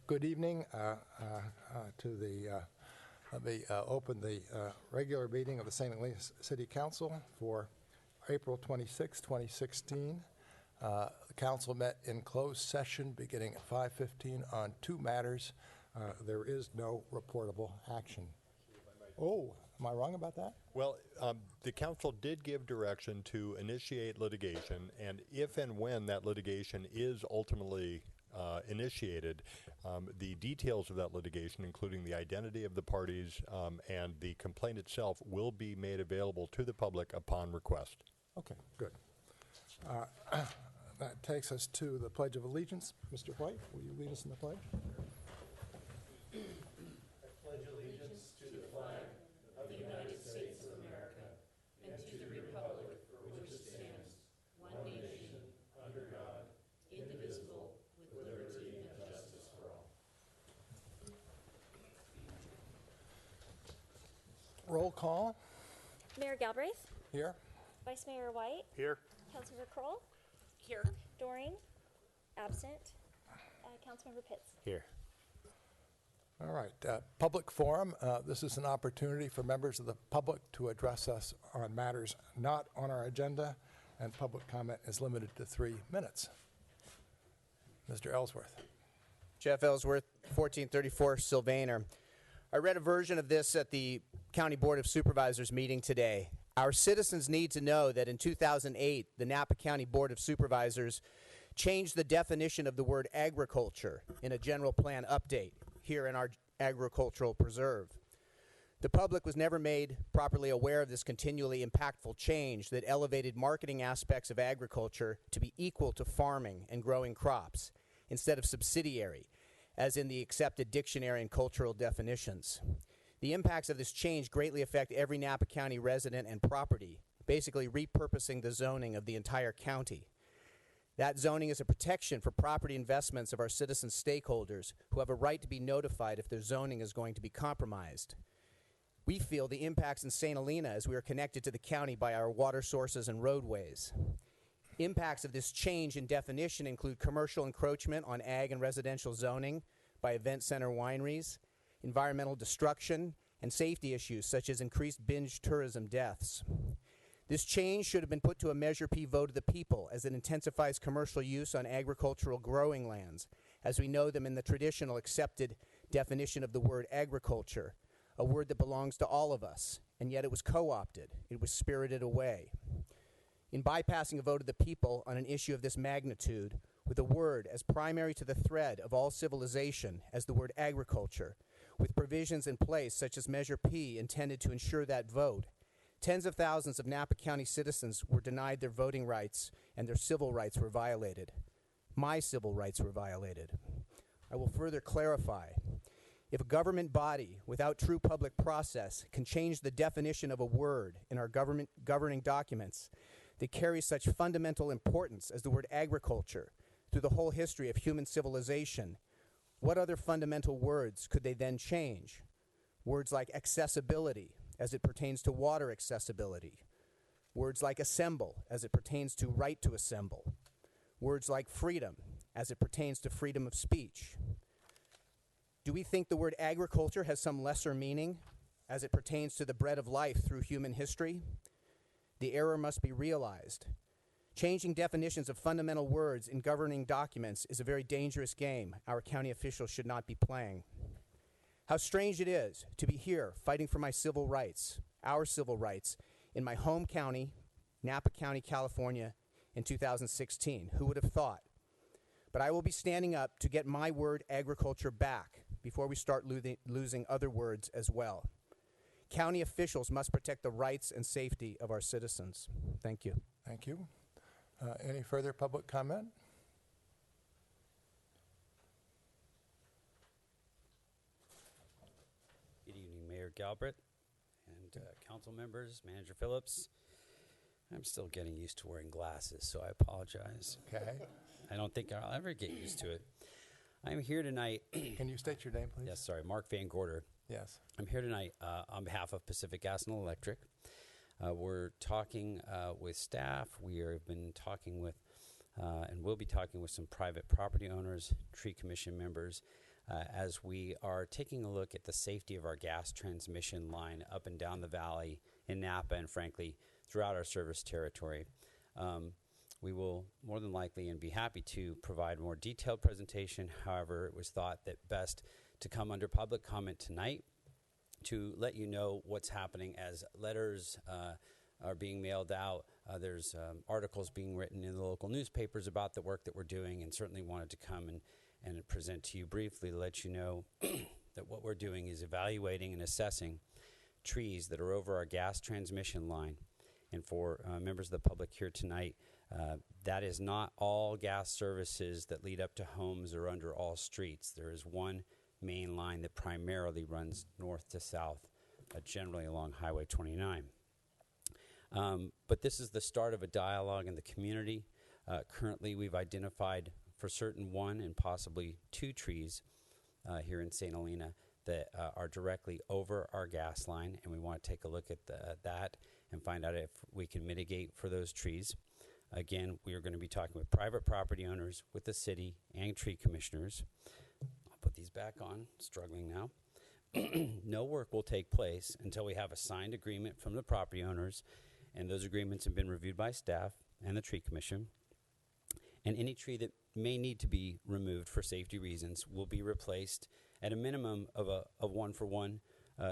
Good evening let me open the regular meeting of the St. Helena City Council for April 26, 2016. The council met in closed session beginning at 5:15 on two matters. There is no reportable action. Oh, am I wrong about that? Well, the council did give direction to initiate litigation, and if and when that litigation is ultimately initiated, the details of that litigation, including the identity of the parties and the complaint itself, will be made available to the public upon request. Okay, good. That takes us to the Pledge of Allegiance. Mr. White, will you lead us in the pledge? I pledge allegiance to the flag of the United States of America and to the republic for which it stands, one nation, under God, indivisible, with liberty and justice for all. Roll call. Mayor Galbraith, Here. Vice Mayor White, Here. Councilmember Kroll, Here. Doring, absent, Councilmember Pitts. Here. All right. Public forum. This is an opportunity for members of the public to address us on matters not on our agenda, and public comment is limited to 3 minutes. Mr. Ellsworth. Jeff Ellsworth, 1434 Sylvaner. I read a version of this at the County Board of Supervisors meeting today. Our citizens need to know that in 2008, the Napa County Board of Supervisors changed the definition of the word agriculture in a general plan update here in our agricultural preserve. The public was never made properly aware of this continually impactful change that elevated marketing aspects of agriculture to be equal to farming and growing crops instead of subsidiary, as in the accepted dictionary and cultural definitions. The impacts of this change greatly affect every Napa County resident and property, basically repurposing the zoning of the entire county. That zoning is a protection for property investments of our citizen stakeholders who have a right to be notified if their zoning is going to be compromised. We feel the impacts in St. Helena as we are connected to the county by our water sources and roadways. Impacts of this change in definition include commercial encroachment on ag and residential zoning by event center wineries, environmental destruction, and safety issues such as increased binge tourism deaths. This change should have been put to a Measure P vote of the people as it intensifies commercial use on agricultural growing lands, as we know them in the traditional accepted definition of the word agriculture, a word that belongs to all of us, and yet it was co-opted. It was spirited away. In bypassing a vote of the people on an issue of this magnitude, with a word as primary to the thread of all civilization as the word agriculture, with provisions in place such as Measure P intended to ensure that vote, tens of thousands of Napa County citizens were denied their voting rights and their civil rights were violated. My civil rights were violated. I will further clarify. If a government body without true public process can change the definition of a word in our government governing documents that carry such fundamental importance as the word agriculture through the whole history of human civilization, what other fundamental words could they then change? Words like accessibility, as it pertains to water accessibility. Words like assemble, as it pertains to right to assemble. Words like freedom, as it pertains to freedom of speech. Do we think the word agriculture has some lesser meaning as it pertains to the bread of life through human history? The error must be realized. Changing definitions of fundamental words in governing documents is a very dangerous game our county officials should not be playing. How strange it is to be here fighting for my civil rights, our civil rights, in my home county, Napa County, California, in 2016. Who would have thought? But I will be standing up to get my word agriculture back before we start losing other words as well. County officials must protect the rights and safety of our citizens. Thank you. Thank you. Any further public comment? Good evening, Mayor Galbraith and council members, Manager Phillips. I'm still getting used to wearing glasses, so I apologize. Okay. I don't think I'll ever get used to it. I'm here tonight. Can you state your name, please? Yes, sorry, Mark Van Gorder. Yes. I'm here tonight on behalf of Pacific Gas and Electric. We're talking with staff. We have been talking with and we'll be talking with some private property owners, tree commission members, as we are taking a look at the safety of our gas transmission line up and down the valley in Napa and frankly throughout our service territory. We will more than likely and be happy to provide more detailed presentation. However, it was thought that best to come under public comment tonight to let you know what's happening as letters are being mailed out. There's articles being written in the local newspapers about the work that we're doing, and certainly wanted to come and present to you briefly to let you know that what we're doing is evaluating and assessing trees that are over our gas transmission line. And for members of the public here tonight, that is not all gas services that lead up to homes or under all streets. There is one main line that primarily runs north to south, generally along Highway 29. But this is the start of a dialogue in the community. Currently, we've identified for certain 1 and possibly 2 trees here in St. Helena that are directly over our gas line, and we want to take a look at that and find out if we can mitigate for those trees. Again, we are going to be talking with private property owners, with the city, and tree commissioners. I'll put these back on, struggling now. No work will take place until we have a signed agreement from the property owners, and those agreements have been reviewed by staff and the tree commission. And any tree that may need to be removed for safety reasons will be replaced at a minimum of a 1-for-1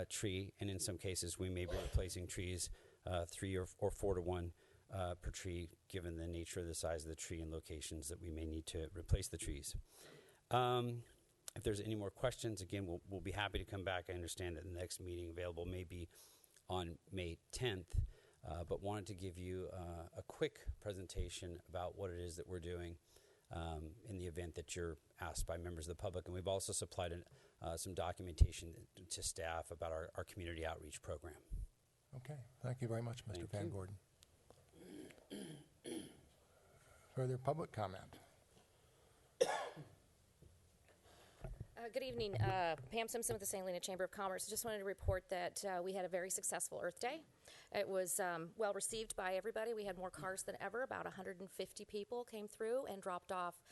tree, and in some cases we may be replacing trees 3 or 4 to 1 per tree, given the nature of the size of the tree and locations that we may need to replace the trees. If there's any more questions, again, we'll be happy to come back. I understand that the next meeting available may be on May 10th, but wanted to give you a quick presentation about what it is that we're doing in the event that you're asked by members of the public. And we've also supplied some documentation to staff about our community outreach program. Okay, thank you very much, Mr. Thank Van you. Gordon. Further public comment? Good evening. Pam Simpson with the St. Helena Chamber of Commerce. Just wanted to report that we had a very successful Earth Day. It was well received by everybody. We had more cars than ever. About 150 people came through and dropped off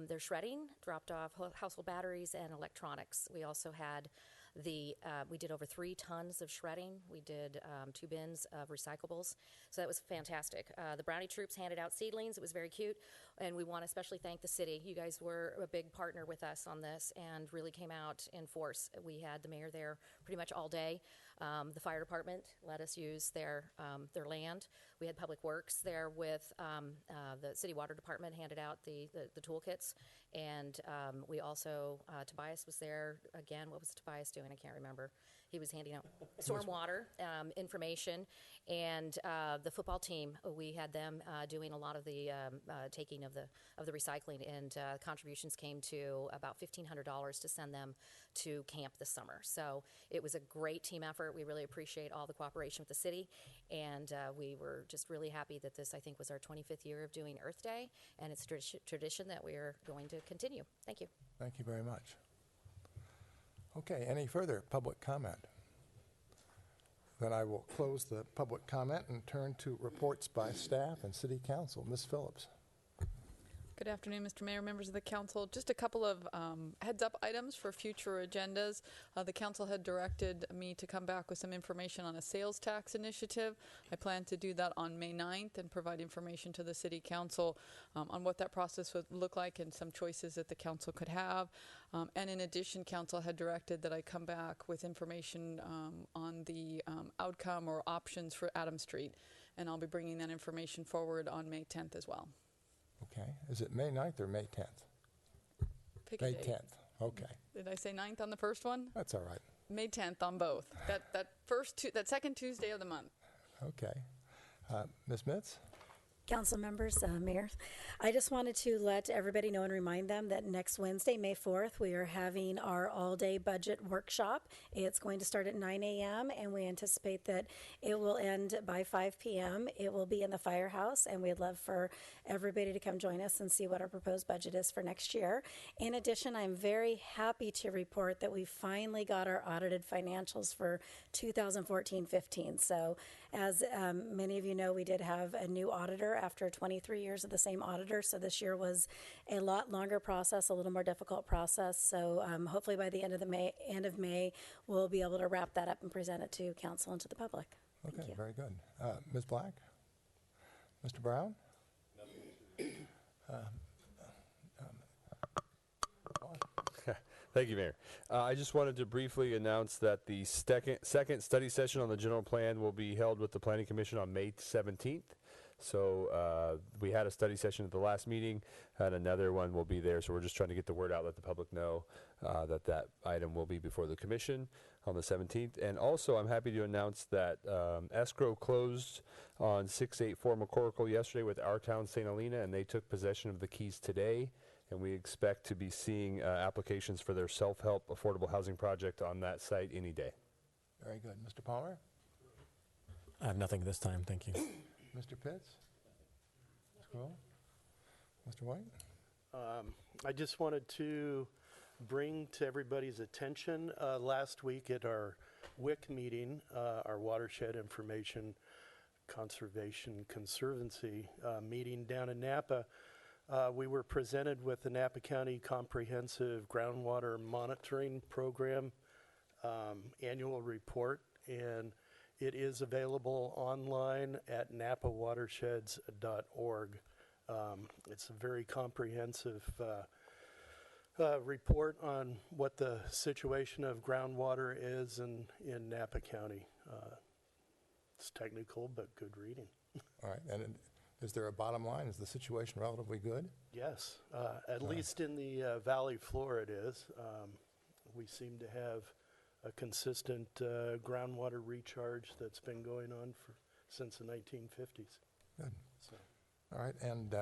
their shredding, dropped off household batteries and electronics. We also had we did over 3 tons of shredding. We did 2 bins of recyclables. So that was fantastic. The Brownie Troops handed out seedlings. It was very cute. And we want to especially thank the city. You guys were a big partner with us on this and really came out in force. We had the mayor there pretty much all day. The fire department let us use their land. We had Public Works there with the city water department handed out the toolkits. And we also, Tobias was there. Again, what was Tobias doing? I can't remember. He was handing out stormwater information. And the football team, we had them doing a lot of the taking of the recycling. And contributions came to about $1,500 to send them to camp this summer. So it was a great team effort. We really appreciate all the cooperation with the city. And we were just really happy that this, I think, was our 25th year of doing Earth Day. And it's a tradition that we are going to continue. Thank you. Thank you very much. Okay, any further public comment? Then I will close the public comment and turn to reports by staff and city council. Ms. Phillips. Good afternoon, Mr. Mayor, members of the council. Just a couple of heads-up items for future agendas. The council had directed me to come back with some information on a sales tax initiative. I plan to do that on May 9th and provide information to the city council on what that process would look like and some choices that the council could have. And in addition, council had directed that I come back with information on the outcome or options for Adam Street. And I'll be bringing that information forward on May 10th as well. Okay, is it May 9th or May 10th? Pick a May date. 10th, okay. Did I say 9th on the first one? That's all right. May 10th on both. That second Tuesday of the month. Okay. Ms. Mitz? Council members, Mayor, I just wanted to let everybody know and remind them that next Wednesday, May 4th, we are having our all-day budget workshop. It's going to start at 9 a.m. and we anticipate that it will end by 5 p.m. It will be in the firehouse, and we'd love for everybody to come join us and see what our proposed budget is for next year. In addition, I'm very happy to report that we finally got our audited financials for 2014-15. So as many of you know, we did have a new auditor after 23 years of the same auditor. So this year was a lot longer process, a little more difficult process. So hopefully by the end of May, we'll be able to wrap that up and present it to council and to the public. Thank Okay, you. very good. Ms. Black? Mr. Brown? Thank you, Mayor. I just wanted to briefly announce that the second study session on the general plan will be held with the Planning Commission on May 17th. So we had a study session at the last meeting, and another one will be there. So we're just trying to get the word out, let the public know that item will be before the commission on the 17th. And also, I'm happy to announce that escrow closed on 684 McCorkle yesterday with Our Town St. Helena, and they took possession of the keys today. And we expect to be seeing applications for their self-help affordable housing project on that site any day. Very good. Mr. Palmer? I have nothing this time, thank you. Mr. Pitts? Ms. Crowell? Mr. White? I just wanted to bring to everybody's attention, last week at our WIC meeting, our Watershed Information Conservancy meeting down in Napa, we were presented with the Napa County Comprehensive Groundwater Monitoring Program annual report, and it is available online at napawatersheds.org. It's a very comprehensive report on what the situation of groundwater is in Napa County. It's technical, but good reading. All right. And is there a bottom line? Is the situation relatively good? Yes, at least in the valley floor it is. We seem to have a consistent groundwater recharge that's been going on since the 1950s. Good. So. All right. And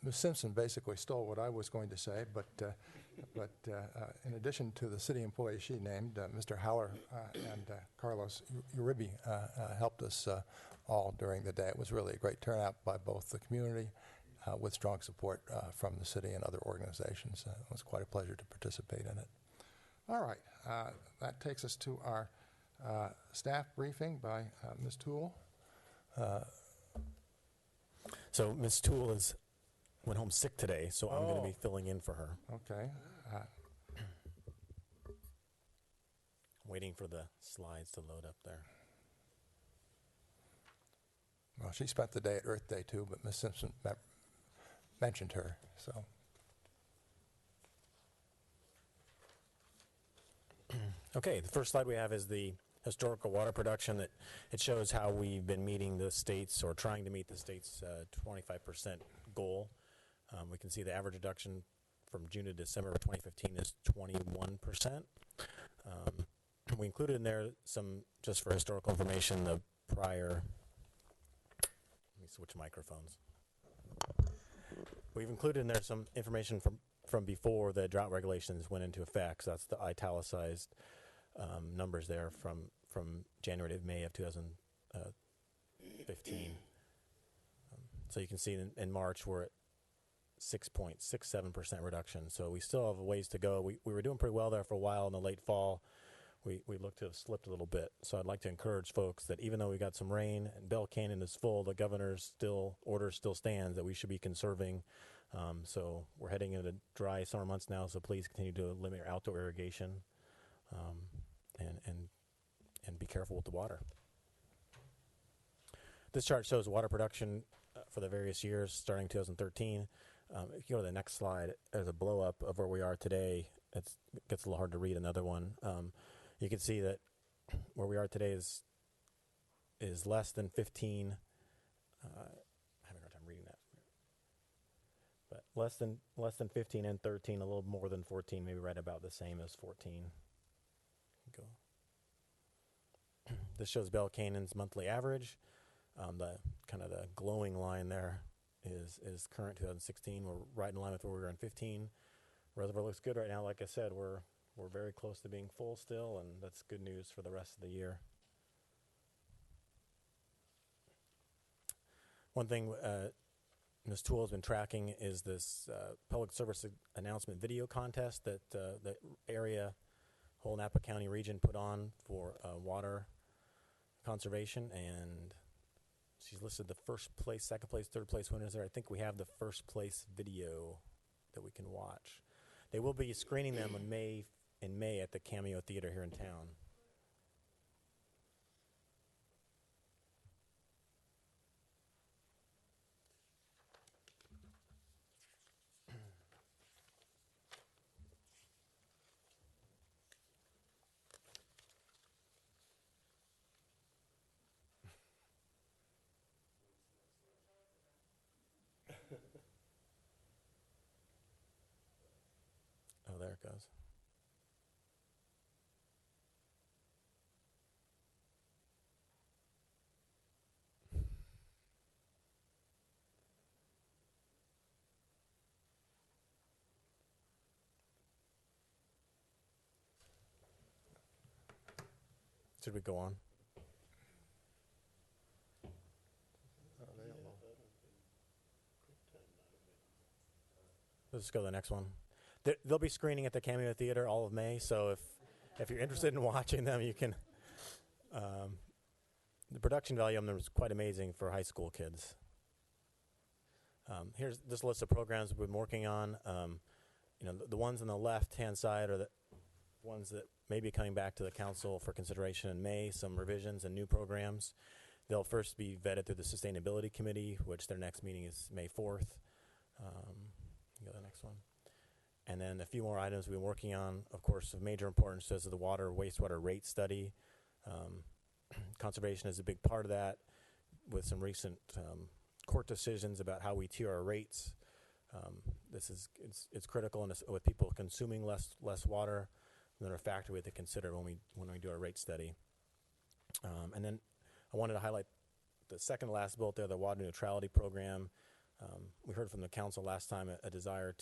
Ms. Simpson basically stole what I was going to say, but in addition to the city employees she named, Mr. Haller and Carlos Uribe helped us all during the day. It was really a great turnout by both the community with strong support from the city and other organizations. It was quite a pleasure to participate in it. All right. That takes us to our staff briefing by Ms. Toole. So Ms. Toole went home sick today, so I'm going to be filling in for her. Okay. Waiting for the slides to load up there. Well, she spent the day at Earth Day too, but Ms. Simpson mentioned her, so. Okay, the first slide we have is the historical water production. It shows how we've been meeting the state's, or trying to meet the state's 25% goal. We can see the average reduction from June to December of 2015 is 21%. We included in there some, just for historical information, the prior, let me switch microphones. We've included in there some information from before the drought regulations went into effect. So that's the italicized numbers there from January to May of 2015. So you can see in March we're at 6.67% reduction. So we still have a ways to go. We were doing pretty well there for a while in the late fall. We look to have slipped a little bit. So I'd like to encourage folks that even though we got some rain and Bell Canyon is full, the governor's order still stands that we should be conserving. So we're heading into dry summer months now, so please continue to limit your outdoor irrigation and be careful with the water. This chart shows water production for the various years starting 2013. If you go to the next slide, there's a blow up of where we are today. It gets a little hard to read another one. You can see that where we are today is less than 15. I'm having a hard time reading that. But less than 15 and 13, a little more than 14, maybe right about the same as 14. Go. This shows Bell Canyon's monthly average. The kind of the glowing line there is current 2016. We're right in line with where we were in 15. Reservoir looks good right now. Like I said, we're very close to being full still, and that's good news for the rest of the year. One thing Ms. Toole has been tracking is this public service announcement video contest that the area, whole Napa County region put on for water conservation, and she's listed the first place, second place, third place winners there. I think we have the first place video that we can watch. They will be screening them in May at the Cameo Theater here in town. Oh, there it goes. Should we go on? Let's go to the next one. They'll be screening at the Cameo Theater all of May, so if you're interested in watching them, you can. The production value on them is quite amazing for high school kids. Here's this list of programs we've been working on. The ones on the left-hand side are the ones that may be coming back to the council for consideration in May, some revisions and new programs. They'll first be vetted through the Sustainability Committee, which their next meeting is May 4th. Go to the next one. And then a few more items we've been working on, of course, of major importance is the wastewater rate study. Conservation is a big part of that with some recent court decisions about how we tier our rates. It's critical, and with people consuming less water, another factor we have to consider when we do our rate study. And then I wanted to highlight the second to last bullet there, the water neutrality program. We heard from the council last time a desire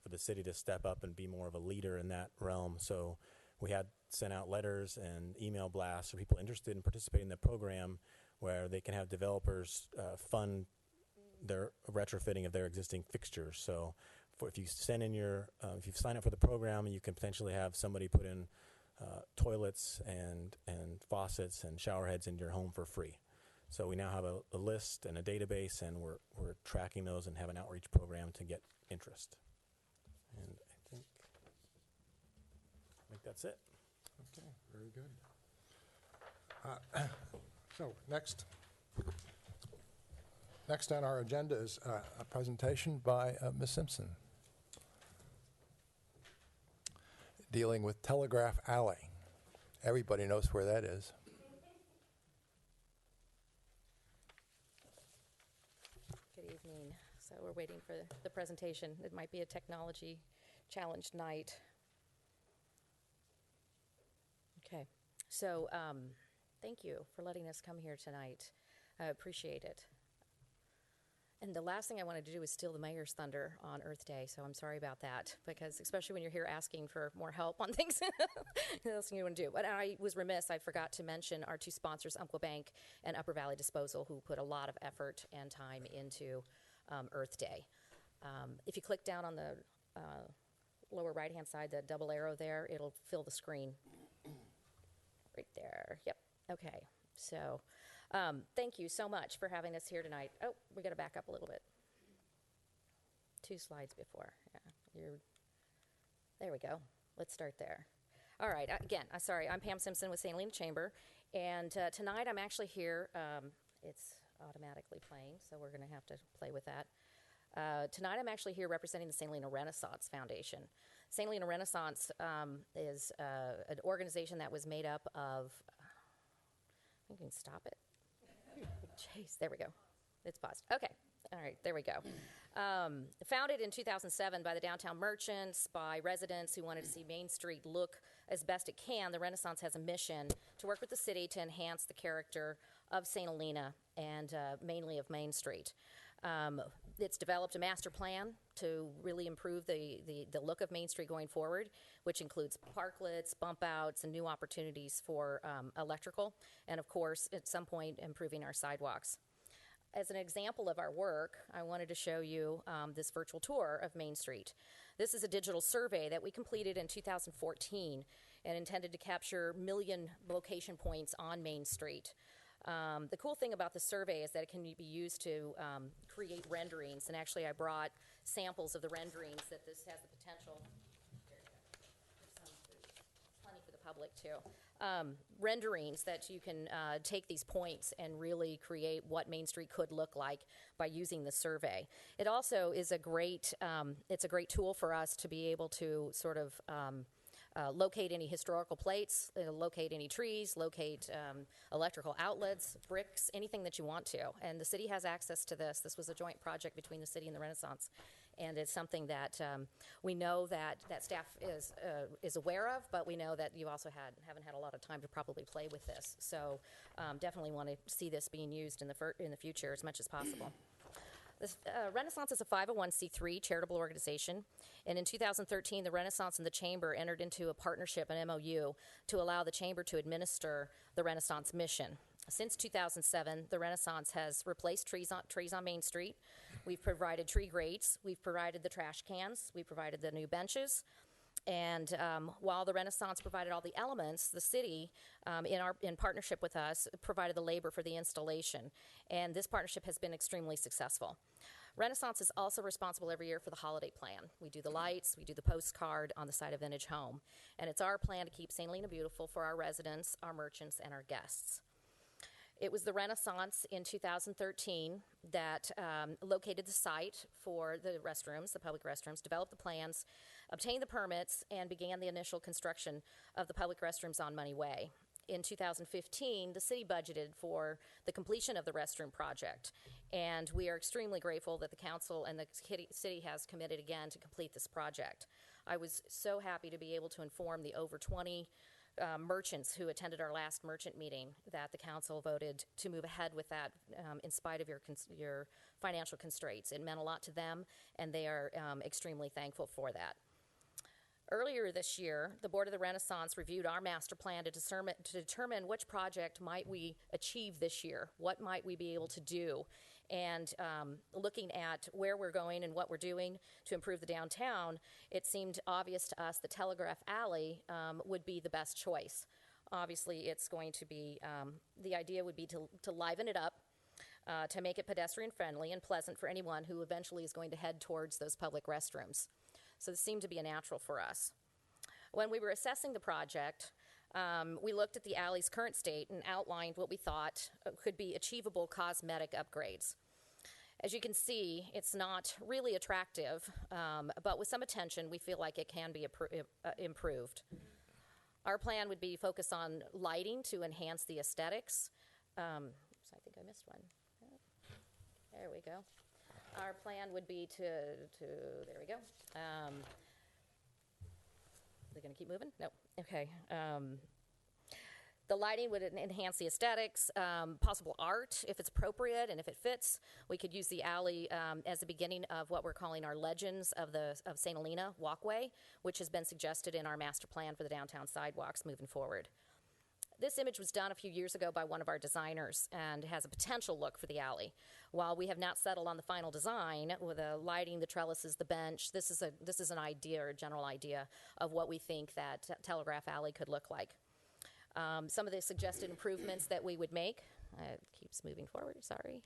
for the city to step up and be more of a leader in that realm. So we had sent out letters and email blasts for people interested in participating in the program, where they can have developers fund their retrofitting of their existing fixtures. So if you send in if you sign up for the program, you can potentially have somebody put in toilets and faucets and shower heads into your home for free. So we now have a list and a database, and we're tracking those and have an outreach program to get interest. And I think that's it. Okay, very good. So next on our agenda is a presentation by Ms. Simpson dealing with Telegraph Alley. Everybody knows where that is. Good evening. So we're waiting for the presentation. It might be a technology challenged night. Okay. So thank you for letting us come here tonight. I appreciate it. And the last thing I wanted to do is steal the mayor's thunder on Earth Day, so I'm sorry about that, because especially when you're here asking for more help on things, the last thing you want to do. But I was remiss, I forgot to mention our two sponsors, Umpqua Bank and Upper Valley Disposal, who put a lot of effort and time into Earth Day. If you click down on the lower right-hand side, the double arrow there, it'll fill the screen. Right there. Yep. Okay. So thank you so much for having us here tonight. Oh, we got to back up a little bit. 2 slides before. Yeah, there we go. Let's start there. All right. Again, sorry. I'm Pam Simpson with St. Helena Chamber, and tonight I'm actually here. It's automatically playing, so we're going to have to play with that. Tonight I'm actually here representing the St. Helena Renaissance Foundation. St. Helena Renaissance is an organization that was made up of, I think we can stop it. Jeez, there we go. It's paused. Okay. All right, there we go. Founded in 2007 by the downtown merchants, by residents who wanted to see Main Street look as best it can, the Renaissance has a mission to work with the city to enhance the character of St. Helena and mainly of Main Street. It's developed a master plan to really improve the look of Main Street going forward, which includes parklets, bump outs, and new opportunities for electrical, and of course, at some point, improving our sidewalks. As an example of our work, I wanted to show you this virtual tour of Main Street. This is a digital survey that we completed in 2014 and intended to capture 1 million location points on Main Street. The cool thing about the survey is that it can be used to create renderings, and actually I brought samples of the renderings that this has the potential. There you go. There's plenty for the public too. Renderings that you can take these points and really create what Main Street could look like by using the survey. It also is a great tool for us to be able to sort of locate any historical plates, locate any trees, locate electrical outlets, bricks, anything that you want to. And the city has access to this. This was a joint project between the city and the Renaissance. And it's something that we know that staff is aware of, but we know that you also haven't had a lot of time to probably play with this. So definitely want to see this being used in the future as much as possible. This, Renaissance is a 501c3 charitable organization, and in 2013, the Renaissance and the Chamber entered into a partnership, an MOU, to allow the Chamber to administer the Renaissance mission. Since 2007, the Renaissance has replaced trees on Main Street. We've provided tree grates. We've provided the trash cans. We provided the new benches. And while the Renaissance provided all the elements, the city, in partnership with us, provided the labor for the installation. And this partnership has been extremely successful. Renaissance is also responsible every year for the holiday plan. We do the lights, we do the postcard on the side of Vintage Home. And it's our plan to keep St. Helena beautiful for our residents, our merchants, and our guests. It was the Renaissance in 2013 that located the site for the restrooms, the public restrooms, developed the plans, obtained the permits, and began the initial construction of the public restrooms on Money Way. In 2015, the city budgeted for the completion of the restroom project, and we are extremely grateful that the council and the city has committed again to complete this project. I was so happy to be able to inform the over 20 merchants who attended our last merchant meeting that the council voted to move ahead with that in spite of your financial constraints. It meant a lot to them, and they are extremely thankful for that. Earlier this year, the Board of the Renaissance reviewed our master plan to determine which project might we achieve this year, what might we be able to do, and looking at where we're going and what we're doing to improve the downtown, it seemed obvious to us that Telegraph Alley would be the best choice. Obviously, it's going to be, the idea would be to liven it up, to make it pedestrian friendly and pleasant for anyone who eventually is going to head towards those public restrooms. So this seemed to be a natural for us. When we were assessing the project, we looked at the alley's current state and outlined what we thought could be achievable cosmetic upgrades. As you can see, it's not really attractive, but with some attention, we feel like it can be improved. Our plan would be focused on lighting to enhance the aesthetics. So I think I missed one. There we go. Our plan would be there we go. They're going to keep moving? No. Okay. The lighting would enhance the aesthetics, possible art if it's appropriate and if it fits. We could use the alley as the beginning of what we're calling our Legends of St. Helena walkway, which has been suggested in our master plan for the downtown sidewalks moving forward. This image was done a few years ago by one of our designers and has a potential look for the alley. While we have not settled on the final design with the lighting, the trellises, the bench, this is an idea or a general idea of what we think that Telegraph Alley could look like. Some of the suggested improvements that we would make, it keeps moving forward, sorry.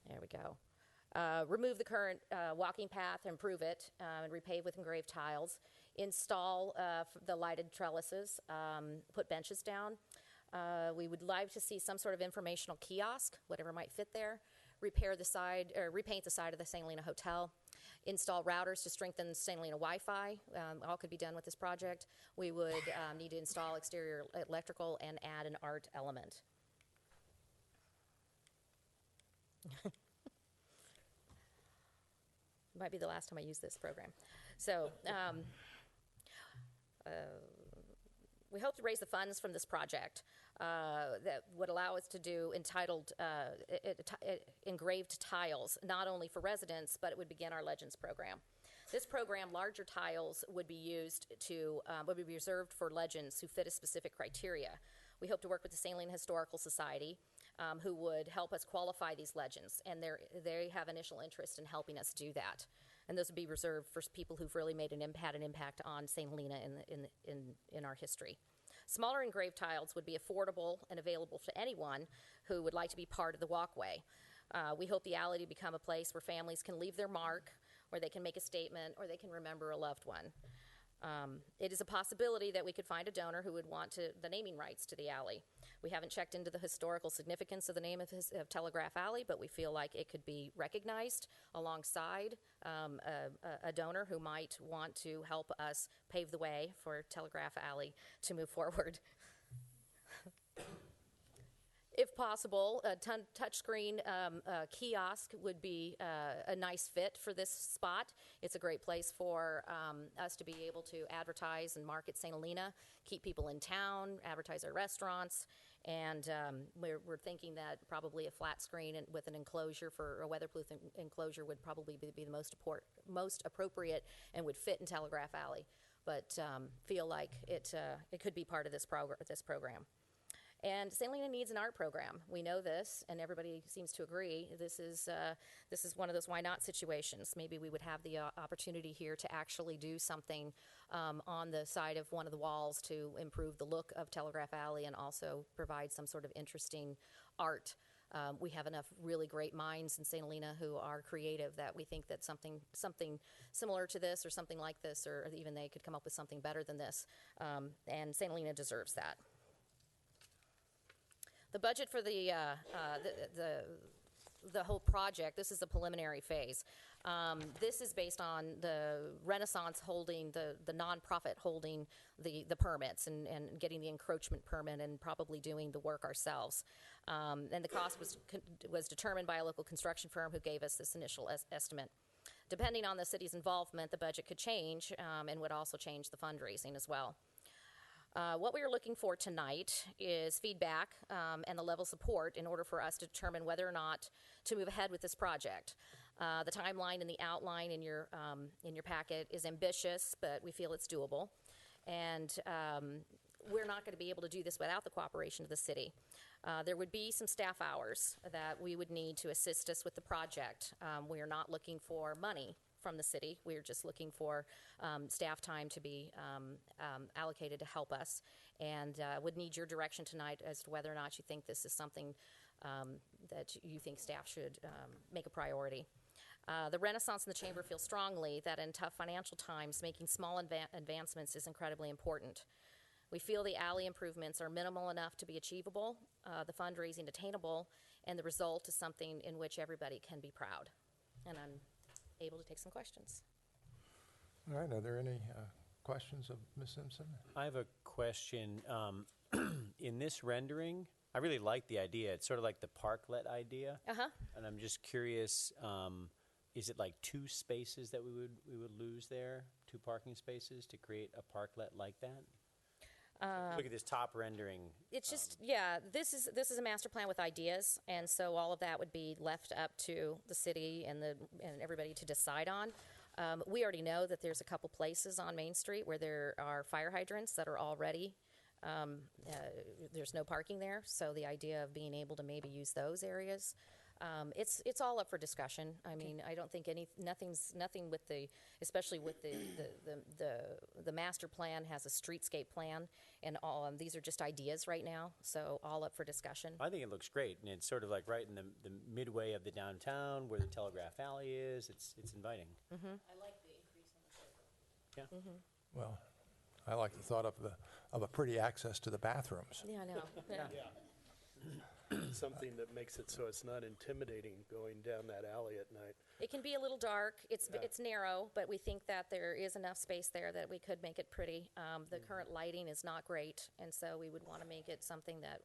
There we go. Remove the current walking path, improve it, and repave with engraved tiles. Install the lighted trellises, put benches down. We would like to see some sort of informational kiosk, whatever might fit there. Repaint the side of the St. Helena Hotel. Install routers to strengthen St. Helena Wi-Fi. All could be done with this project. We would need to install exterior electrical and add an art element. Might be the last time I use this program. So we hope to raise the funds from this project that would allow us to do engraved tiles, not only for residents, but it would begin our Legends program. This program, larger tiles would be used would be reserved for legends who fit a specific criteria. We hope to work with the St. Helena Historical Society, who would help us qualify these legends, and they have initial interest in helping us do that. And those would be reserved for people who've really made an impact on St. Helena in our history. Smaller engraved tiles would be affordable and available to anyone who would like to be part of the walkway. We hope the alley to become a place where families can leave their mark, or they can make a statement, or they can remember a loved one. It is a possibility that we could find a donor who would want the naming rights to the alley. We haven't checked into the historical significance of the name of Telegraph Alley, but we feel like it could be recognized alongside a donor who might want to help us pave the way for Telegraph Alley to move forward. If possible, a touchscreen kiosk would be a nice fit for this spot. It's a great place for us to be able to advertise and market St. Helena, keep people in town, advertise our restaurants, and we're thinking that probably a flat screen and with an enclosure for a weatherproof enclosure would probably be the most appropriate and would fit in Telegraph Alley. But feel like it could be part of this program. And St. Helena needs an art program. We know this, and everybody seems to agree. This is one of those why not situations. Maybe we would have the opportunity here to actually do something on the side of one of the walls to improve the look of Telegraph Alley and also provide some sort of interesting art. We have enough really great minds in St. Helena who are creative that we think that something similar to this or something like this, or even they could come up with something better than this, and St. Helena deserves that. The budget for the whole project, this is the preliminary phase. This is based on the Renaissance holding, the nonprofit holding the permits and getting the encroachment permit and probably doing the work ourselves. And the cost was determined by a local construction firm who gave us this initial estimate. Depending on the city's involvement, the budget could change and would also change the fundraising as well. What we are looking for tonight is feedback and the level of support in order for us to determine whether or not to move ahead with this project. The timeline and the outline in your packet is ambitious, but we feel it's doable. And we're not going to be able to do this without the cooperation of the city. There would be some staff hours that we would need to assist us with the project. We are not looking for money from the city. We're just looking for staff time to be allocated to help us, and would need your direction tonight as to whether or not you think this is something that you think staff should make a priority. The Renaissance and the Chamber feel strongly that in tough financial times, making small advancements is incredibly important. We feel the alley improvements are minimal enough to be achievable, the fundraising attainable, and the result is something in which everybody can be proud. And I'm able to take some questions. All right, are there any questions of Ms. Simpson? I have a question. In this rendering, I really like the idea. It's sort of like the parklet idea. Uh-huh. And I'm just curious, is it like 2 spaces that we would lose there? 2 parking spaces to create a parklet like that? Look at this top rendering. It's just, yeah, this is a master plan with ideas, and so all of that would be left up to the city and everybody to decide on. We already know that there's a couple places on Main Street where there are fire hydrants that are already, there's no parking there, so the idea of being able to maybe use those areas. It's all up for discussion. I mean, I don't think nothing with especially with the master plan has a streetscape plan, and all these are just ideas right now, so all up for discussion. I think it looks great, and it's sort of like right in the midway of the downtown where the Telegraph Alley is. It's inviting. Mm-hmm. I like the increase on the circle. Yeah. Mm-hmm. Well, I like the thought of a pretty access to the bathrooms. Yeah, I know. Yeah. Something that makes it so it's not intimidating going down that alley at night. It can be a little dark. It's narrow, but we think that there is enough space there that we could make it pretty. The current lighting is not great, and so we would want to make it something that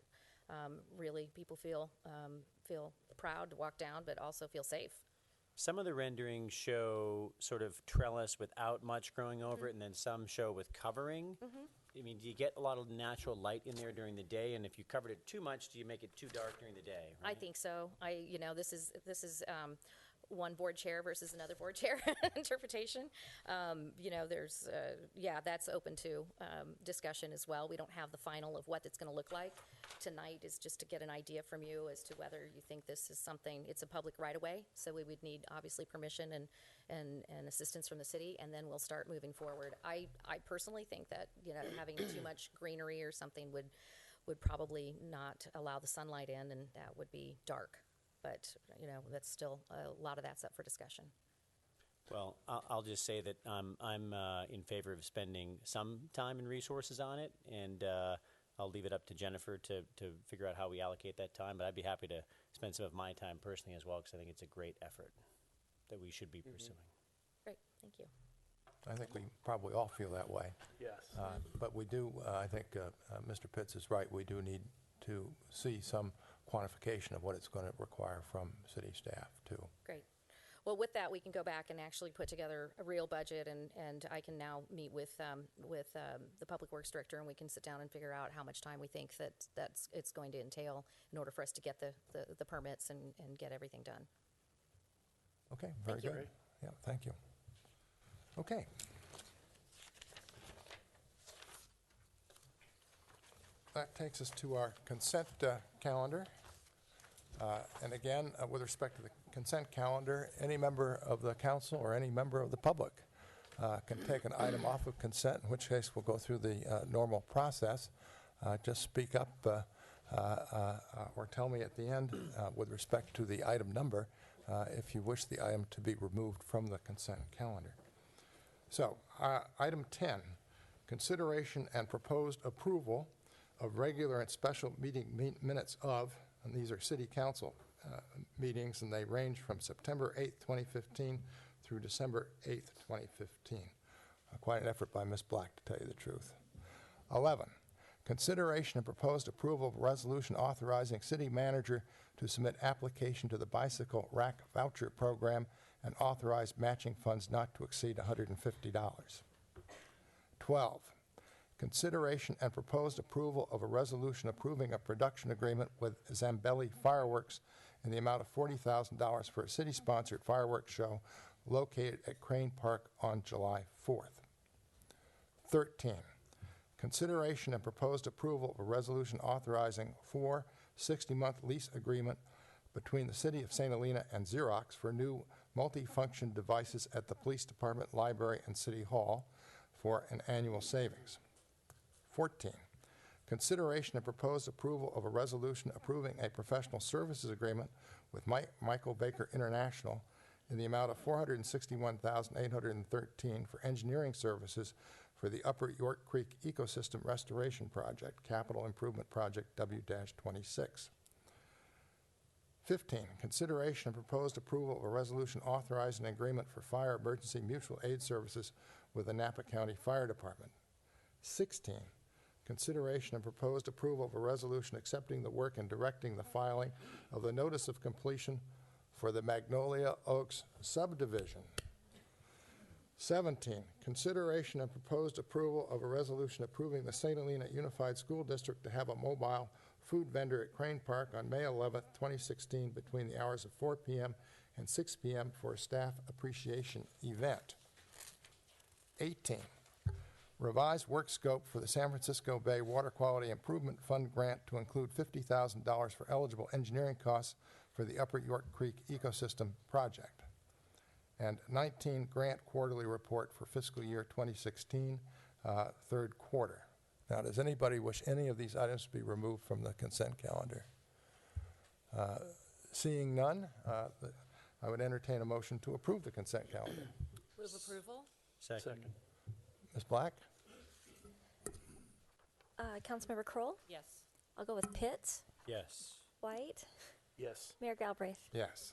really people feel proud to walk down, but also feel safe. Some of the renderings show sort of trellis without much growing over it, and then some show with covering. Mm-hmm. I mean, do you get a lot of natural light in there during the day? And if you covered it too much, do you make it too dark during the day? I Right? think so. This is one board chair versus another board chair interpretation. There's, that's open to discussion as well. We don't have the final of what it's going to look like. Tonight is just to get an idea from you as to whether you think this is something, it's a public right-of-way, so we would need, obviously, permission and assistance from the city, and then we'll start moving forward. I personally think that, having too much greenery or something would probably not allow the sunlight in, and that would be dark. But, that's still, a lot of that's up for discussion. Well, I'll just say that I'm in favor of spending some time and resources on it, and I'll leave it up to Jennifer to figure out how we allocate that time. But I'd be happy to spend some of my time personally as well, because I think it's a great effort that we should be pursuing. Great, thank you. I think we probably all feel that way. Yes. But we do, I think Mr. Pitts is right, we do need to see some quantification of what it's going to require from city staff, too. Great. Well, with that, we can go back and actually put together a real budget, and I can now meet with the Public Works Director, and we can sit down and figure out how much time we think that's it's going to entail in order for us to get the permits and get everything done. Okay, very Thank you. good. Yeah, thank you. Okay. That takes us to our consent calendar. And again, with respect to the consent calendar, any member of the council or any member of the public can take an item off of consent, in which case we'll go through the normal process. Just speak up or tell me at the end with respect to the item number if you wish the item to be removed from the consent calendar. So, item 10, consideration and proposed approval of regular and special meeting minutes of, and these are city council meetings, and they range from September 8th, 2015 through December 8th, 2015. Quite an effort by Ms. Black, to tell you the truth. 11, consideration and proposed approval of a resolution authorizing city manager to submit application to the bicycle rack voucher program and authorize matching funds not to exceed $150. 12, consideration and proposed approval of a resolution approving a production agreement with Zambelli Fireworks in the amount of $40,000 for a city-sponsored fireworks show located at Crane Park on July 4th. 13, consideration and proposed approval of a resolution authorizing 4 60-month lease agreement between the City of St. Helena and Xerox for new multi-function devices at the Police Department, Library, and City Hall for an annual savings. 14, consideration and proposed approval of a resolution approving a professional services agreement with Michael Baker International in the amount of $461,813 for engineering services for the Upper York Creek Ecosystem Restoration Project, Capital Improvement Project W-26. 15, consideration and proposed approval of a resolution authorizing an agreement for fire emergency mutual aid services with the Napa County Fire Department. 16, consideration and proposed approval of a resolution accepting the work and directing the filing of the notice of completion for the Magnolia Oaks subdivision. 17, consideration and proposed approval of a resolution approving the St. Helena Unified School District to have a mobile food vendor at Crane Park on May 11th, 2016 between the hours of 4 p.m. and 6 p.m. for a staff appreciation event. 18, revised work scope for the San Francisco Bay Water Quality Improvement Fund grant to include $50,000 for eligible engineering costs for the Upper York Creek Ecosystem Project. And 19, grant quarterly report for fiscal year 2016, third quarter. Now, does anybody wish any of these items to be removed from the consent calendar? Seeing none, I would entertain a motion to approve the consent calendar. Move approval? Second. Ms. Black? Councilmember Kroll? Yes. I'll go with Pitts. Yes. White. Yes. Mayor Galbraith. Yes.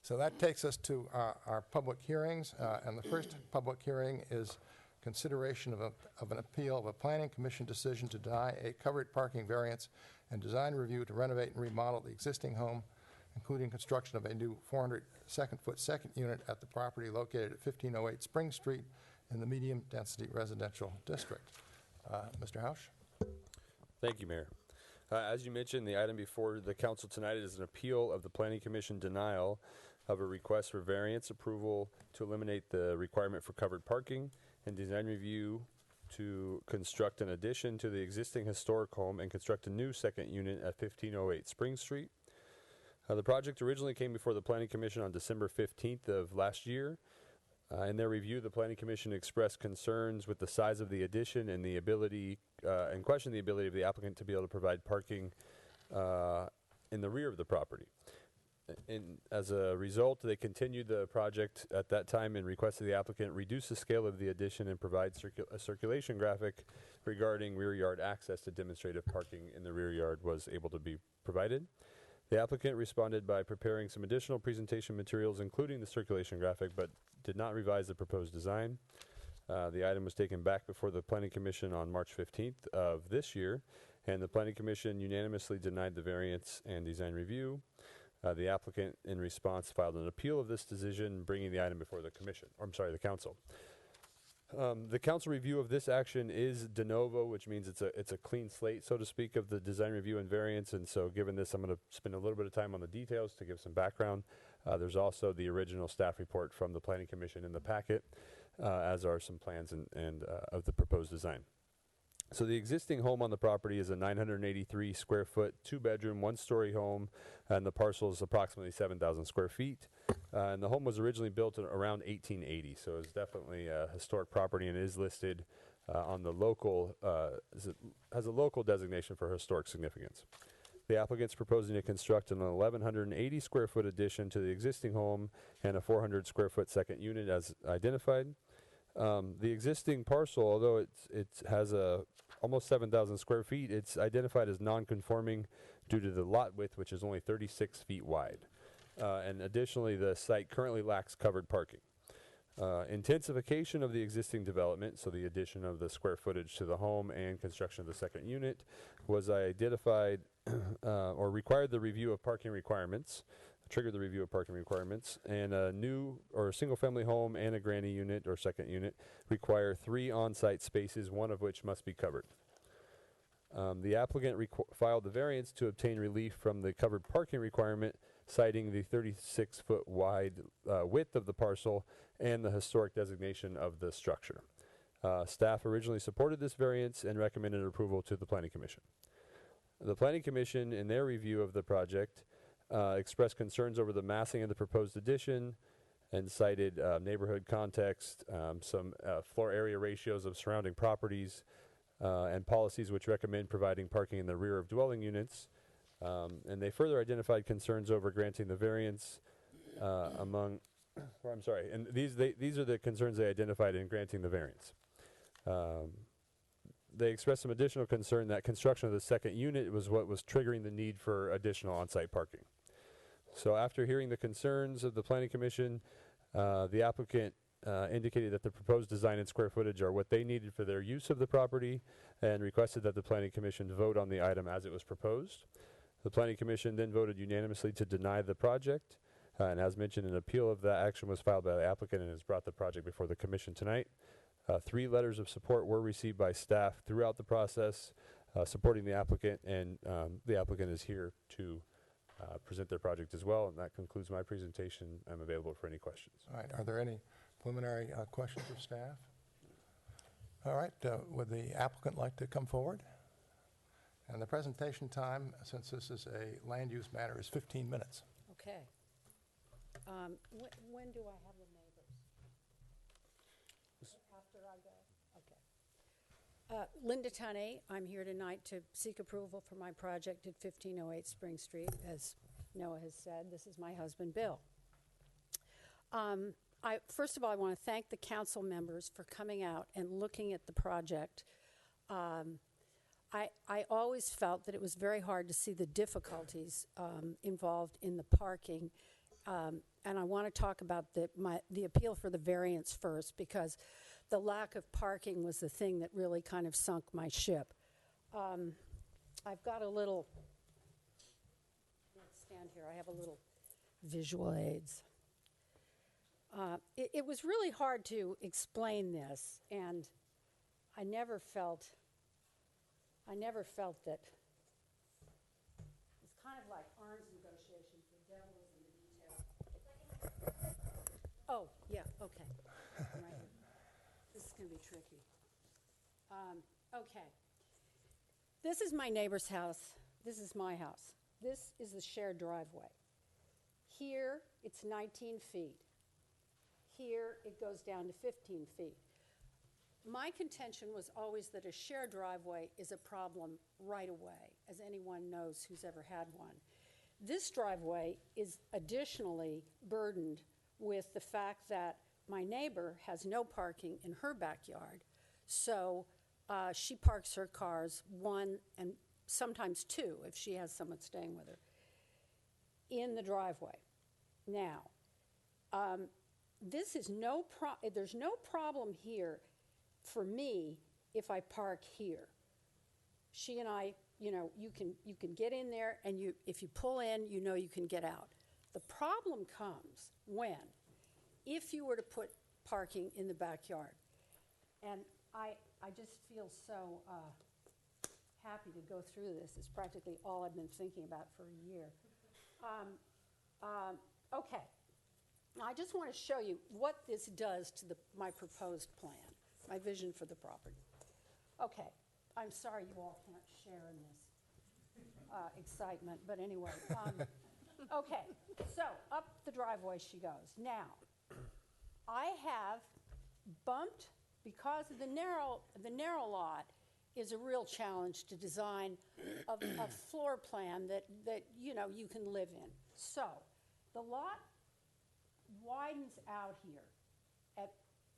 So that takes us to our public hearings, and the first public hearing is consideration of an appeal of a planning commission decision to deny a covered parking variance and design review to renovate and remodel the existing home, including construction of a new 402-foot second unit at the property located at 1508 Spring Street in the medium-density residential district. Mr. Hausch? Thank you, Mayor. As you mentioned, the item before the council tonight is an appeal of the Planning Commission denial of a request for variance approval to eliminate the requirement for covered parking, and design review to construct an addition to the existing historic home and construct a new second unit at 1508 Spring Street. The project originally came before the Planning Commission on December 15th of last year. In their review, the Planning Commission expressed concerns with the size of the addition and the ability, and questioned the ability of the applicant to be able to provide parking in the rear of the property. And as a result, they continued the project at that time and requested the applicant reduce the scale of the addition and provide a circulation graphic regarding rear yard access to demonstrate if parking in the rear yard was able to be provided. The applicant responded by preparing some additional presentation materials, including the circulation graphic, but did not revise the proposed design. The item was taken back before the Planning Commission on March 15th of this year, and the Planning Commission unanimously denied the variance and design review. The applicant, in response, filed an appeal of this decision, bringing the item before the the council. The council review of this action is de novo, which means it's a clean slate, so to speak, of the design review and variance. And so, given this, I'm going to spend a little bit of time on the details to give some background. There's also the original staff report from the Planning Commission in the packet, as are some plans and of the proposed design. So the existing home on the property is a 983 square foot, 2-bedroom, 1-story home, and the parcel is approximately 7,000 square feet. And the home was originally built around 1880, so it's definitely a historic property and is listed on the local, has a local designation for historic significance. The applicant's proposing to construct an 1,180 square foot addition to the existing home and a 400 square foot second unit as identified. The existing parcel, although it has almost 7,000 square feet, it's identified as non-conforming due to the lot width, which is only 36 feet wide. And additionally, the site currently lacks covered parking. Intensification of the existing development, so the addition of the square footage to the home and construction of the second unit, was identified or required the review of parking requirements, triggered the review of parking requirements, and a new or single-family home and a granny unit or second unit require 3 on-site spaces, one of which must be covered. The applicant filed the variance to obtain relief from the covered parking requirement, citing the 36-foot wide width of the parcel and the historic designation of the structure. Staff originally supported this variance and recommended approval to the Planning Commission. The Planning Commission, in their review of the project, expressed concerns over the massing of the proposed addition and cited neighborhood context, some floor area ratios of surrounding properties, and policies which recommend providing parking in the rear of dwelling units. And they further identified concerns over granting the variance and these are the concerns they identified in granting the variance. They expressed some additional concern that construction of the second unit was what was triggering the need for additional on-site parking. So after hearing the concerns of the Planning Commission, the applicant indicated that the proposed design and square footage are what they needed for their use of the property and requested that the Planning Commission vote on the item as it was proposed. The Planning Commission then voted unanimously to deny the project, and as mentioned, an appeal of that action was filed by the applicant and has brought the project before the Commission tonight. 3 letters of support were received by staff throughout the process supporting the applicant, and the applicant is here to present their project as well. And that concludes my presentation. I'm available for any questions. All right. Are there any preliminary questions of staff? All right. Would the applicant like to come forward? And the presentation time, since this is a land use matter, is 15 minutes. Okay. When do I have the neighbors? After I go? Okay. Linda Tunney, I'm here tonight to seek approval for my project at 1508 Spring Street. As Noah has said, this is my husband, Bill. First of all, I want to thank the council members for coming out and looking at the project. I always felt that it was very hard to see the difficulties involved in the parking. And I want to talk about the appeal for the variance first, because the lack of parking was the thing that really kind of sunk my ship. I've got a little, let's stand here, I have a little visual aids. It was really hard to explain this, and I never felt that it's kind of like arms negotiations. The devil is in the detail. Oh, yeah, okay. Right here. This is going to be tricky. Okay. This is my neighbor's house. This is my house. This is the shared driveway. Here, it's 19 feet. Here, it goes down to 15 feet. My contention was always that a shared driveway is a problem right away, as anyone knows who's ever had one. This driveway is additionally burdened with the fact that my neighbor has no parking in her backyard, so she parks her cars, one and sometimes two if she has someone staying with her, in the driveway. Now, there's no problem here for me if I park here. She and I, you can get in there, and if you pull in, you can get out. The problem comes if you were to put parking in the backyard. And I just feel so happy to go through this. It's practically all I've been thinking about for a year. Okay. Now, I just want to show you what this does to my proposed plan, my vision for the property. Okay. I'm sorry you all can't share in this excitement, but anyway. Okay, so up the driveway she goes. Now, I have bumped, because of the narrow lot is a real challenge to design a floor plan that you can live in. So the lot widens out here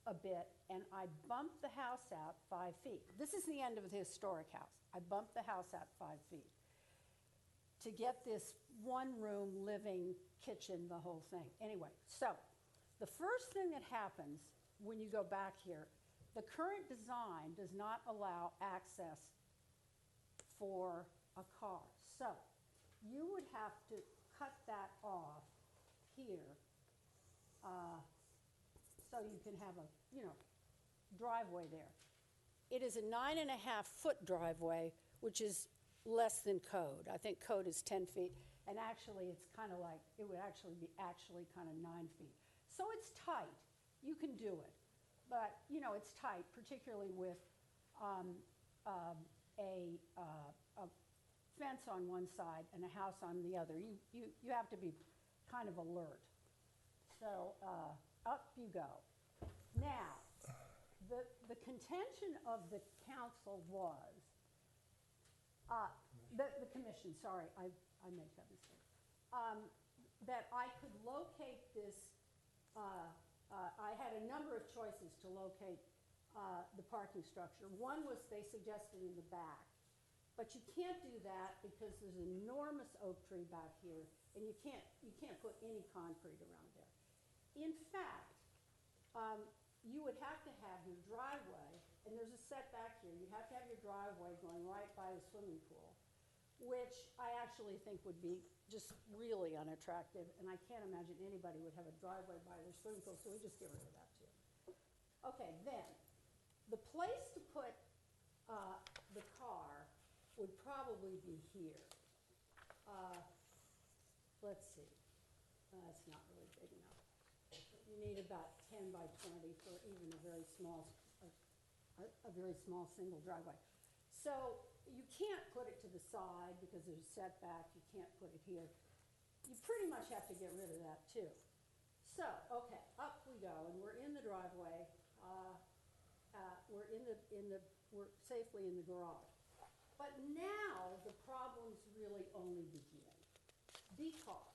a bit, and I bumped the house out 5 feet. This is the end of the historic house. I bumped the house out 5 feet to get this one-room living kitchen, the whole thing. Anyway, so the first thing that happens when you go back here, the current design does not allow access for a car. So you would have to cut that off here so you can have a, driveway there. It is a 9.5-foot driveway, which is less than code. I think code is 10 feet, and actually it's kind of like, it would actually be kind of 9 feet. So it's tight. You can do it. But, it's tight, particularly with a fence on one side and a house on the other. You have to be kind of alert. So up you go. Now, the contention of the council was, the commission, sorry, I made that mistake, that I could locate this, I had a number of choices to locate the parking structure. One was they suggested in the back, but you can't do that because there's an enormous oak tree back here, and you can't put any concrete around there. In fact, you would have to have your driveway, and there's a setback here. You have to have your driveway going right by the swimming pool, which I actually think would be just really unattractive, and I can't imagine anybody would have a driveway by their swimming pool, so we just get rid of that too. Okay, then, the place to put the car would probably be here. Let's see. It's not really big enough. You need about 10 by 20 for even a very small single driveway. So you can't put it to the side because there's a setback. You can't put it here. You pretty much have to get rid of that too. So, okay, up we go, and we're in the driveway. We're safely in the garage. But now the problems really only begin because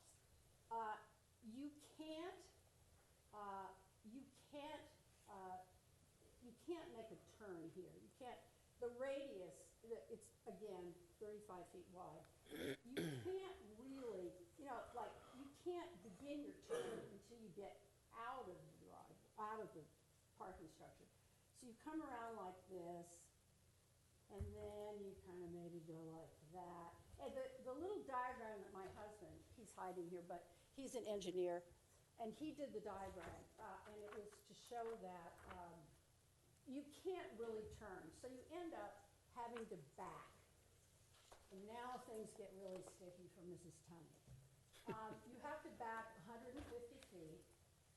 you can't make a turn here. You can't. The radius, it's again 35 feet wide. You can't really, you can't begin your turn until you get out of the drive, out of the parking structure. So you come around like this, and then you kind of maybe go like that. And the little diagram that my husband, he's hiding here, but he's an engineer, and he did the diagram, and it was to show that you can't really turn. So you end up having to back. And now things get really sticky for Mrs. Tunney. You have to back 150 feet,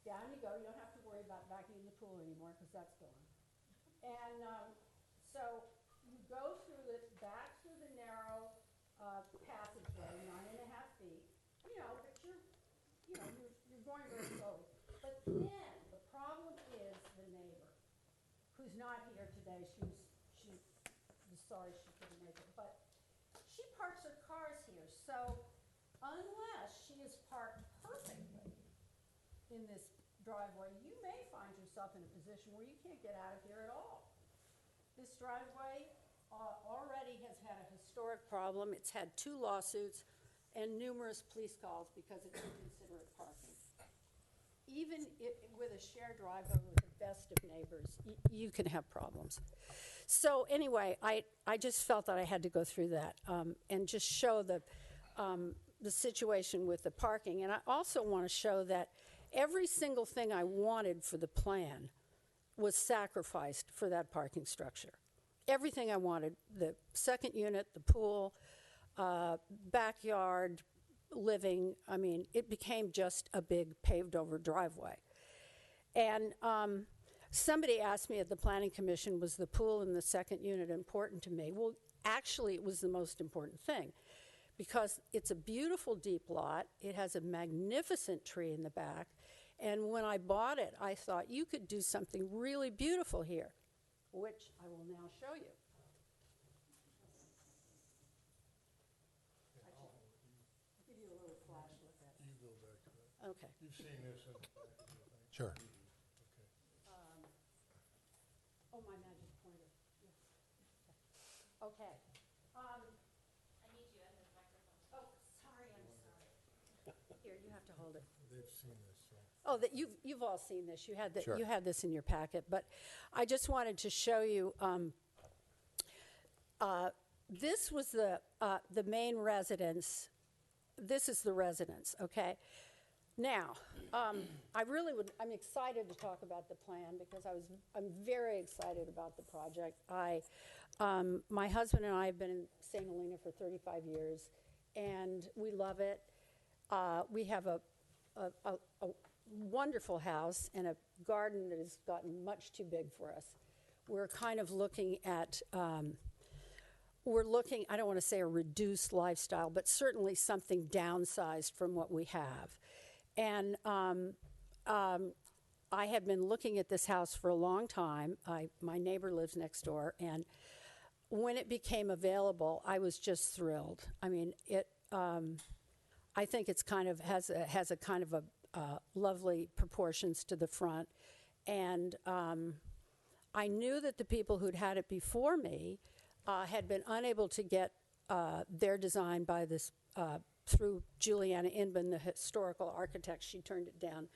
Down you go. You don't have to worry about backing in the pool anymore because that's gone. And so you go through it back through the narrow passageway, 9.5 feet. You know, but you're going very slowly. But then the problem is the neighbor, who's not here today. She was sorry she couldn't make it, but she parks her cars here. So unless she is parked perfectly in this driveway, you may find yourself in a position where you can't get out of here at all. This driveway already has had a historic problem. It's had 2 lawsuits and numerous police calls because it's inconsiderate parking. Even with a shared driveway with the best of neighbors, you can have problems. So anyway, I just felt that I had to go through that and just show the situation with the parking. And I also want to show that every single thing I wanted for the plan was sacrificed for that parking structure. Everything I wanted, the second unit, the pool, backyard, living, I mean, it became just a big paved over driveway. And somebody asked me at the Planning Commission, was the pool in the second unit important to me? Well, actually, it was the most important thing because it's a beautiful deep lot. It has a magnificent tree in the back. And when I bought it, I thought you could do something really beautiful here, which I will now show you. I'll give you a little flash look at it. You go back to that. Okay. You've seen this in the back of your thing. Sure. Oh, my magic pointer. Yes. Okay. I need you at the microphone. Oh, sorry, I'm sorry. Here, you have to hold it. They've seen this, so. Oh, that you've all seen this. You had Sure. you had this in your packet, but I just wanted to show you. This was the main residence. This is the residence. Okay. Now, I'm excited to talk about the plan because I'm very excited about the project. My husband and I have been in St. Helena for 35 years, and we love it. We have a wonderful house and a garden that has gotten much too big for us. We're kind of looking at, I don't want to say a reduced lifestyle, but certainly something downsized from what we have. And I had been looking at this house for a long time. My neighbor lives next door, and when it became available, I was just thrilled. I mean, I think it's kind of has a kind of a lovely proportions to the front, and I knew that the people who'd had it before me had been unable to get their design by this through Juliana Inman, the historical architect. She turned it down.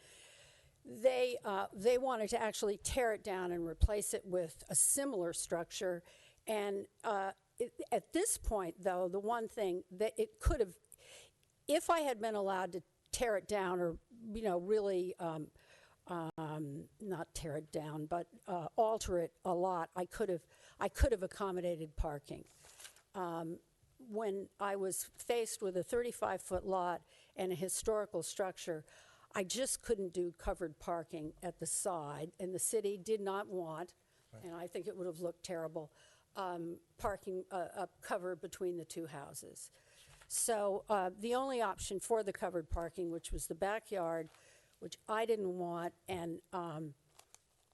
They wanted to actually tear it down and replace it with a similar structure, and at this point, though, the one thing that it could have, if I had been allowed to tear it down or, really not tear it down, but alter it a lot, I could have accommodated parking. When I was faced with a 35-foot lot and a historical structure, I just couldn't do covered parking at the side, and the city did not want, and I think it would have looked terrible, parking covered between the two houses. So the only option for the covered parking, which was the backyard, which I didn't want, and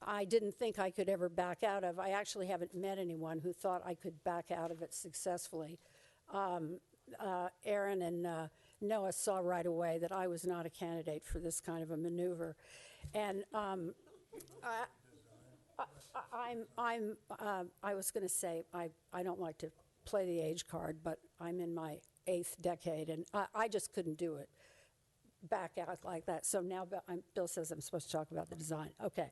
I didn't think I could ever back out of. I actually haven't met anyone who thought I could back out of it successfully. Aaron and Noah saw right away that I was not a candidate for this kind of a maneuver. And I was going to say, I don't like to play the age card, but I'm in my 8th decade, and I just couldn't do it, back out like that. So now Bill says I'm supposed to talk about the design. Okay.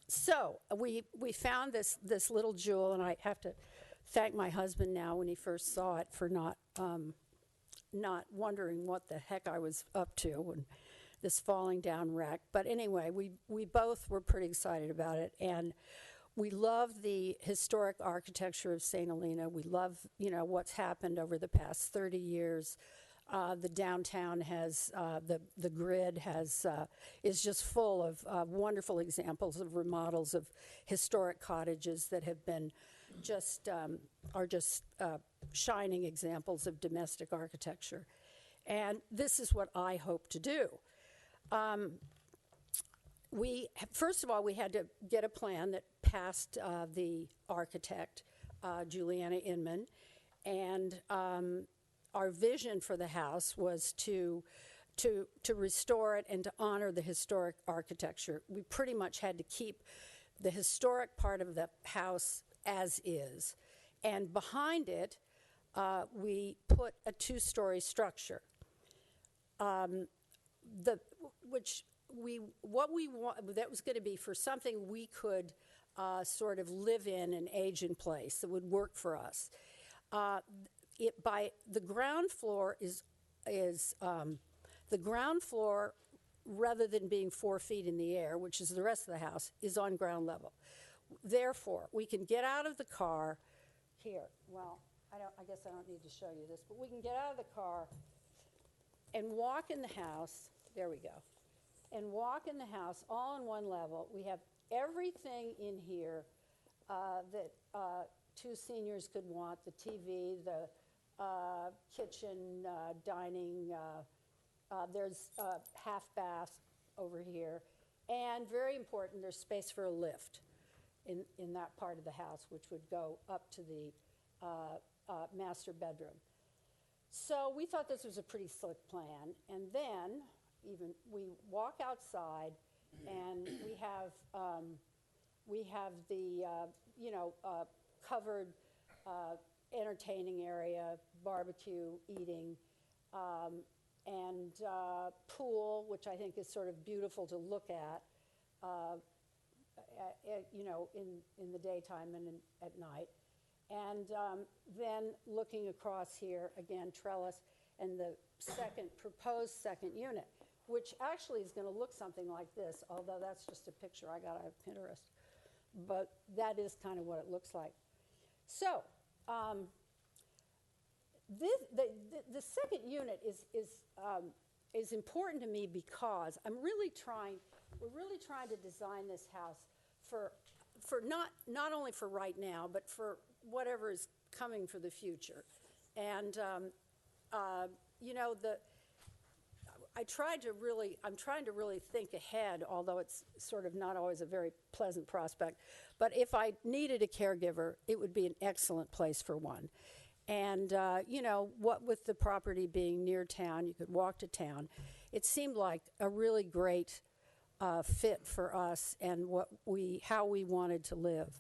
So we found this little jewel, and I have to thank my husband now when he first saw it for not wondering what the heck I was up to and this falling down wreck. But anyway, we both were pretty excited about it, and we love the historic architecture of St. Helena. We love, what's happened over the past 30 years. The downtown has, the grid has, is just full of wonderful examples of remodels of historic cottages that have been just, are just shining examples of domestic architecture. And this is what I hope to do. First of all, we had to get a plan that passed the architect, Juliana Inman, and our vision for the house was to restore it and to honor the historic architecture. We pretty much had to keep the historic part of the house as is, and behind it, we put a two-story structure. What we want, that was going to be for something we could sort of live in and age in place that would work for us. The ground floor the ground floor, rather than being 4 feet in the air, which is the rest of the house, is on ground level. Therefore, we can get out of the car here. Well, I guess I don't need to show you this, but we can get out of the car and walk in the house. There we go. And walk in the house all on one level. We have everything in here that two seniors could want: the TV, the kitchen, dining. There's a half bath over here. And very important, there's space for a lift in that part of the house, which would go up to the master bedroom. So we thought this was a pretty slick plan. And then we walk outside, and we have the covered entertaining area, barbecue, eating, and pool, which I think is sort of beautiful to look at, in the daytime and at night. And then looking across here, again, trellis, and the proposed second unit, which actually is going to look something like this, although that's just a picture I got out of Pinterest. But that is kind of what it looks like. So, the second unit is important to me because we're really trying to design this house for not only for right now, but for whatever is coming for the future. And I'm trying to really think ahead, although it's sort of not always a very pleasant prospect. But if I needed a caregiver, it would be an excellent place for one. And, what with the property being near town, you could walk to town, it seemed like a really great fit for us and how we wanted to live.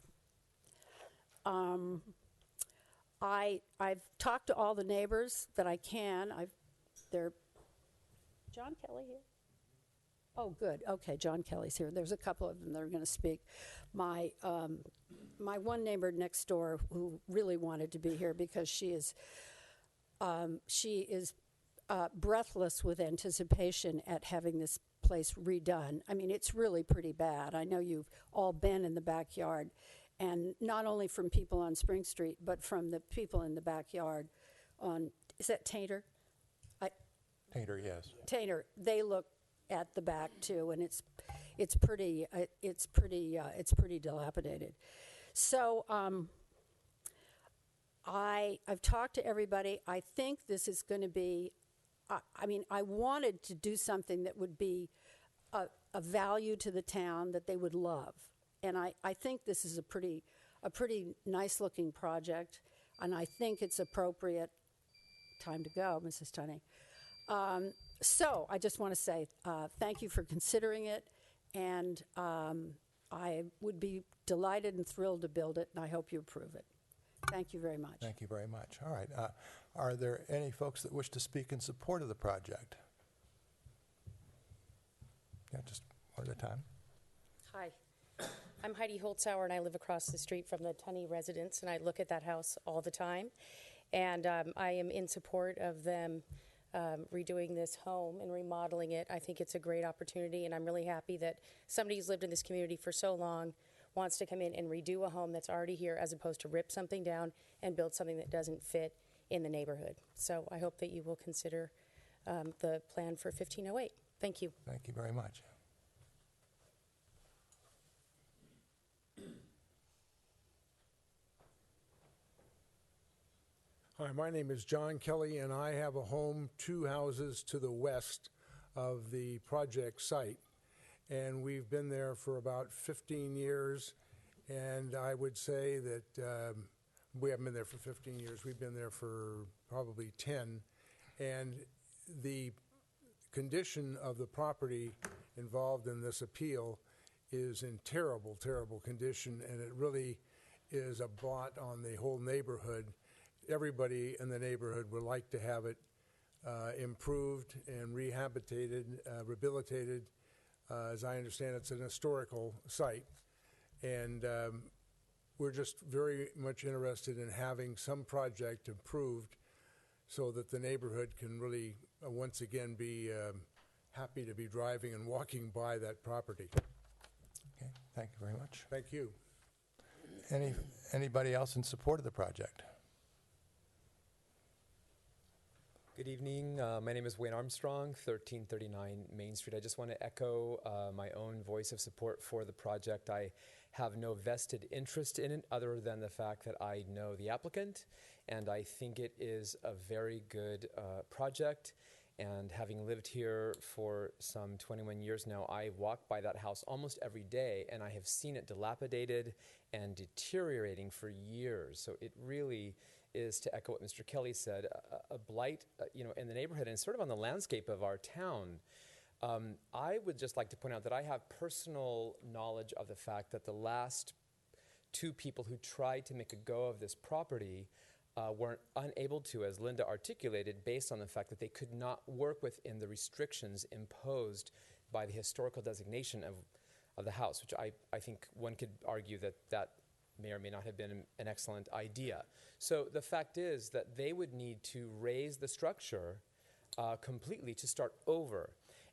I've talked to all the neighbors that I can. They're John Kelly here? Oh, good. Okay, John Kelly's here. There's a couple of them that are going to speak. My one neighbor next door who really wanted to be here because she is breathless with anticipation at having this place redone. I mean, it's really pretty bad. I know you've all been in the backyard, and not only from people on Spring Street, but from the people in the backyard on, is that Tainter? Tainter, yes. Tainter, they look at the back too, and it's pretty dilapidated. So I've talked to everybody. I think this is going to be. I wanted to do something that would be a value to the town that they would love, and I think this is a pretty nice looking project, and I think it's appropriate. Time to go, Mrs. Tunney. So I just want to say thank you for considering it, and I would be delighted and thrilled to build it, and I hope you approve it. Thank you very much. Thank you very much. All right. Are there any folks that wish to speak in support of the project? Yeah, just one at a time. Hi. I'm Heidi Holzhauer, and I live across the street from the Tunney residence, and I look at that house all the time. And I am in support of them redoing this home and remodeling it. I think it's a great opportunity, and I'm really happy that somebody who's lived in this community for so long wants to come in and redo a home that's already here as opposed to rip something down and build something that doesn't fit in the neighborhood. So I hope that you will consider the plan for 1508. Thank you. Thank you very much. Hi, my name is John Kelly, and I have a home 2 houses to the west of the project site. And we've been there for about 15 years, and I would say that we haven't been there for 15 years. We've been there for probably 10. And the condition of the property involved in this appeal is in terrible, terrible condition, and it really is a blot on the whole neighborhood. Everybody in the neighborhood would like to have it improved and rehabilitated. As I understand, it's an historical site. And we're just very much interested in having some project improved so that the neighborhood can really, once again, be happy to be driving and walking by that property. Okay, thank you very much. Thank you. Anybody else in support of the project? Good evening. My name is Wayne Armstrong, 1339 Main Street. I just want to echo my own voice of support for the project. I have no vested interest in it other than the fact that I know the applicant, and I think it is a very good project. And having lived here for some 21 years now, I walk by that house almost every day, and I have seen it dilapidated and deteriorating for years. So it really is, to echo what Mr. Kelly said, a blight, in the neighborhood and sort of on the landscape of our town. I would just like to point out that I have personal knowledge of the fact that the last 2 people who tried to make a go of this property weren't unable to, as Linda articulated, based on the fact that they could not work within the restrictions imposed by the historical designation of the house, which I think one could argue that may or may not have been an excellent idea. So the fact is that they would need to raise the structure completely to start over.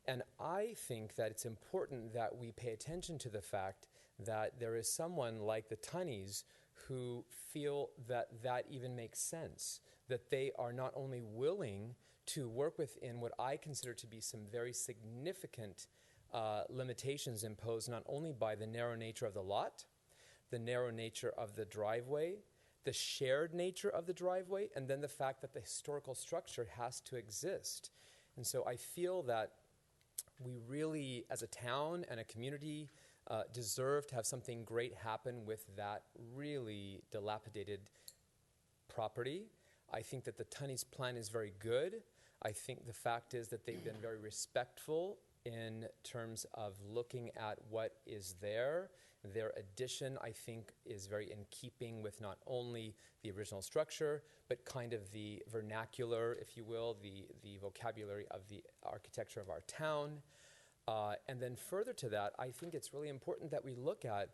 And I think that it's important that we pay attention to the fact that there is someone like the Tunnies who feel that that even makes sense, that they are not only willing to work within what I consider to be some very significant limitations imposed not only by the narrow nature of the lot, the narrow nature of the driveway, the shared nature of the driveway, and then the fact that the historical structure has to exist. And so I feel that we really, as a town and a community, deserve to have something great happen with that really dilapidated property. I think that the Tunnies plan is very good. I think the fact is that they've been very respectful in terms of looking at what is there. Their addition, I think, is very in keeping with not only the original structure, but kind of the vernacular, if you will, the vocabulary of the architecture of our town. And then further to that, I think it's really important that we look at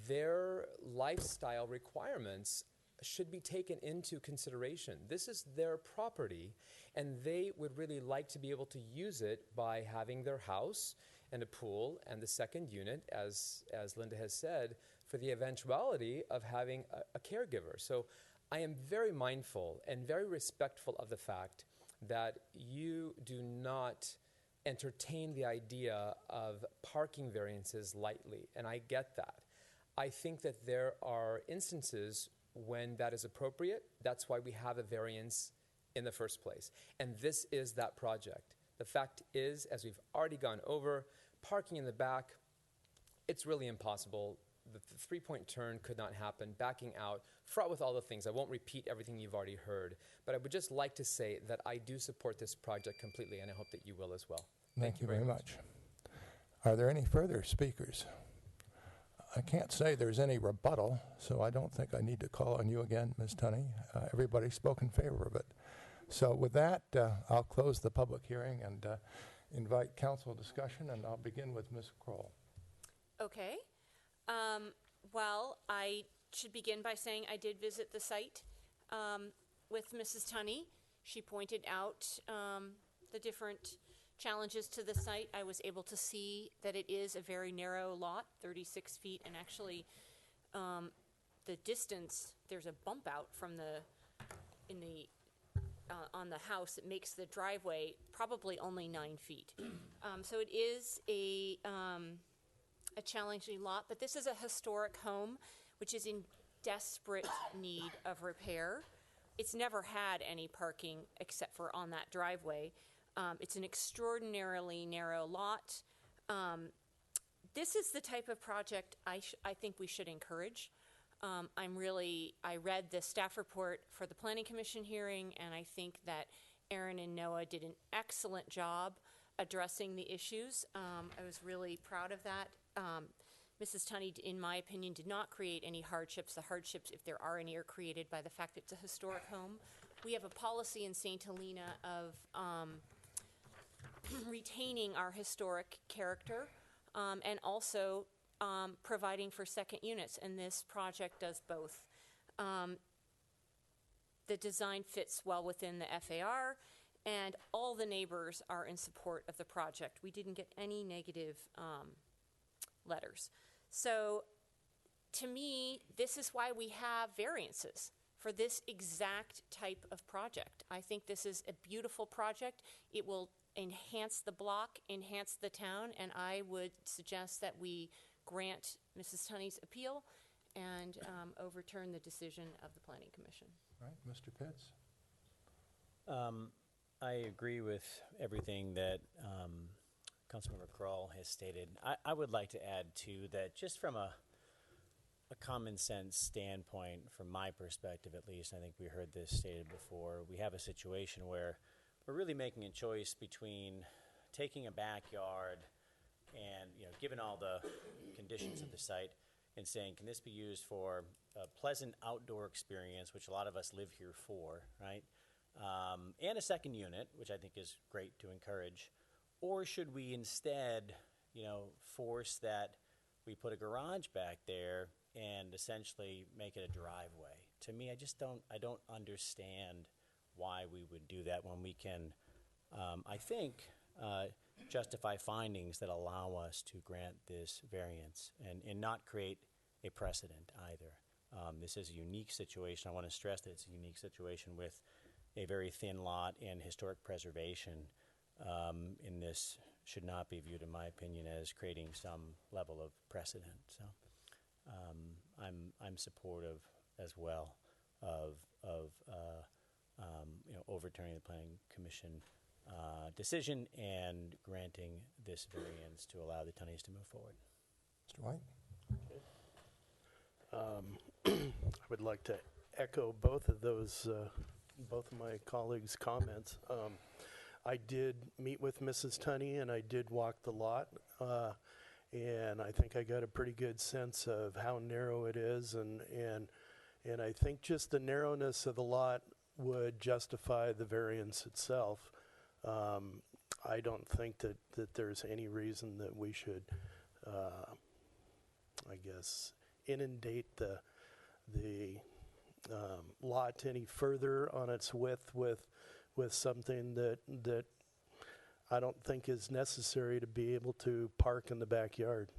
their lifestyle requirements should be taken into consideration. This is their property, and they would really like to be able to use it by having their house and a pool and the second unit, as Linda has said, for the eventuality of having a caregiver. So I am very mindful and very respectful of the fact that you do not entertain the idea of parking variances lightly, and I get that. I think that there are instances when that is appropriate. That's why we have a variance in the first place. And this is that project. The fact is, as we've already gone over, parking in the back, it's really impossible. The three-point turn could not happen. Backing out, fraught with all the things. I won't repeat everything you've already heard, but I would just like to say that I do support this project completely, and I hope that you will as well. Thank you very much. Are there any further speakers? I can't say there's any rebuttal, so I don't think I need to call on you again, Ms. Tunney. Everybody spoke in favor of it. So with that, I'll close the public hearing and invite council discussion, and I'll begin with Ms. Kroll. Okay. Well, I should begin by saying I did visit the site with Mrs. Tunney. She pointed out the different challenges to the site. I was able to see that it is a very narrow lot, 36 feet, and actually the distance, there's a bump out from in the on the house that makes the driveway probably only 9 feet. So it is a challenging lot, but this is a historic home which is in desperate need of repair. It's never had any parking except for on that driveway. It's an extraordinarily narrow lot. This is the type of project I think we should encourage. I read the staff report for the Planning Commission hearing, and I think that Aaron and Noah did an excellent job addressing the issues. I was really proud of that. Mrs. Tunney, in my opinion, did not create any hardships. The hardships, if there are any, are created by the fact that it's a historic home. We have a policy in St. Helena of retaining our historic character and also providing for second units, and this project does both. The design fits well within the FAR, and all the neighbors are in support of the project. We didn't get any negative letters. So to me, this is why we have variances for this exact type of project. I think this is a beautiful project. It will enhance the block, enhance the town, and I would suggest that we grant Mrs. Tunney's appeal and overturn the decision of the Planning Commission. All right, Mr. Pitts? I agree with everything that Councilmember Kroll has stated. I would like to add, too, that just from a common sense standpoint, from my perspective at least, I think we heard this stated before, we have a situation where we're really making a choice between taking a backyard and, given all the conditions of the site, and saying, can this be used for a pleasant outdoor experience, which a lot of us live here for, right? And a second unit, which I think is great to encourage. Or should we instead, force that we put a garage back there and essentially make it a driveway? To me, I don't understand why we would do that when we can, I think, justify findings that allow us to grant this variance and not create a precedent either. This is a unique situation. I want to stress that it's a unique situation with a very thin lot and historic preservation. And this should not be viewed, in my opinion, as creating some level of precedent. So I'm supportive as well of overturning the Planning Commission decision and granting this variance to allow the Tunneys to move forward. Mr. White? I would like to echo both of my colleagues' comments. I did meet with Mrs. Tunney and I did walk the lot, and I think I got a pretty good sense of how narrow it is, and I think just the narrowness of the lot would justify the variance itself. I don't think that there's any reason that we should, inundate the lot any further on its width with something that I don't think is necessary to be able to park in the backyard.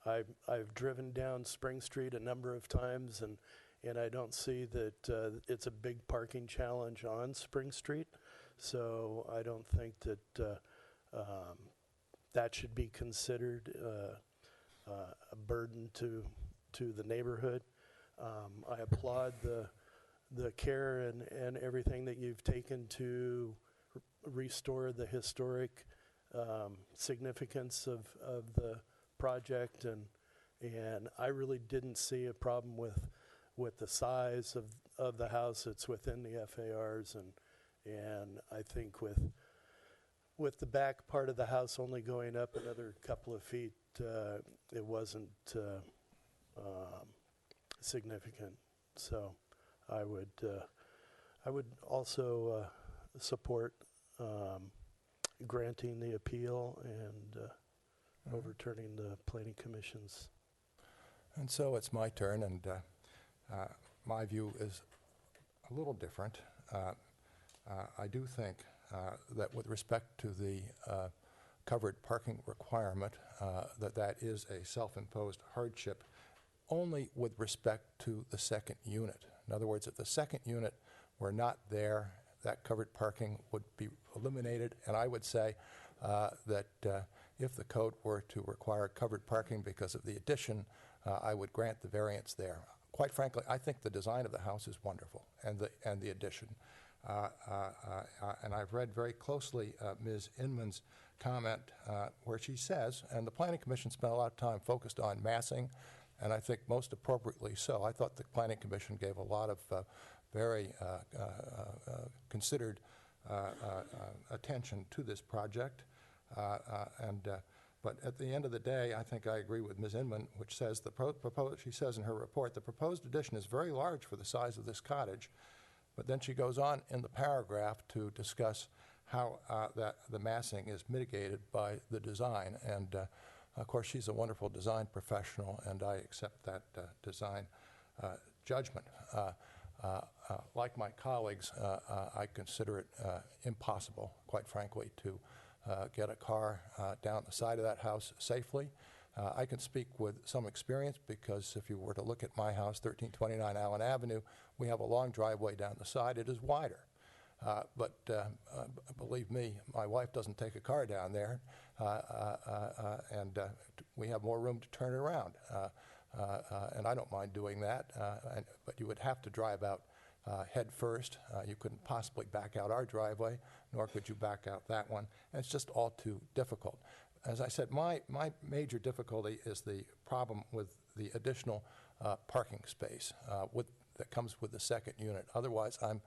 I've driven down Spring Street a number of times, and I don't see that it's a big parking challenge on Spring Street. So I don't think that that should be considered a burden to the neighborhood. I applaud the care and everything that you've taken to restore the historic significance of the project, and I really didn't see a problem with the size of the house. It's within the FARs, and I think with the back part of the house only going up another couple of feet, it wasn't significant. So I would also support granting the appeal and overturning the Planning Commission's. And so it's my turn, and my view is a little different. I do think that with respect to the covered parking requirement, that is a self-imposed hardship only with respect to the second unit. In other words, if the second unit were not there, that covered parking would be eliminated. And I would say that if the code were to require covered parking because of the addition, I would grant the variance there. Quite frankly, I think the design of the house is wonderful, and the addition. And I've read very closely Ms. Inman's comment where she says, and the Planning Commission spent a lot of time focused on massing, and I think most appropriately so. I thought the Planning Commission gave a lot of very considered attention to this project. But at the end of the day, I think I agree with Ms. Inman, which says she says in her report, the proposed addition is very large for the size of this cottage. But then she goes on in the paragraph to discuss how that the massing is mitigated by the design. And of course, she's a wonderful design professional, and I accept that design judgment. Like my colleagues, I consider it impossible, quite frankly, to get a car down the side of that house safely. I can speak with some experience because if you were to look at my house, 1329 Allen Avenue, we have a long driveway down the side. It is wider. But believe me, my wife doesn't take a car down there, and we have more room to turn it around. And I don't mind doing that, but you would have to drive out head first. You couldn't possibly back out our driveway, nor could you back out that one. And it's just all too difficult. As I said, my major difficulty is the problem with the additional parking space that comes with the second unit. Otherwise, I'm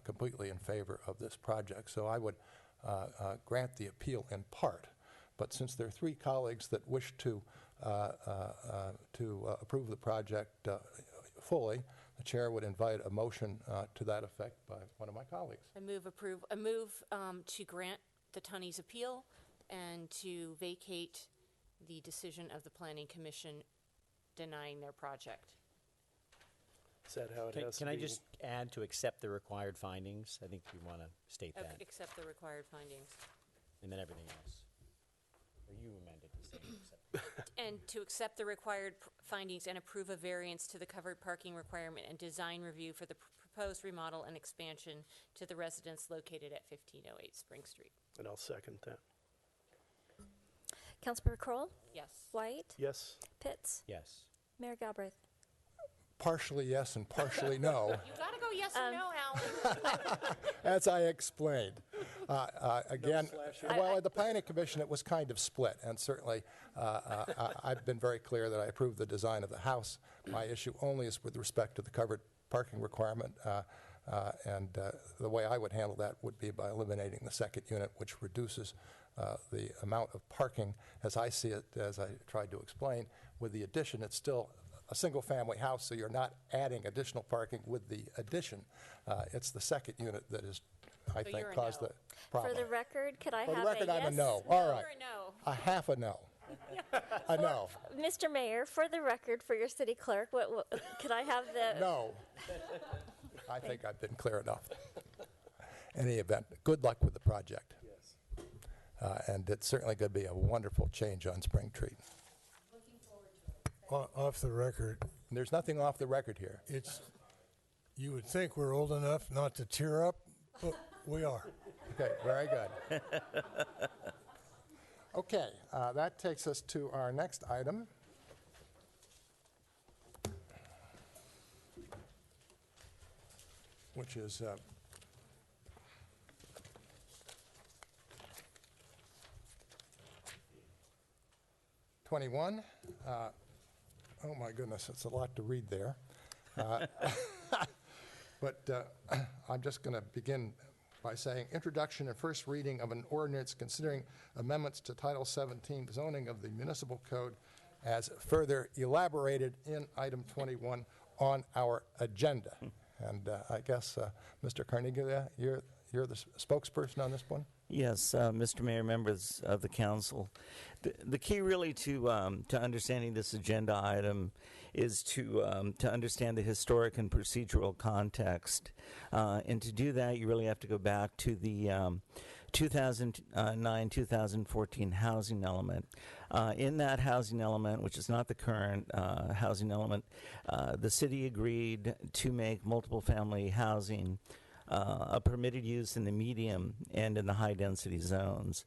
completely in favor of this project. So I would grant the appeal in part. But since there are three colleagues that wish to approve the project fully, the chair would invite a motion to that effect by one of my colleagues. I move to grant the Tunney's appeal and to vacate the decision of the Planning Commission denying their project. Is that how it has to Can be? I just add to accept the required findings? I think you want to state that. Accept the required findings. And then everything else. Or you amended to say accept. And to accept the required findings and approve a variance to the covered parking requirement and design review for the proposed remodel and expansion to the residence located at 1508 Spring Street. And I'll second that. Councilmember Kroll, Yes. White, Yes. Pitts, Yes. Mayor Galbraith. Partially yes and partially no, You gotta go yes or no, Alan. as I explained. Again, well, at the Planning Commission, it was kind of split, and certainly I've been very clear that I approve the design of the house. My issue only is with respect to the covered parking requirement, and the way I would handle that would be by eliminating the second unit, which reduces the amount of parking, as I see it, as I tried to explain. With the addition, it's still a single-family house, so you're not adding additional parking with the addition. It's the second unit that is, I So think, you're a caused no. the problem. For the record, could I For have the record, a I'm yes? a no. All right. Or a no. A half a no. A no. Mr. Mayor, for the record, for your city clerk, what could I have the? No. I think I've been clear enough. Any event, good luck with the project. Yes. And it's certainly going to be a wonderful change on Spring Street. Off the record, And there's nothing off the record here. you would think we're old enough not to tear up, but we are. Okay, very good. Okay, that takes us to our next item. Which is #21. Oh my goodness, it's a lot to read there. But I'm just going to begin by saying introduction and first reading of an ordinance considering amendments to Title 17 zoning of the municipal code as further elaborated in item 21 on our agenda. And I guess, Mr. Carnegie, you're the spokesperson on this one? Yes, Mr. Mayor, members of the council. The key really to understanding this agenda item is to understand the historic and procedural context. And to do that, you really have to go back to the 2009-2014 housing element. In that housing element, which is not the current housing element, the city agreed to make multiple family housing a permitted use in the medium and in the high density zones.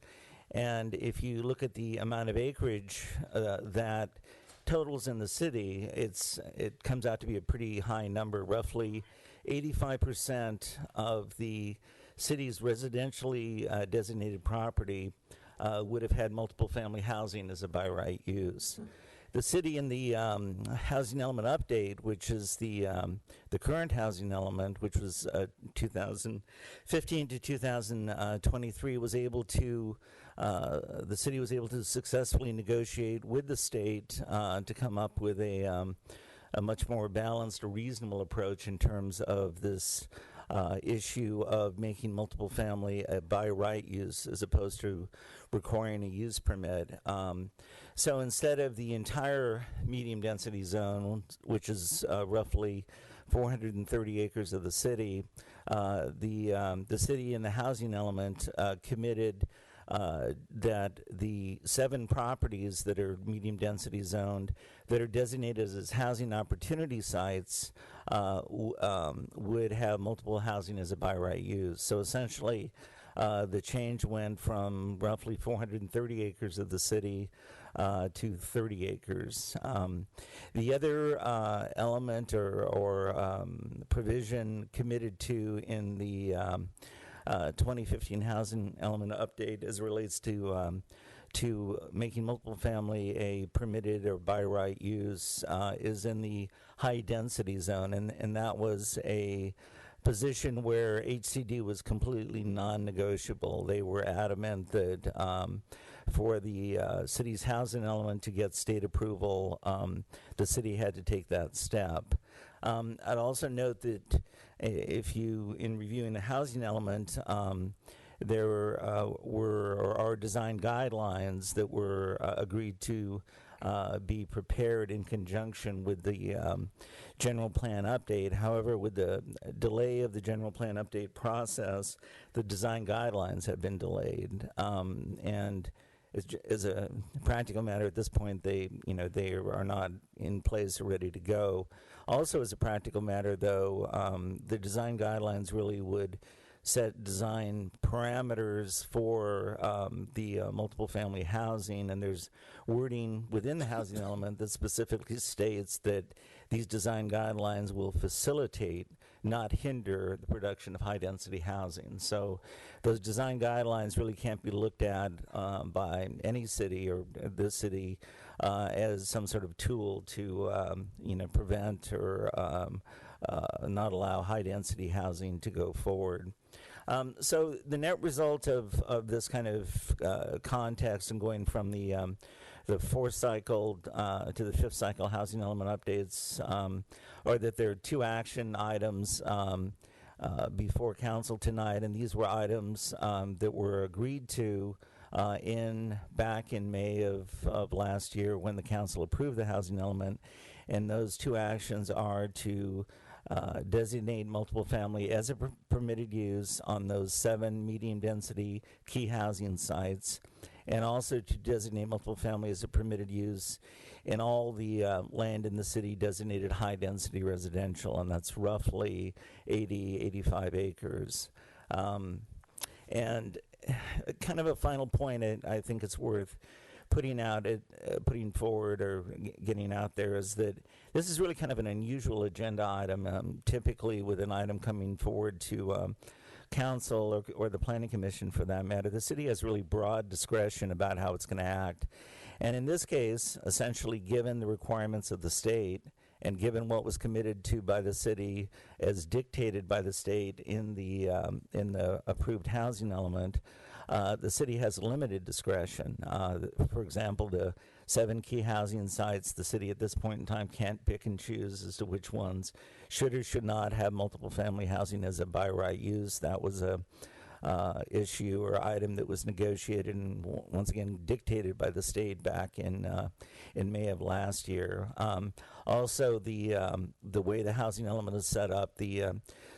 And if you look at the amount of acreage that totals in the city, it comes out to be a pretty high number. Roughly 85% of the city's residentially designated property would have had multiple family housing as a by right use. The city in the housing element update, which is the current housing element, which was 2015 to 2023, was able to the city was able to successfully negotiate with the state to come up with a much more balanced, reasonable approach in terms of this issue of making multiple family a by right use as opposed to requiring a use permit. So instead of the entire medium density zone, which is roughly 430 acres of the city, the city in the housing element committed that the 7 properties that are medium density zoned that are designated as housing opportunity sites would have multiple housing as a by right use. So essentially, the change went from roughly 430 acres of the city to 30 acres. The other element or provision committed to in the 2015 housing element update as it relates to making multiple family a permitted or by right use is in the high density zone, and that was a position where HCD was completely non-negotiable. They were adamant that for the city's housing element to get state approval, the city had to take that step. I'd also note that if you, in reviewing the housing element, there are design guidelines that were agreed to be prepared in conjunction with the general plan update. However, with the delay of the general plan update process, the design guidelines have been delayed. And as a practical matter, at this point, they are not in place or ready to go. Also, as a practical matter, though, the design guidelines really would set design parameters for the multiple family housing, and there's wording within the housing element that specifically states that these design guidelines will facilitate, not hinder, the production of high density housing. So those design guidelines really can't be looked at by any city or this city as some sort of tool to prevent or not allow high density housing to go forward. So the net result of this kind of context and going from the 4th cycle to the 5th cycle housing element updates are that there are 2 action items before council tonight, and these were items that were agreed to back in May of last year when the council approved the housing element. And those 2 actions are to designate multiple family as a permitted use on those 7 medium density key housing sites, and also to designate multiple family as a permitted use in all the land in the city designated high density residential, and that's roughly 85 acres. And kind of a final point I think it's worth putting forward or getting out there is that this is really kind of an unusual agenda item. Typically, with an item coming forward to council or the planning commission, for that matter, the city has really broad discretion about how it's going to act. And in this case, essentially, given the requirements of the state and given what was committed to by the city as dictated by the state in the approved housing element, the city has limited discretion. For example, the 7 key housing sites, the city at this point in time can't pick and choose as to which ones should or should not have multiple family housing as a by right use. That was a issue or item that was negotiated and once again dictated by the state back in in May of last year. Also, the way the housing element is set up, the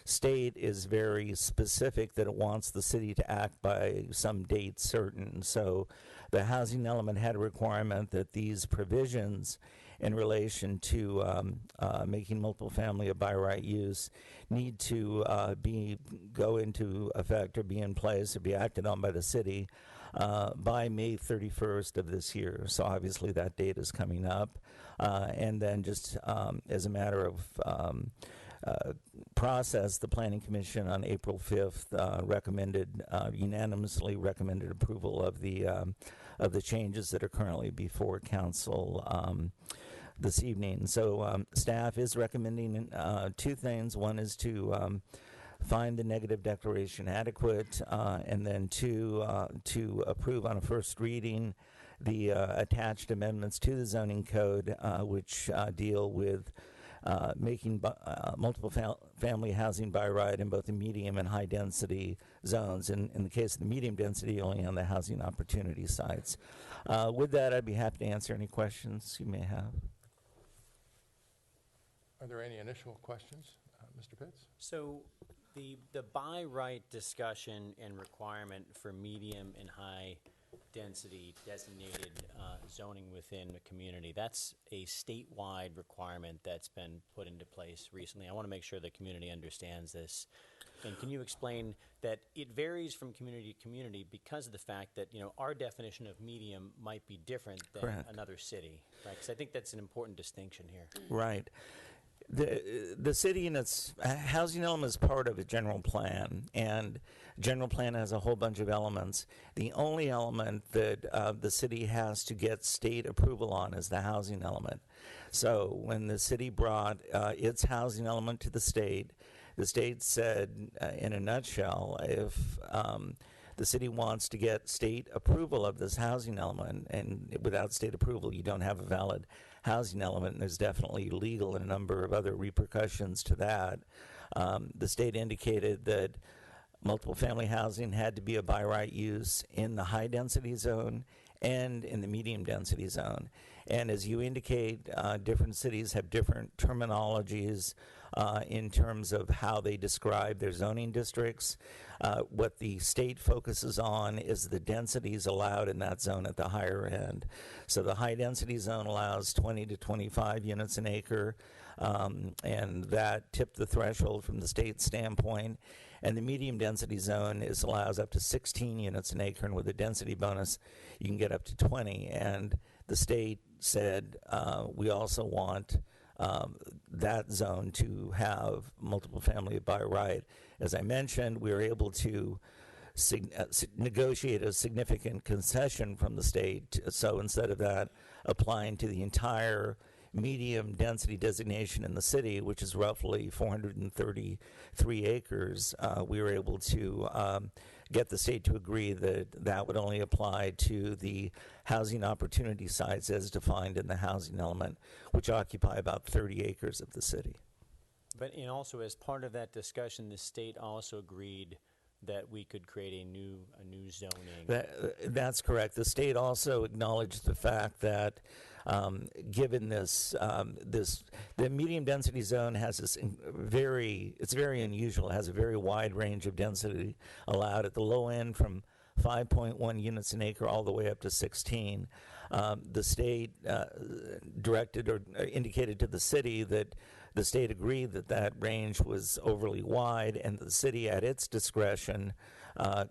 state is very specific that it wants the city to act by some date certain. So the housing element had a requirement that these provisions in relation to making multiple family a by right use need to go into effect or be in place or be acted on by the city by May 31st of this year. So obviously that date is coming up. And then just as a matter of process, the Planning Commission on April 5th unanimously recommended approval of the changes that are currently before council this evening. So staff is recommending two things. One is to find the negative declaration adequate, and then two, to approve on a first reading the attached amendments to the zoning code, which deal with making multiple family housing by right in both the medium and high density zones. In the case of the medium density, only on the housing opportunity sites. With that, I'd be happy to answer any questions you may have. Are there any initial questions, Mr. Pitts? So the by right discussion and requirement for medium and high density designated zoning within a community, that's a statewide requirement that's been put into place recently. I want to make sure the community understands this. And can you explain that it varies from community to community because of the fact that, you know, our definition of medium might be different than Correct. another city, right? Because I think that's an important distinction here. Right. The city and its housing element is part of a general plan, and general plan has a whole bunch of elements. The only element that the city has to get state approval on is the housing element. So when the city brought its housing element to the state said, in a nutshell, if the city wants to get state approval of this housing element, and without state approval you don't have a valid housing element, and there's definitely legal and a number of other repercussions to that. The state indicated that multiple family housing had to be a by right use in the high density zone and in the medium density zone. And as you indicate, different cities have different terminologies in terms of how they describe their zoning districts. What the state focuses on is the densities allowed in that zone at the higher end. So the high density zone allows 20 to 25 units an acre, and that tipped the threshold from the state standpoint. And the medium density zone allows up to 16 units an acre, and with a density bonus, you can get up to 20. And the state said, we also want that zone to have multiple family by right. As I mentioned, we were able to negotiate a significant concession from the state. So instead of that applying to the entire medium density designation in the city, which is roughly 433 acres, we were able to get the state to agree that that would only apply to the housing opportunity sites as defined in the housing element, which occupy about 30 acres of the city. But and also as part of that discussion, the state also agreed that we could create a new zoning. That's correct. The state also acknowledged the fact that given this, the medium density zone has this it's very unusual. It has a very wide range of density allowed at the low end from 5.1 units an acre all the way up to 16. The state directed or indicated to the city that the state agreed that that range was overly wide, and the city, at its discretion,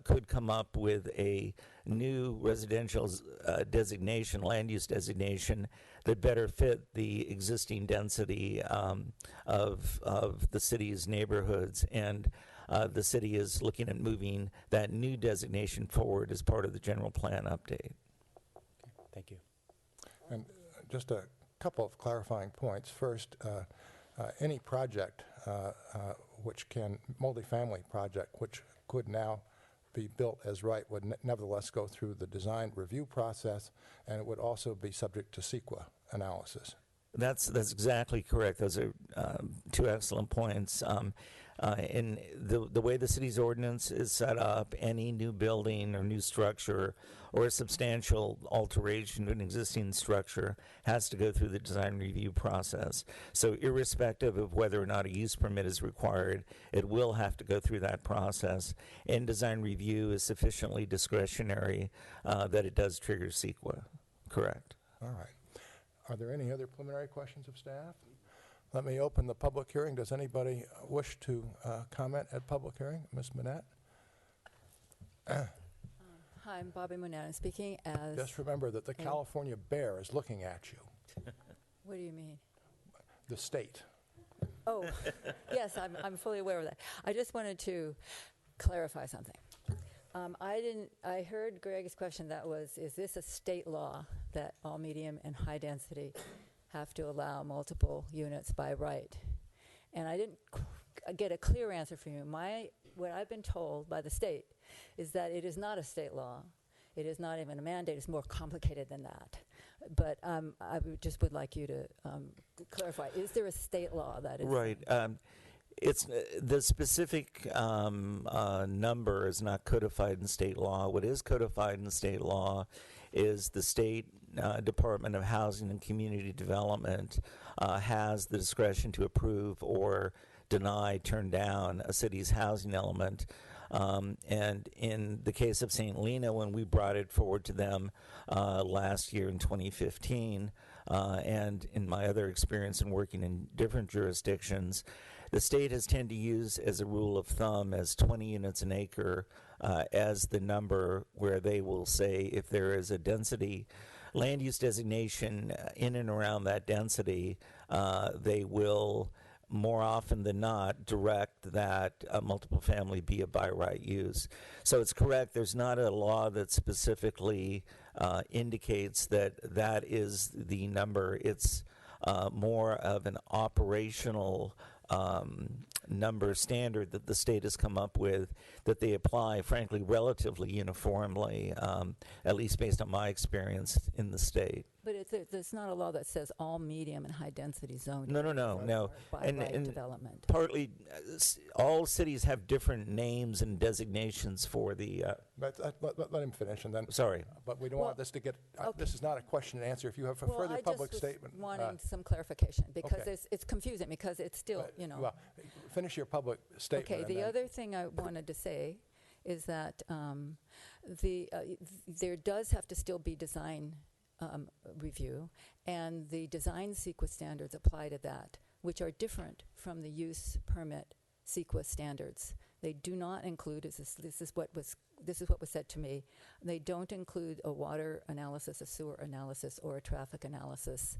could come up with a new residential designation, land use designation, that better fit the existing density of the city's neighborhoods. And the city is looking at moving that new designation forward as part of the general plan update. Thank you. And just a couple of clarifying points. First, any project multifamily project, which could now be built as right, would nevertheless go through the design review process, and it would also be subject to CEQA analysis. That's exactly correct. Those are two excellent points. In the way the city's ordinance is set up, any new building or new structure or a substantial alteration to an existing structure has to go through the design review process. So irrespective of whether or not a use permit is required, it will have to go through that process. And design review is sufficiently discretionary that it does trigger CEQA. Correct. All right. Are there any other preliminary questions of staff? Let me open the public hearing. Does anybody wish to comment at public hearing? Ms. Manette? Hi, I'm Bobby Monano speaking as... Just remember that the California bear is looking at you. What do you mean? The state. Oh, yes, I'm fully aware of that. I just wanted to clarify something. I heard Greg's question that was, is this a state law that all medium and high density have to allow multiple units by right? And I didn't get a clear answer from you. What I've been told by the state is that it is not a state law. It is not even a mandate. It's more complicated than that. But just would like you to clarify. Is there a state law that is... Right. It's the specific number is not codified in state law. What is codified in state law is the state Department of Housing and Community Development has the discretion to approve or deny, turn down a city's housing element. And in the case of St. Lena, when we brought it forward to them last year in 2015, and in my other experience in working in different jurisdictions, the state has tended to use as a rule of thumb as 20 units an acre as the number where they will say if there is a density land use designation in and around that density, they will more often than not direct that multiple family be a by right use. So it's correct, there's not a law that specifically indicates that that is the number. It's more of an operational number standard that the state has come up with that they apply, frankly, relatively uniformly, at least based on my experience in the state. But it's not a law that says all medium and high density zones. No. By right development. Partly, all cities have different names and designations for the. Let him finish, and then. Sorry, but we don't want this to get. This is not a question and answer. If you have a further public statement, I just was wanting some clarification because it's confusing because it's still Well, finish your public statement. Okay. The other thing I wanted to say is that there does have to still be design review, and the design CEQA standards apply to that, which are different from the use permit CEQA standards. They do not include, this is what was said to me, they don't include a water analysis, a sewer analysis, or a traffic analysis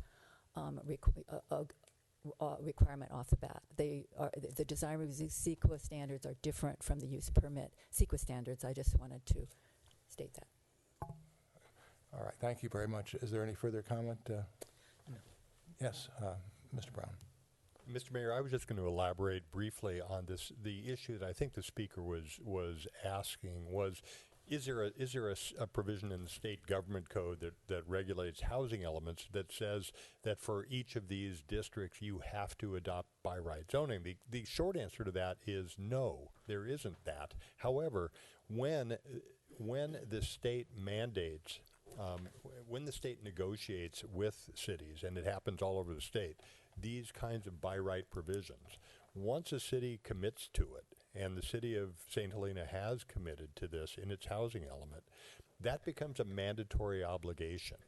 requirement off the bat. The design review CEQA standards are different from the use permit CEQA standards. I just wanted to state that. All right, thank you very much. Is there any further comment? No. Yes, Mr. Brown. Mr. Mayor, I was just going to elaborate briefly on this. The issue that I think the speaker was asking was, is there a provision in the state government code that regulates housing elements that says that for each of these districts you have to adopt by right zoning? The short answer to that is no, there isn't that. However, when the state mandates when the state negotiates with cities, and it happens all over the state, these kinds of by right provisions, once a city commits to it, and the city of St. Helena has committed to this in its housing element, that becomes a mandatory obligation.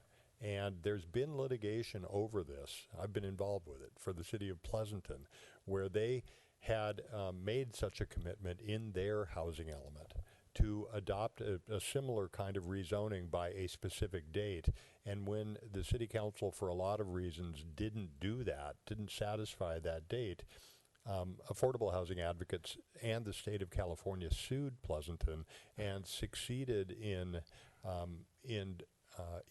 And there's been litigation over this. I've been involved with it for the city of Pleasanton, where they had made such a commitment in their housing element to adopt a similar kind of rezoning by a specific date. And when the city council, for a lot of reasons, didn't do that, didn't satisfy that date, affordable housing advocates and the state of California sued Pleasanton and succeeded in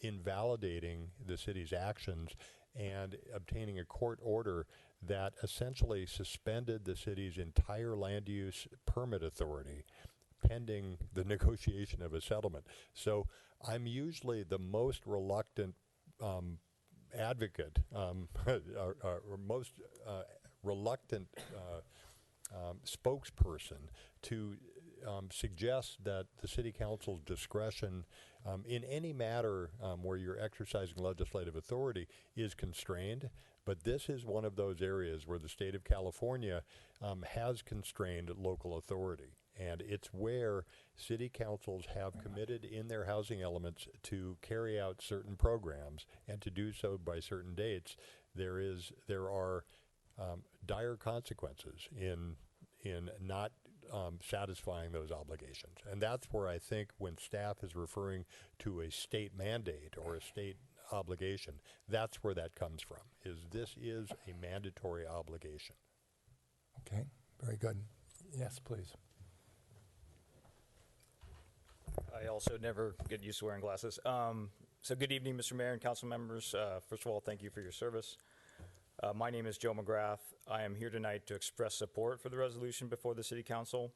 invalidating the city's actions and obtaining a court order that essentially suspended the city's entire land use permit authority pending the negotiation of a settlement. So I'm usually the most reluctant advocate, or most reluctant spokesperson to suggest that the city council's discretion in any matter where you're exercising legislative authority is constrained. But this is one of those areas where the state of California has constrained local authority. And it's where city councils have committed in their housing elements to carry out certain programs and to do so by certain dates. There are dire consequences in not satisfying those obligations. And that's where I think when staff is referring to a state mandate or a state obligation, that's where that comes from, this is a mandatory obligation. Okay, very good. Yes, please. I also never get used to wearing glasses. So good evening, Mr. Mayor and council members. First of all, thank you for your service. My name is Joe McGrath. I am here tonight to express support for the resolution before the City Council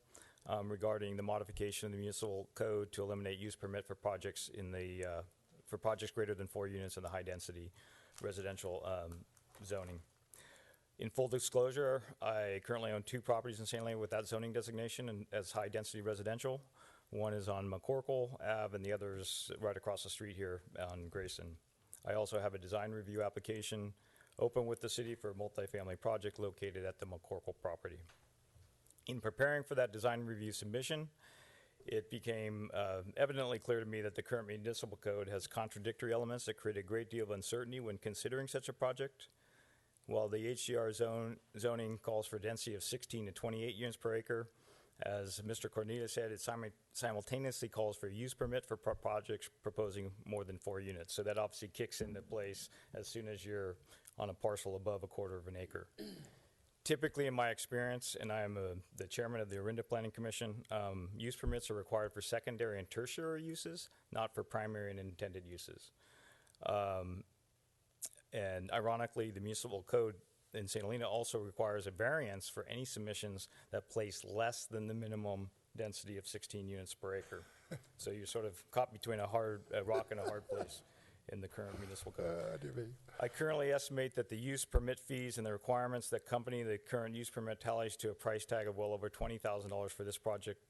regarding the modification of the municipal code to eliminate use permit for projects for projects greater than 4 units in the high-density residential zoning. In full disclosure, I currently own 2 properties in St. Helena with that zoning designation and as high-density residential. One is on McCorkle Ave, and the other is right across the street here on Grayson. I also have a design review application open with the city for a multifamily project located at the McCorkle property. In preparing for that design review submission, it became evidently clear to me that the current municipal code has contradictory elements that create a great deal of uncertainty when considering such a project. While the HDR zoning calls for density of 16 to 28 units per acre, as Mr. Cornelius said, it simultaneously calls for a use permit for projects proposing more than 4 units. So that obviously kicks into place as soon as you're on a parcel above a quarter of an acre. Typically, in my experience, and I am the chairman of the Orinda Planning Commission, use permits are required for secondary and tertiary uses, not for primary and intended uses. And ironically, the municipal code in St. Helena also requires a variance for any submissions that place less than the minimum density of 16 units per acre. So you're sort of caught between a rock and a hard place in the current municipal code. I currently estimate that the use permit fees and the requirements that accompany the current use permit tallies to a price tag of well over $20,000 for this project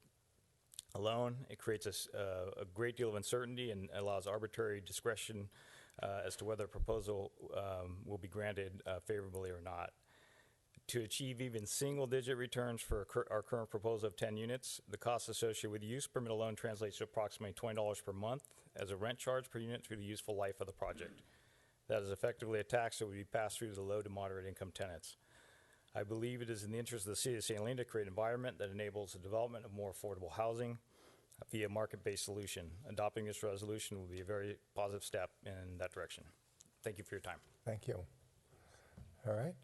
alone. It creates a great deal of uncertainty and allows arbitrary discretion as to whether a proposal will be granted favorably or not. To achieve even single-digit returns for our current proposal of 10 units, the cost associated with the use permit alone translates to approximately $20 per month as a rent charge per unit through the useful life of the project. That is effectively a tax that would be passed through to the low to moderate income tenants. I believe it is in the interest of the city of St. Helena to create an environment that enables the development of more affordable housing via market-based solution. Adopting this resolution will be a very positive step in that direction. Thank you for your time. Thank you. All right.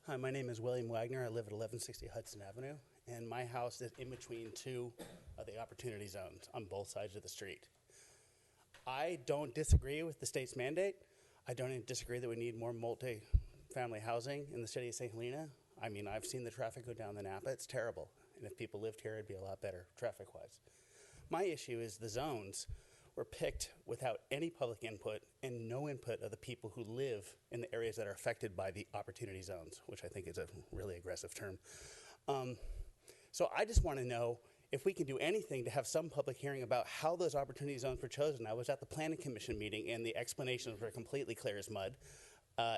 Hi, my name is William Wagner. I live at 1160 Hudson Avenue, and my house is in between 2 of the opportunity zones on both sides of the street. I don't disagree with the state's mandate. I don't even disagree that we need more multi-family housing in the city of St. Helena. I mean, I've seen the traffic go down the Napa. It's terrible. And if people lived here, it'd be a lot better traffic-wise. My issue is the zones were picked without any public input and no input of the people who live in the areas that are affected by the opportunity zones, which I think is a really aggressive term. So I just want to know if we can do anything to have some public hearing about how those opportunity zones were chosen. I was at the Planning Commission meeting, and the explanations were completely clear as mud.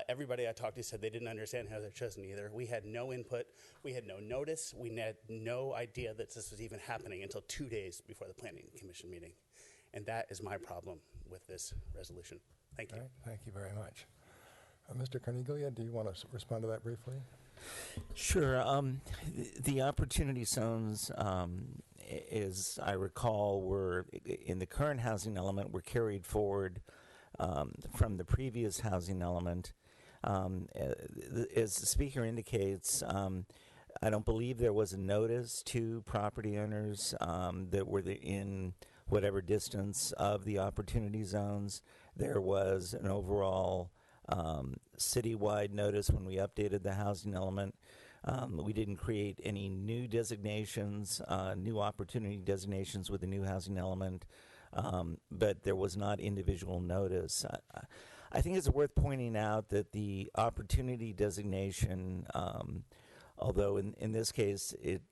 Everybody I talked to said they didn't understand how they're chosen either. We had no input. We had no notice. We had no idea that this was even happening until 2 days before the Planning Commission meeting. And that is my problem with this resolution. Thank you. All right, thank you very much. Mr. Carneglia, do you want to respond to that briefly? Sure. The opportunity zones, as I recall, were in the current housing element were carried forward from the previous housing element. As the speaker indicates, I don't believe there was a notice to property owners that were in whatever distance of the opportunity zones. There was an overall citywide notice when we updated the housing element. We didn't create any new designations, new opportunity designations with the new housing element, but there was not individual notice. I think it's worth pointing out that the opportunity designation, although in this case it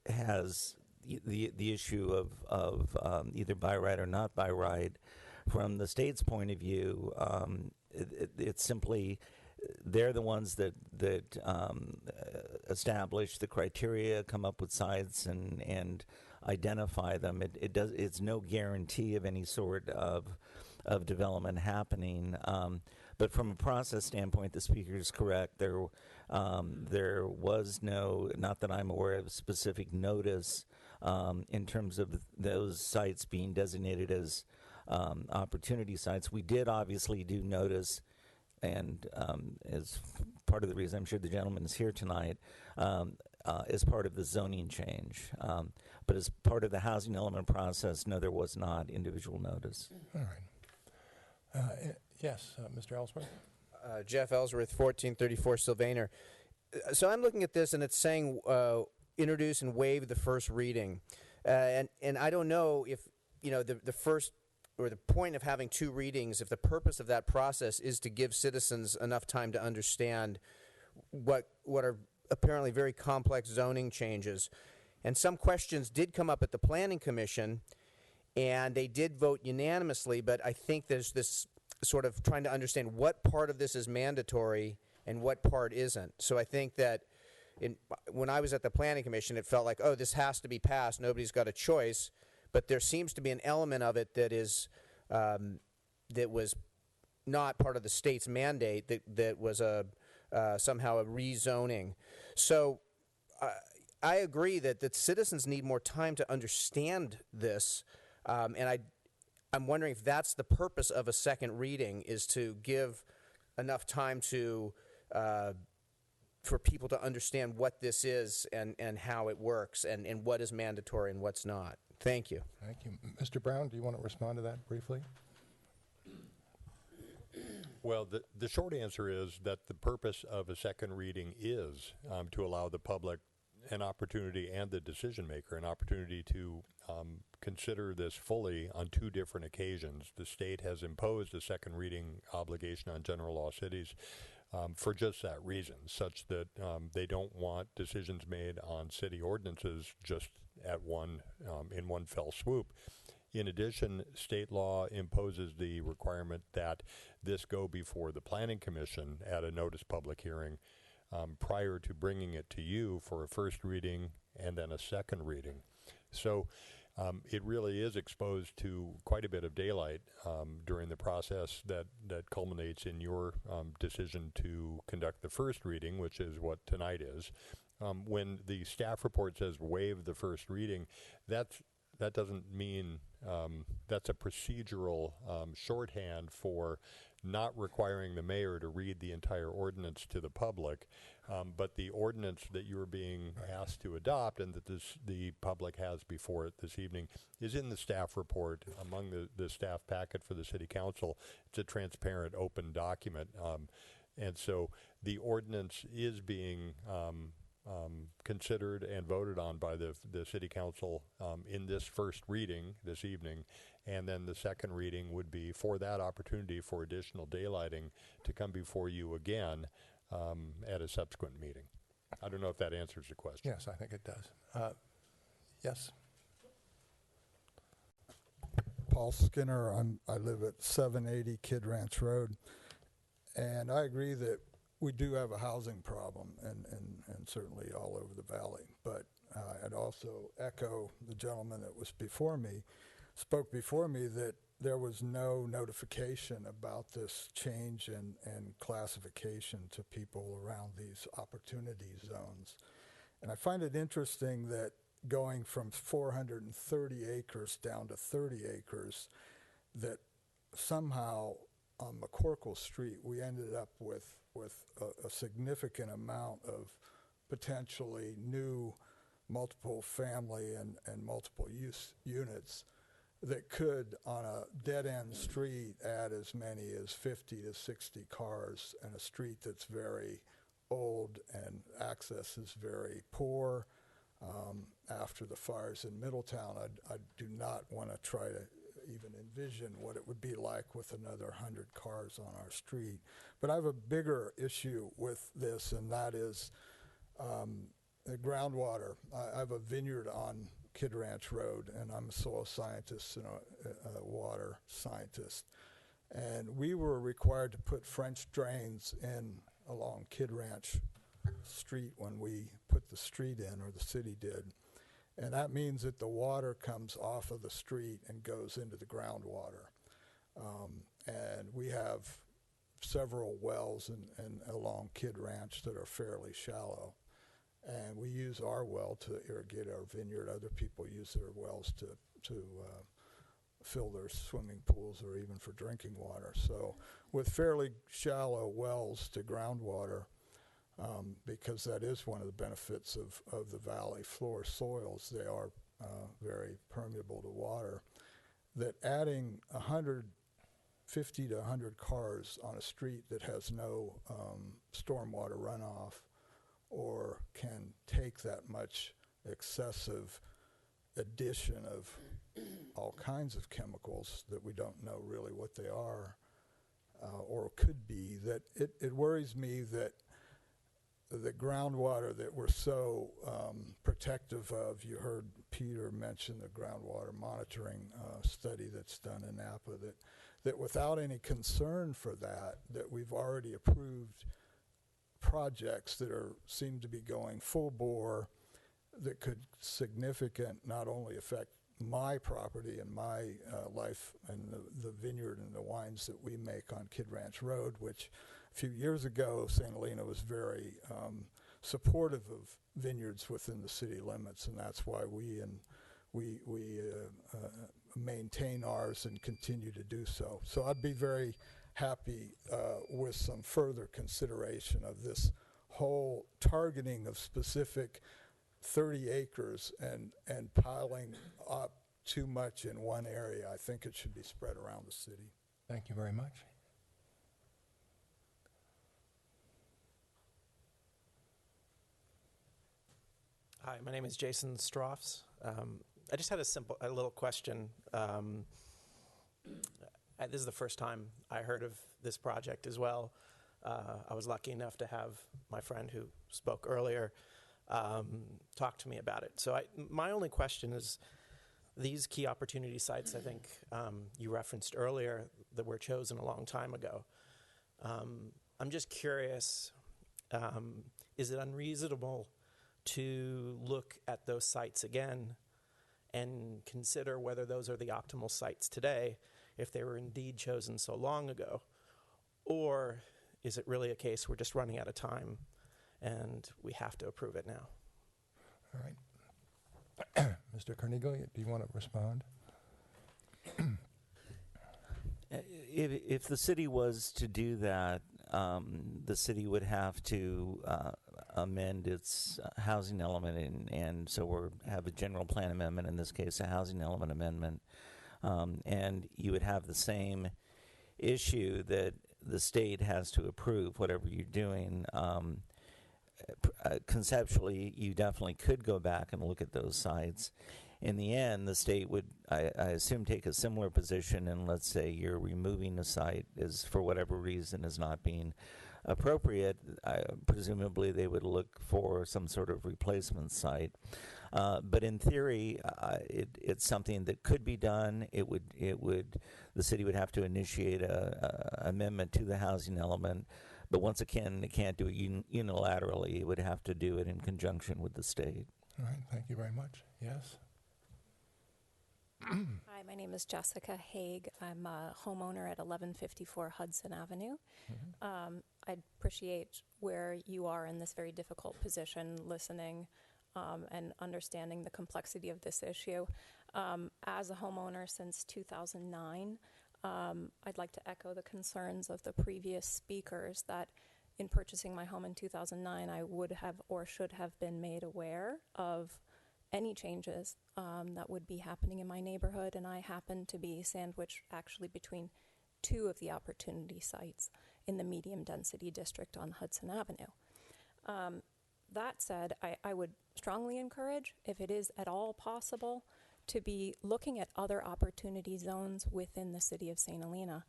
has the issue of either by right or not by right, from the state's point of view, it's simply they're the ones that establish the criteria, come up with sites, and identify them. It's no guarantee of any sort of development happening. But from a process standpoint, the speaker is correct. There was no, not that I'm aware of, specific notice in terms of those sites being designated as opportunity sites. We did obviously do notice, and as part of the reason I'm sure the gentleman is here tonight, as part of the zoning change. But as part of the housing element process, no, there was not individual notice. All right. Yes, Mr. Ellsworth? Jeff Ellsworth, 1434 Sylvaner. So I'm looking at this, and it's saying introduce and waive the first reading. And I don't know if, the first or the point of having two readings, if the purpose of that process is to give citizens enough time to understand what are apparently very complex zoning changes. And some questions did come up at the Planning Commission, and they did vote unanimously, but I think there's this sort of trying to understand what part of this is mandatory and what part isn't. So I think that when I was at the Planning Commission, it felt like, oh, this has to be passed, nobody's got a choice, but there seems to be an element of it that is that was not part of the state's mandate, that was somehow a rezoning. So I agree that citizens need more time to understand this, and I'm wondering if that's the purpose of a second reading, is to give enough time to for people to understand what this is and how it works and what is mandatory and what's not. Thank you. Thank you. Mr. Brown, do you want to respond to that briefly? Well, the short answer is that the purpose of a second reading is to allow the public an opportunity, and the decision maker an opportunity, to consider this fully on two different occasions. The state has imposed a second reading obligation on general law cities for just that reason, such that they don't want decisions made on city ordinances just at in one fell swoop. In addition, state law imposes the requirement that this go before the Planning Commission at a notice public hearing prior to bringing it to you for a first reading and then a second reading. So it really is exposed to quite a bit of daylight during the process that culminates in your decision to conduct the first reading, which is what tonight is. When the staff report says waive the first reading, that doesn't mean that's a procedural shorthand for not requiring the mayor to read the entire ordinance to the public, but the ordinance that you're being asked to adopt and that the public has before it this evening is in the staff report among the staff packet for the city council. It's a transparent, open document, and so the ordinance is being considered and voted on by the city council in this first reading this evening, and then the second reading would be for that opportunity for additional daylighting to come before you again at a subsequent meeting. I don't know if that answers the question. Yes, I think it does. Yes. Paul Skinner. I live at 780 Kid Ranch Road, and I agree that we do have a housing problem, and certainly all over the valley. But I'd also echo the gentleman that was spoke before me, that there was no notification about this change and classification to people around these opportunity zones. And I find it interesting that going from 430 acres down to 30 acres, that somehow on McCorkle Street we ended up with a significant amount of potentially new multiple family and multiple use units that could, on a dead-end street, add as many as 50 to 60 cars, and a street that's very old and access is very poor. After the fires in Middletown, I do not want to try to even envision what it would be like with another 100 cars on our street. But I have a bigger issue with this, and that is the groundwater. I have a vineyard on Kid Ranch Road, and I'm a soil scientist and a water scientist. And we were required to put French drains in along Kid Ranch Street when we put the street in, or the city did. And that means that the water comes off of the street and goes into the groundwater. And we have several wells and along Kid Ranch that are fairly shallow. And we use our well to irrigate our vineyard. Other people use their wells to fill their swimming pools or even for drinking water. So with fairly shallow wells to groundwater, because that is one of the benefits of the valley floor soils, they are very permeable to water, that adding 50 to 100 cars on a street that has no stormwater runoff or can take that much excessive addition of all kinds of chemicals that we don't know really what they are or could be, that it worries me that the groundwater that we're so protective of, you heard Peter mention the groundwater monitoring study that's done in Napa, that without any concern for that we've already approved projects that seem to be going full bore that could significant not only affect my property and my life and the vineyard and the wines that we make on Kid Ranch Road, which a few years ago St. Helena was very supportive of vineyards within the city limits, and that's why we maintain ours and continue to do so. So I'd be very happy with some further consideration of this whole targeting of specific 30 acres and piling up too much in one area. I think it should be spread around the city. Thank you very much. Hi, my name is Jason Stroffs. I just had a little question. This is the first time I heard of this project as well. I was lucky enough to have my friend who spoke earlier talk to me about it. So my only question is, these key opportunity sites, I think you referenced earlier, that were chosen a long time ago. I'm just curious, is it unreasonable to look at those sites again and consider whether those are the optimal sites today if they were indeed chosen so long ago? Or is it really a case we're just running out of time and we have to approve it now? All right. Mr. Carnegie, do you want to respond? If the city was to do that, the city would have to amend its housing element, and so we have a general plan amendment, in this case a housing element amendment, and you would have the same issue that the state has to approve whatever you're doing. Conceptually, you definitely could go back and look at those sites. In the end, the state would, I assume, take a similar position, and let's say you're removing a site is for whatever reason is not being appropriate. Presumably, they would look for some sort of replacement site. But in theory, it's something that could be done. The city would have to initiate a amendment to the housing element. But once again, it can't do it unilaterally. It would have to do it in conjunction with the state. All right, thank you very much. Yes? Hi, my name is Jessica Haig. I'm a homeowner at 1154 Hudson Avenue. I appreciate where you are in this very difficult position, listening and understanding the complexity of this issue. As a homeowner since 2009, I'd like to echo the concerns of the previous speakers that in purchasing my home in 2009, I would have or should have been made aware of any changes that would be happening in my neighborhood, and I happen to be sandwiched actually between two of the opportunity sites in the medium density district on Hudson Avenue. That said, I would strongly encourage, if it is at all possible, to be looking at other opportunity zones within the city of St. Helena.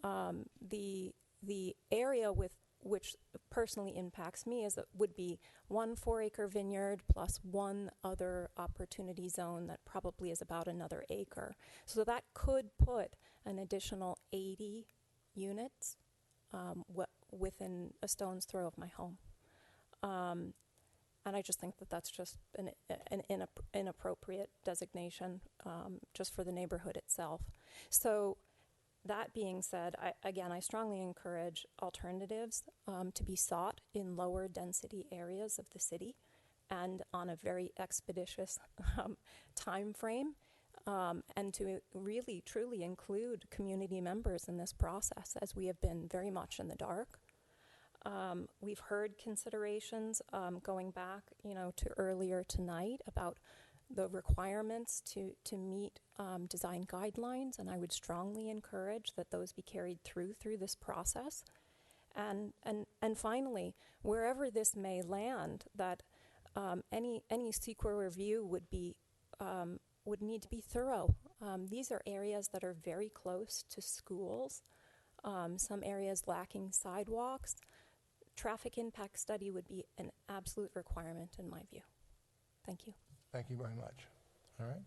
The area with which personally impacts me is that would be 1 4-acre vineyard plus one other opportunity zone that probably is about another acre. So that could put an additional 80 units within a stone's throw of my home. And I just think that that's just an inappropriate designation just for the neighborhood itself. So that being said, I strongly encourage alternatives to be sought in lower density areas of the city and on a very expeditious time frame, and to really truly include community members in this process, as we have been very much in the dark. We've heard considerations going back, to earlier tonight about the requirements to meet design guidelines, and I would strongly encourage that those be carried through this process. And finally, wherever this may land, that any CEQA review would need to be thorough. These are areas that are very close to schools, some areas lacking sidewalks. Traffic impact study would be an absolute requirement in my view. Thank you. Thank you very much. All right.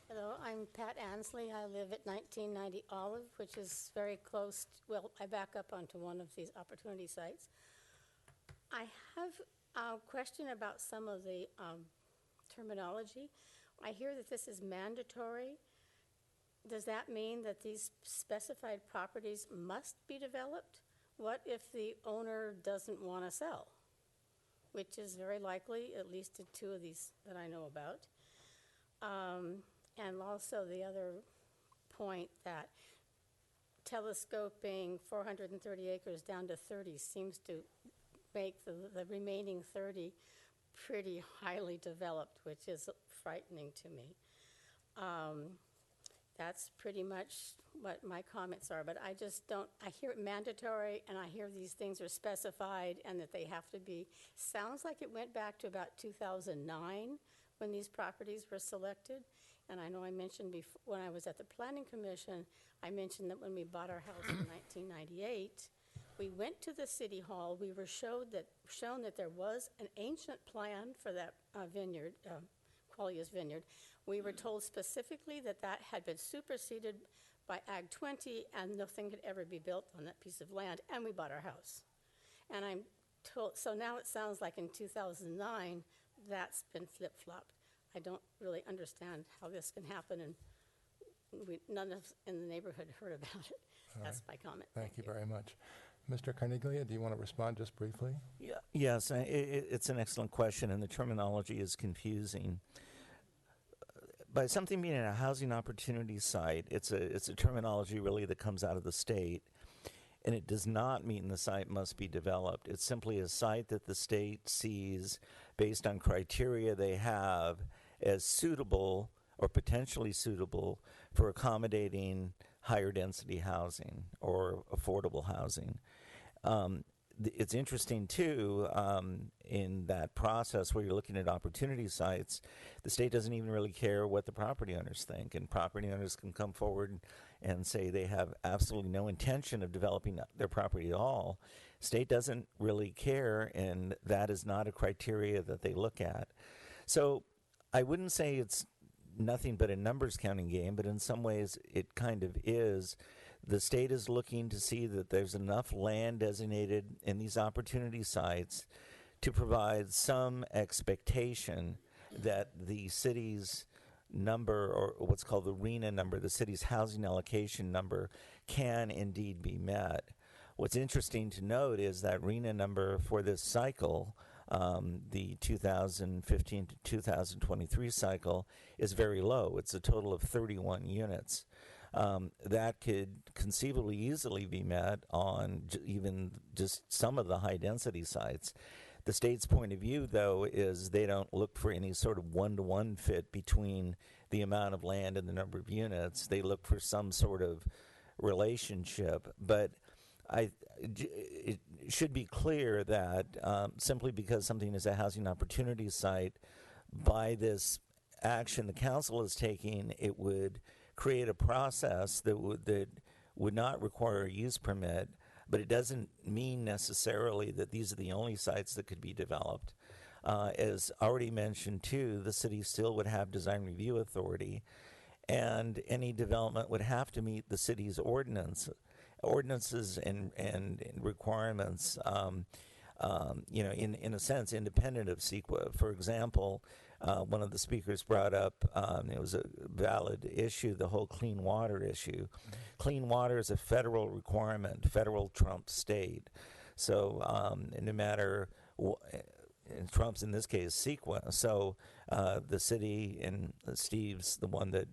Hello, I'm Pat Ansley. I live at 1990 Olive, which is very close. I back up onto one of these opportunity sites. I have a question about some of the terminology. I hear that this is mandatory. Does that mean that these specified properties must be developed? What if the owner doesn't want to sell, which is very likely, at least in 2 of these that I know about? And also the other point that telescoping 430 acres down to 30 seems to make the remaining 30 pretty highly developed, which is frightening to me. That's pretty much what my comments are, but I just don't, I hear it mandatory and I hear these things are specified and that they have to be. Sounds like it went back to about 2009 when these properties were selected. And I know I mentioned before, when I was at the Planning Commission, I mentioned that when we bought our house in 1998, we went to the City Hall, we were shown that there was an ancient plan for that vineyard, Qualia's Vineyard. We were told specifically that that had been superseded by Ag 20 and nothing could ever be built on that piece of land, and we bought our house. And I'm told, so now it sounds like in 2009, that's been flip-flopped. I don't really understand how this can happen, and none of us in the neighborhood heard about it. All That's right. my comment. Thank you very much. Mr. Carneglia, do you want to respond just briefly? Yeah. Yes, it's an excellent question, and the terminology is confusing. By something being a housing opportunity site, it's a terminology really that comes out of the state, and it does not mean the site must be developed. It's simply a site that the state sees based on criteria they have as suitable or potentially suitable for accommodating higher density housing or affordable housing. It's interesting, too, in that process where you're looking at opportunity sites, the state doesn't even really care what the property owners think, and property owners can come forward and say they have absolutely no intention of developing their property at all. State doesn't really care, and that is not a criteria that they look at. So I wouldn't say it's nothing but a numbers counting game, but in some ways it kind of is. The state is looking to see that there's enough land designated in these opportunity sites to provide some expectation that the city's number, or what's called the RHNA number, the city's housing allocation number, can indeed be met. What's interesting to note is that RHNA number for this cycle, the 2015 to 2023 cycle, is very low. It's a total of 31 units. That could conceivably easily be met on even just some of the high-density sites. The state's point of view, though, is they don't look for any sort of one-to-one fit between the amount of land and the number of units. They look for some sort of relationship. But it should be clear that simply because something is a housing opportunity site, by this action the council is taking, it would create a process that would not require a use permit, but it doesn't mean necessarily that these are the only sites that could be developed. As already mentioned too, the city still would have design review authority, and any development would have to meet the city's ordinances and requirements, in a sense, independent of CEQA. For example, one of the speakers brought up, it was a valid issue, the whole clean water issue. Mm-hmm. Clean water is a federal requirement, federal trumps state. So no matter and Trump's in this case CEQA. So the city, and Steve's the one that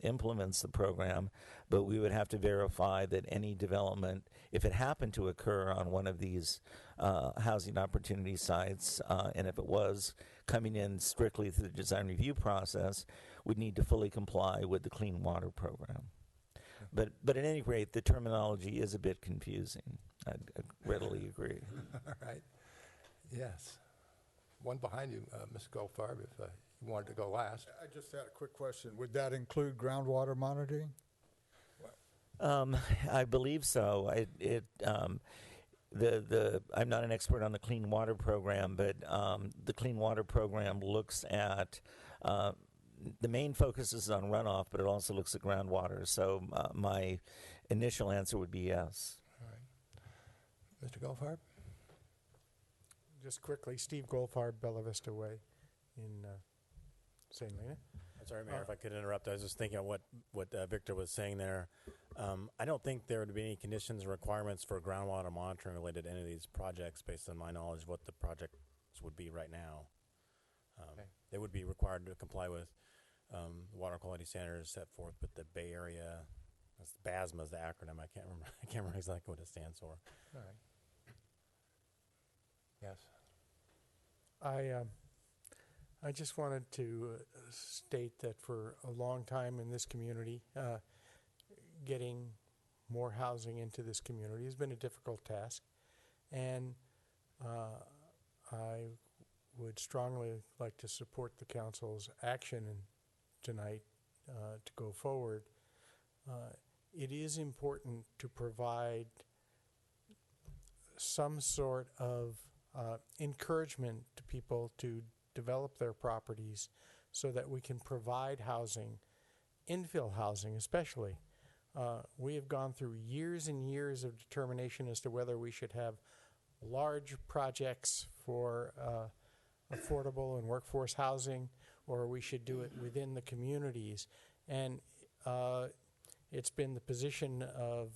implements the program, but we would have to verify that any development, if it happened to occur on one of these housing opportunity sites, and if it was coming in strictly through the design review process, would need to fully comply with the clean water program. But at any rate, the terminology is a bit confusing. I readily agree. All right. Yes. One behind you, Ms. Goldfarb, if you wanted to go last. I just had a quick question. Would that include groundwater monitoring? I believe so. I'm not an expert on the Clean Water Program, but the Clean Water Program looks at the main focus is on runoff, but it also looks at groundwater. So my initial answer would be yes. All right. Mr. Goldfarb? Just quickly, Steve Goldfarb, Bella Vista Way in St. Helena. I'm sorry, Mayor, if I could interrupt. I was just thinking of what Victor was saying there. I don't think there would be any conditions or requirements for groundwater monitoring related to any of these projects based on my knowledge of what the projects would be right now. They would be required to comply with water quality standards set forth with the Bay Area. That's BASMA is the acronym. I can't remember exactly what it stands for. All right. Yes. I just wanted to state that for a long time in this community, getting more housing into this community has been a difficult task, and I would strongly like to support the council's action tonight to go forward. It is important to provide some sort of encouragement to people to develop their properties so that we can provide housing, infill housing especially. We have gone through years and years of determination as to whether we should have large projects for affordable and workforce housing, or we should do it within the communities. And it's been the position of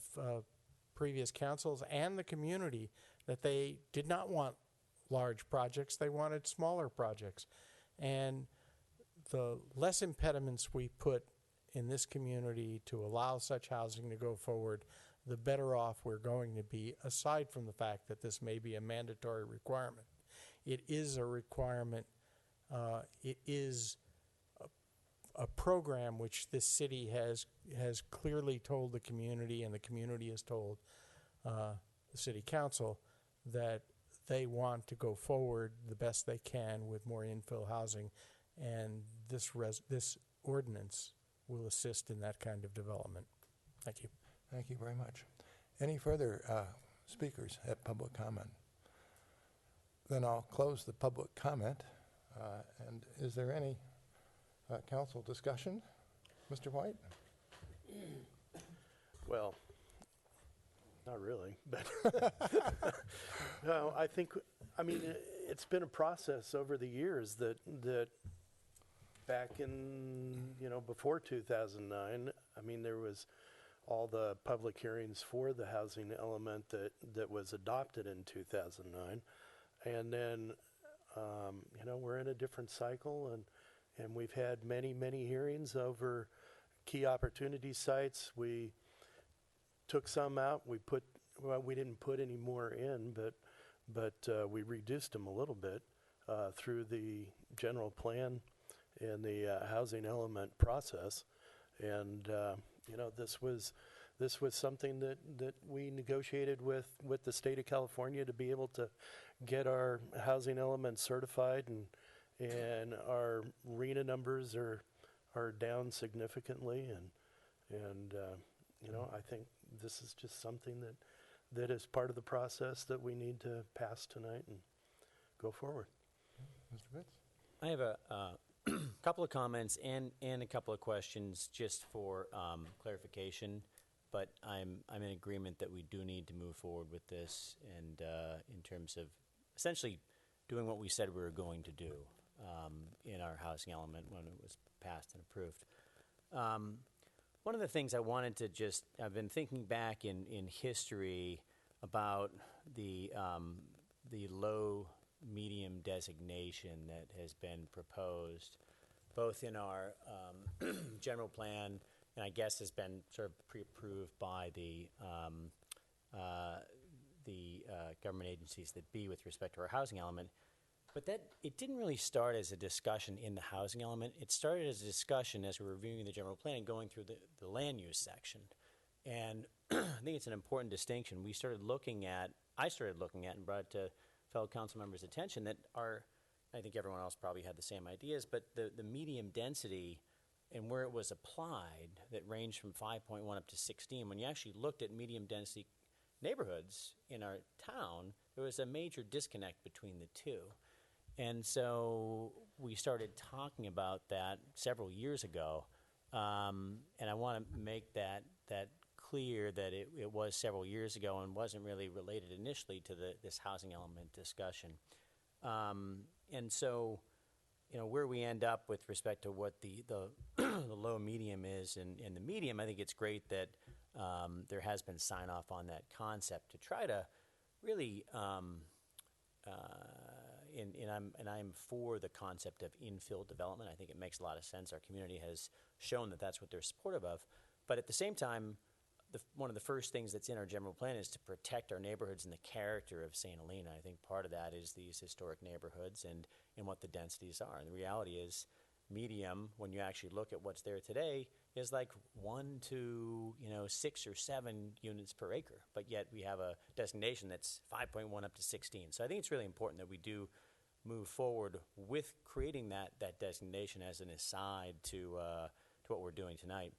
previous councils and the community that they did not want large projects, they wanted smaller projects. And the less impediments we put in this community to allow such housing to go forward, the better off we're going to be, aside from the fact that this may be a mandatory requirement. It is a requirement. It is a program which this city has clearly told the community, and the community has told the city council that they want to go forward the best they can with more infill housing, and this ordinance will assist in that kind of development. Thank you. Thank you very much. Any further speakers at public comment? Then I'll close the public comment. And is there any council discussion? Mr. White? Well, not really, but no, I mean, it's been a process over the years that back in, before 2009, I mean, there was all the public hearings for the housing element that was adopted in 2009. And then, we're in a different cycle, and we've had many, many hearings over key opportunity sites. We took some out. We didn't put any more in, but we reduced them a little bit through the general plan and the housing element process. And this was this was something that we negotiated with the state of California to be able to get our housing element certified, and our RENA numbers are down significantly, and I think this is just something that is part of the process that we need to pass tonight and go forward. Mr. Pitts? I have a couple of comments and a couple of questions just for clarification, but I'm in agreement that we do need to move forward with this, and in terms of essentially doing what we said we were going to do in our housing element when it was passed and approved. One of the things I wanted to I've been thinking back in history about the low-medium designation that has been proposed, both in our general plan, and I guess has been sort of pre-approved by the government agencies that be with respect to our housing element. But it didn't really start as a discussion in the housing element. It started as a discussion as we were reviewing the general plan and going through the land use section. And I think it's an important distinction. I started looking at and brought it to fellow council members' attention that I think everyone else probably had the same ideas, but the medium density and where it was applied that ranged from 5.1 up to 16, when you actually looked at medium density neighborhoods in our town, there was a major disconnect between the two. And so we started talking about that several years ago, and I want to make that clear that it was several years ago and wasn't really related initially to this housing element discussion. And so, where we end up with respect to what the the low medium is and the medium, I think it's great that there has been sign off on that concept to try to really. And I'm for the concept of infill development. I think it makes a lot of sense. Our community has shown that that's what they're supportive of. But at the same time, one of the first things that's in our general plan is to protect our neighborhoods and the character of St. Helena. I think part of that is these historic neighborhoods and what the densities are. And the reality is, medium, when you actually look at what's there today, is like 1 to 6 or 7 units per acre. But yet we have a designation that's 5.1 up to 16. So I think it's really important that we do move forward with creating that designation as an aside to what we're doing tonight.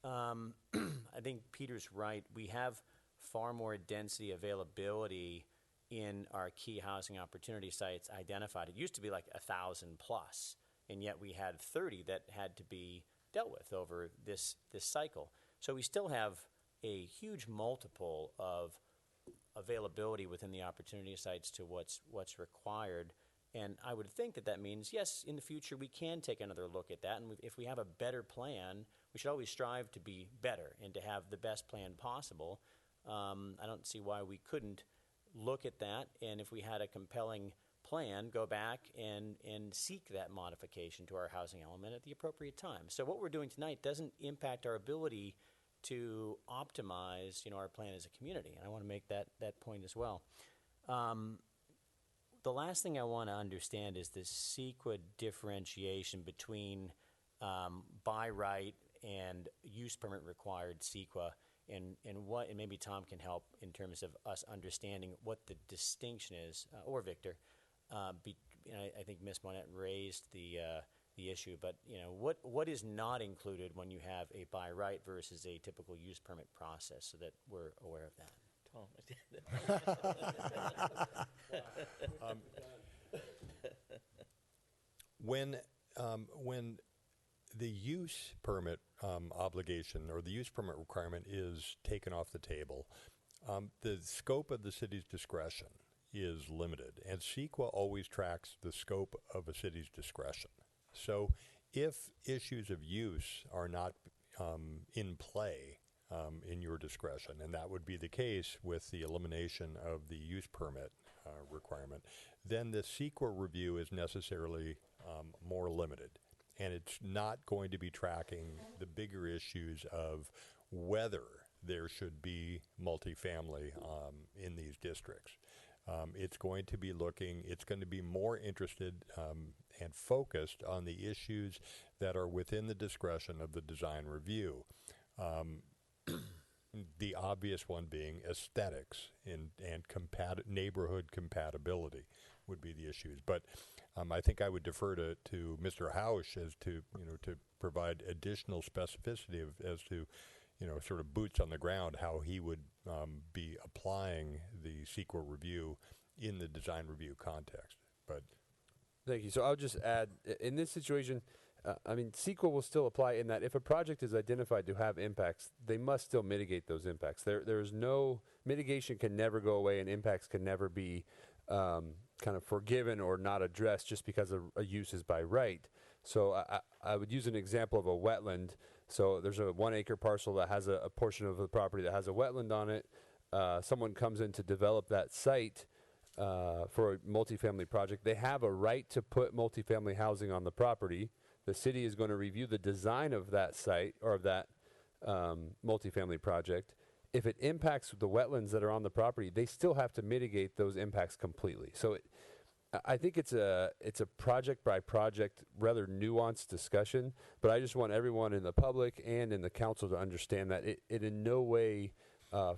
I think Peter's right. We have far more density availability in our key housing opportunity sites identified. It used to be like 1,000 plus, and yet we had 30 that had to be dealt with over this cycle. So we still have a huge multiple of availability within the opportunity sites to what's required. And I would think that means, yes, in the future we can take another look at that. And if we have a better plan, we should always strive to be better and to have the best plan possible. I don't see why we couldn't look at that. And if we had a compelling plan, go back and seek that modification to our housing element at the appropriate time. So what we're doing tonight doesn't impact our ability to optimize, our plan as a community. And I want to make that point as well. The last thing I want to understand is the CEQA differentiation between by right and use permit required CEQA, and maybe Tom can help in terms of us understanding what the distinction is, or Victor. I think Ms. Monette raised the issue, but what is not included when you have a by right versus a typical use permit process, so that we're aware of that. When the use permit obligation or the use permit requirement is taken off the table, the scope of the city's discretion is limited, and CEQA always tracks the scope of a city's discretion. So if issues of use are not in play in your discretion, and that would be the case with the elimination of the use permit requirement, then the CEQA review is necessarily more limited. And it's not going to be tracking the bigger issues of whether there should be multifamily in these districts. It's going to be more interested and focused on the issues that are within the discretion of the design review. The obvious one being aesthetics and neighborhood compatibility would be the issues. But I think I would defer to Mr. Hausch as to provide additional specificity as to sort of boots on the ground how he would be applying the CEQA review in the design review context. But thank you. So I'll just add, in this situation, CEQA will still apply in that if a project is identified to have impacts, they must still mitigate those impacts. There's no mitigation can never go away, and impacts can never be kind of forgiven or not addressed just because a use is by right. So I would use an example of a wetland. So there's a 1 acre parcel that has a portion of the property that has a wetland on it. Someone comes in to develop that site for a multifamily project. They have a right to put multifamily housing on the property. The city is going to review the design of that site or of that multifamily project. If it impacts the wetlands that are on the property, they still have to mitigate those impacts completely. So I think it's a project by project, rather nuanced discussion, but I just want everyone in the public and in the council to understand that it in no way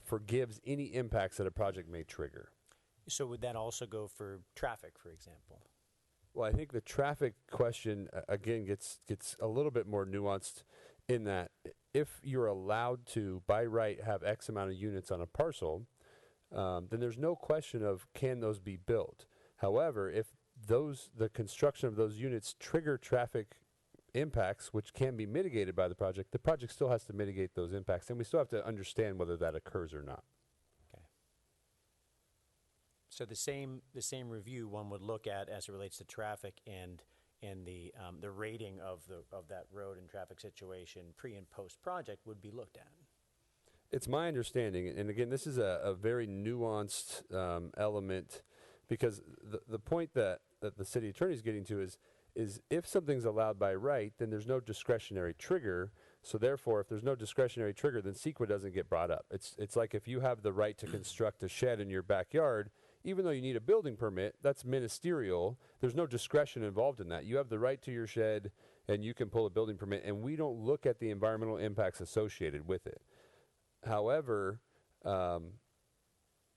forgives any impacts that a project may trigger. So would that also go for traffic, for example? Well, I think the traffic question, again, gets a little bit more nuanced in that if you're allowed to, by right, have X amount of units on a parcel, then there's no question of can those be built. However, if the construction of those units trigger traffic impacts, which can be mitigated by the project still has to mitigate those impacts, and we still have to understand whether that occurs or not. Okay. So the same review one would look at as it relates to traffic and the rating of that road and traffic situation pre and post project would be looked at. It's my understanding, and again, this is a very nuanced element, because the point that the city attorney is getting to is if something's allowed by right, then there's no discretionary trigger. So therefore, if there's no discretionary trigger, then CEQA doesn't get brought up. It's like if you have the right to construct a shed in your backyard, even though you need a building permit, that's ministerial. There's no discretion involved in that. You have the right to your shed, and you can pull a building permit, and we don't look at the environmental impacts associated with it. However,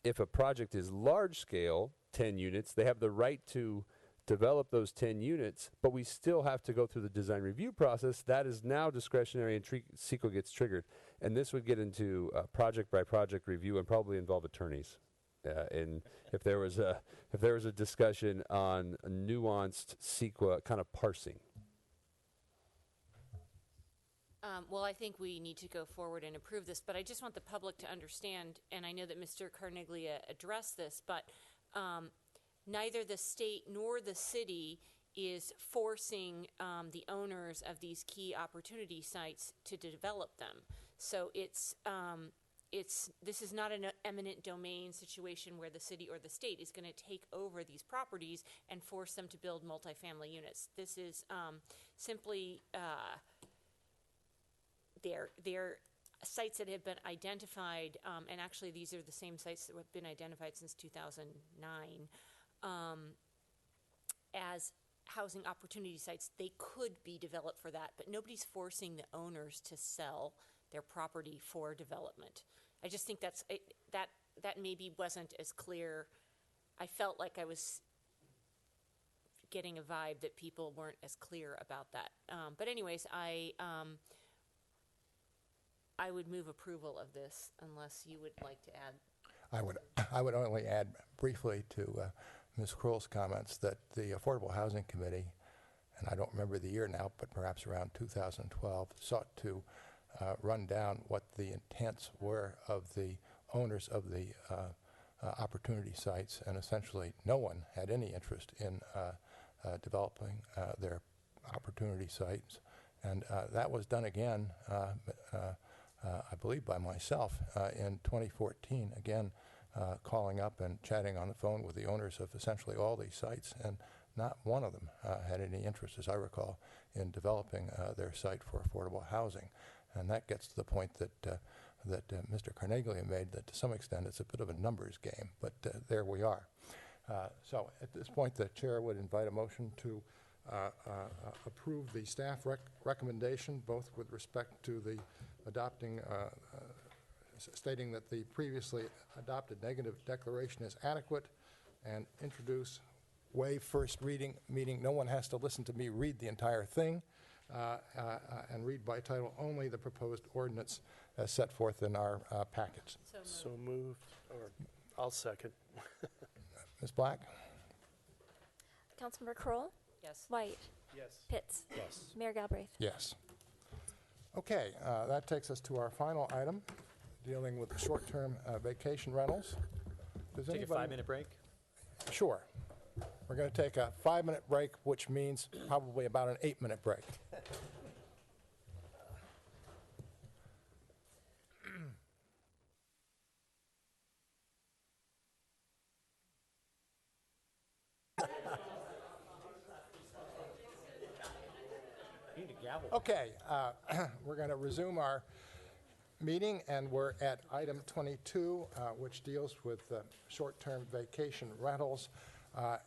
if a project is large scale, 10 units, they have the right to develop those 10 units, but we still have to go through the design review process. That is now discretionary, and CEQA gets triggered. And this would get into project by project review and probably involve attorneys. And if there was a discussion on a nuanced CEQA kind of parsing. Well, I think we need to go forward and approve this, but I just want the public to understand, and I know that Mr. Carneglia addressed this, but neither the state nor the city is forcing the owners of these key opportunity sites to develop them. So this is not an eminent domain situation where the city or the state is going to take over these properties and force them to build multifamily units. This is simply they're sites that have been identified, and actually these are the same sites that have been identified since 2009 as housing opportunity sites. They could be developed for that, but nobody's forcing the owners to sell their property for development. I just think that maybe wasn't as clear. I felt like I was getting a vibe that people weren't as clear about that. But anyways, I would move approval of this unless you would like to add. I would only add briefly to Ms. Kroll's comments that the Affordable Housing Committee, and I don't remember the year now, but perhaps around 2012, sought to run down what the intents were of the owners of the opportunity sites, and essentially no one had any interest in developing their opportunity sites. And that was done again, I believe by myself, in 2014, again, calling up and chatting on the phone with the owners of essentially all these sites, and not one of them had any interest, as I recall, in developing their site for affordable housing. And that gets to the point that Mr. Carneglia made, that to some extent it's a bit of a numbers game, but there we are. So at this point, the chair would invite a motion to approve the staff recommendation, both with respect to the adopting stating that the previously adopted negative declaration is adequate, and introduce, waive first reading, meaning no one has to listen to me read the entire thing, and read by title only the proposed ordinance as set forth in our package. So moved. Or I'll second. Ms. Black? Councilmember Kroll? Yes. White? Yes. Pitts? Yes. Mayor Galbraith? Yes. Okay, that takes us to our final item, dealing with the short-term vacation rentals. Does Take a anybody- 5-minute break? Sure. We're going to take a 5-minute break, which means probably about an 8-minute break. You need a gavel. Okay, we're going to resume our meeting, and we're at item 22, which deals with short-term vacation rentals.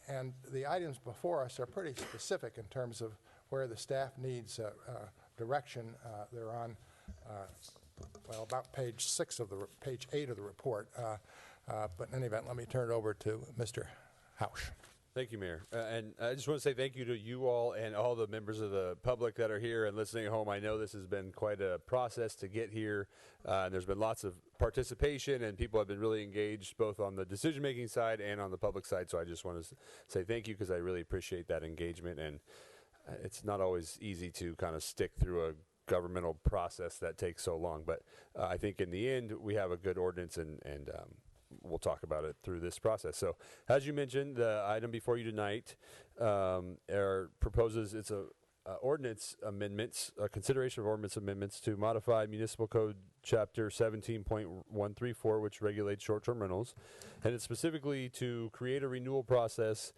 And the items before us are pretty specific in terms of where the staff needs direction. They're on, well, about page 8 of the report. But in any event, let me turn it over to Mr. Hausch. Thank you, Mayor. And I just want to say thank you to you all and all the members of the public that are here and listening at home. I know this has been quite a process to get here. And there's been lots of participation, and people have been really engaged both on the decision-making side and on the public side. So I just want to say thank you, because I really appreciate that engagement. And it's not always easy to kind of stick through a governmental process that takes so long. But I think in the end, we have a good ordinance, and we'll talk about it through this process. So, as you mentioned, the item before you tonight proposes it's a ordinance amendments, a consideration of ordinance amendments to modify Municipal Code Chapter 17.134, which regulates short-term rentals, and it's specifically to create a renewal process,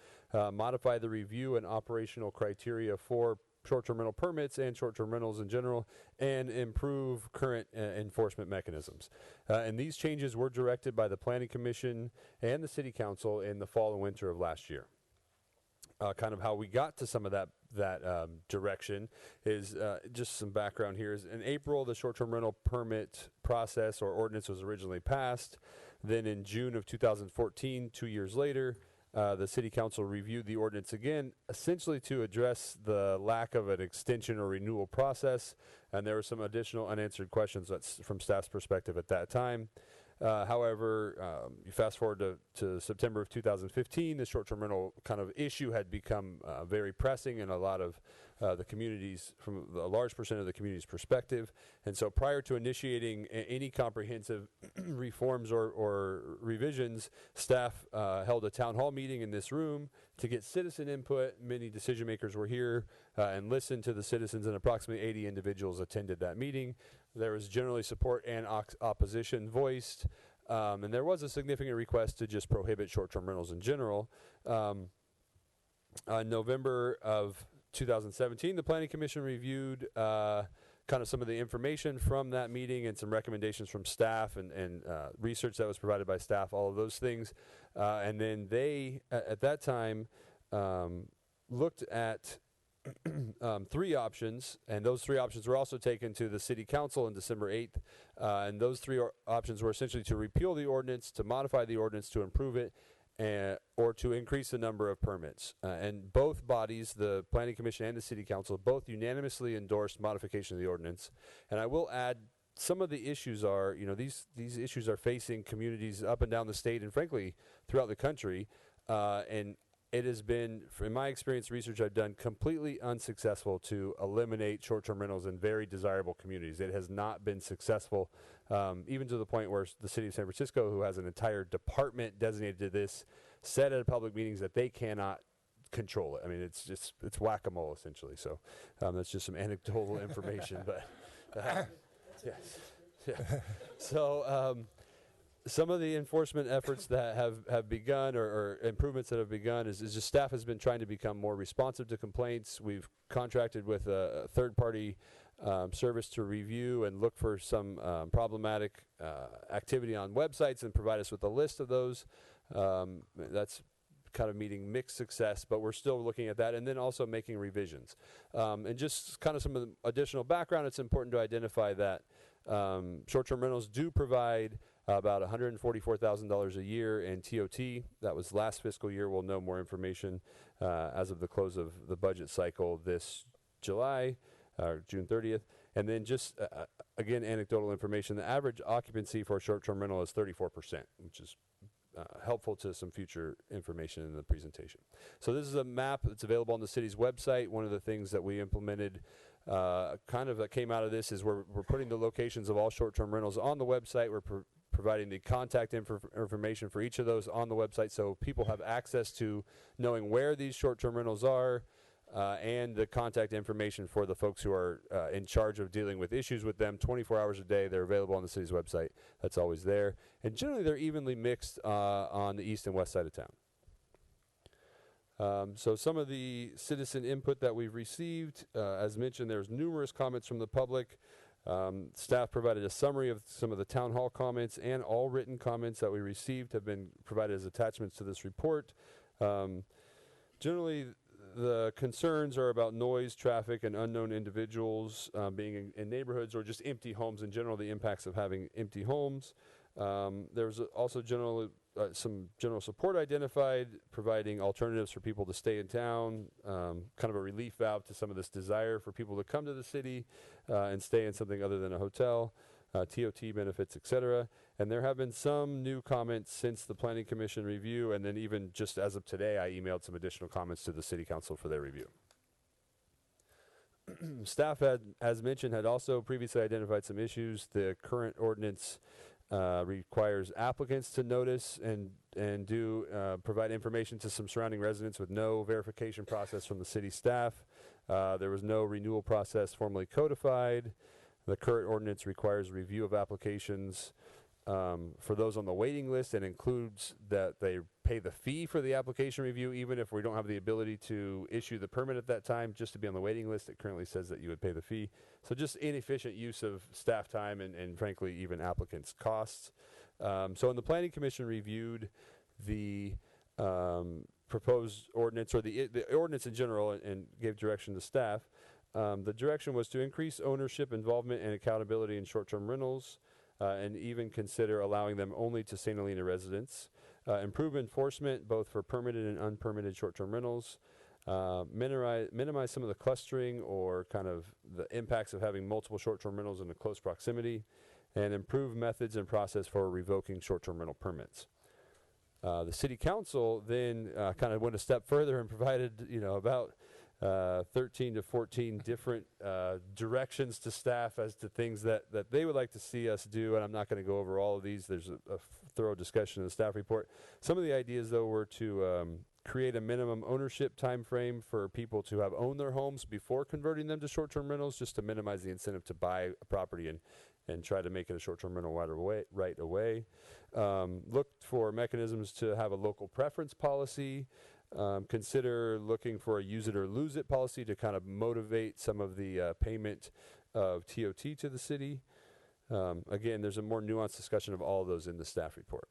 modify the review and operational criteria for short-term rental permits and short-term rentals in general, and improve current enforcement mechanisms. And these changes were directed by the Planning Commission and the City Council in the fall and winter of last year. Kind of how we got to some of that direction is just some background here. Is in April, the short-term rental permit process or ordinance was originally passed. Then in June of 2014, 2 years later, the City Council reviewed the ordinance again, essentially to address the lack of an extension or renewal process, and there were some additional unanswered questions from staff's perspective at that time. However, you fast forward to September of 2015, the short-term rental kind of issue had become very pressing in a lot of the communities, from a large percent of the community's perspective. And so prior to initiating any comprehensive reforms or revisions, staff held a town hall meeting in this room to get citizen input. Many decision makers were here and listened to the citizens, and approximately 80 individuals attended that meeting. There was generally support and opposition voiced, and there was a significant request to just prohibit short-term rentals in general. In November of 2017, the Planning Commission reviewed kind of some of the information from that meeting and some recommendations from staff and research that was provided by staff, all of those things. And then they, at that time, looked at 3 options, and those 3 options were also taken to the City Council on December 8th. And those 3 options were essentially to repeal the ordinance, to modify the ordinance, to improve it, or to increase the number of permits. And both bodies, the Planning Commission and the City Council, both unanimously endorsed modification of the ordinance. And I will add, some of the issues are, these issues are facing communities up and down the state and frankly throughout the country. And it has been, in my experience, research I've done, completely unsuccessful to eliminate short-term rentals in very desirable communities. It has not been successful, even to the point where the city of San Francisco, who has an entire department designated to this, said at public meetings that they cannot control it. I mean, it's whack-a-mole, essentially. So that's just some anecdotal information. But yes. Yeah. So some of the enforcement efforts that have begun, or improvements that have begun, is just staff has been trying to become more responsive to complaints. We've contracted with a third-party service to review and look for some problematic activity on websites and provide us with a list of those. That's kind of meeting mixed success, but we're still looking at that, and then also making revisions. And just kind of some of the additional background, it's important to identify that Short-term rentals do provide about $144,000 a year in TOT. That was last fiscal year. We'll know more information as of the close of the budget cycle this July, June 30th. And then just, again, anecdotal information, the average occupancy for a short-term rental is 34%, which is helpful to some future information in the presentation. So this is a map that's available on the city's website. One of the things that we implemented that came out of this is we're putting the locations of all short-term rentals on the website. We're providing the contact information for each of those on the website so people have access to knowing where these short-term rentals are, and the contact information for the folks who are in charge of dealing with issues with them 24 hours a day. They're available on the city's website. That's always there. And generally, they're evenly mixed on the east and west side of town. So some of the citizen input that we've received, as mentioned, there's numerous comments from the public. Staff provided a summary of some of the town hall comments, and all written comments that we received have been provided as attachments to this report. Generally, the concerns are about noise, traffic, and unknown individuals being in neighborhoods, or just empty homes in general, the impacts of having empty homes. There's also some general support identified, providing alternatives for people to stay in town, kind of a relief valve to some of this desire for people to come to the city and stay in something other than a hotel, TOT benefits, etc. And there have been some new comments since the Planning Commission review, and then even just as of today, I emailed some additional comments to the City Council for their review. Staff had, as mentioned, had also previously identified some issues. The current ordinance requires applicants to notice and do provide information to some surrounding residents with no verification process from the city staff. There was no renewal process formally codified. The current ordinance requires review of applications for those on the waiting list, and includes that they pay the fee for the application review, even if we don't have the ability to issue the permit at that time. Just to be on the waiting list, it currently says that you would pay the fee. So just inefficient use of staff time and frankly, even applicants' costs. So when the Planning Commission reviewed the proposed ordinance, or the ordinance in general, and gave direction to staff, the direction was to increase ownership, involvement, and accountability in short-term rentals, and even consider allowing them only to St. Helena residents. Improve enforcement both for permitted and unpermitted short-term rentals. Minimize some of the clustering or kind of the impacts of having multiple short-term rentals in a close proximity. And improve methods and process for revoking short-term rental permits. The City Council then kind of went a step further and provided, about 13 to 14 different directions to staff as to things that they would like to see us do, and I'm not going to go over all of these. There's a thorough discussion in the staff report. Some of the ideas, though, were to create a minimum ownership time frame for people to have owned their homes before converting them to short-term rentals, just to minimize the incentive to buy a property and try to make it a short-term rental right away. Look for mechanisms to have a local preference policy. Consider looking for a use it or lose it policy to kind of motivate some of the payment of TOT to the city. Again, there's a more nuanced discussion of all of those in the staff report.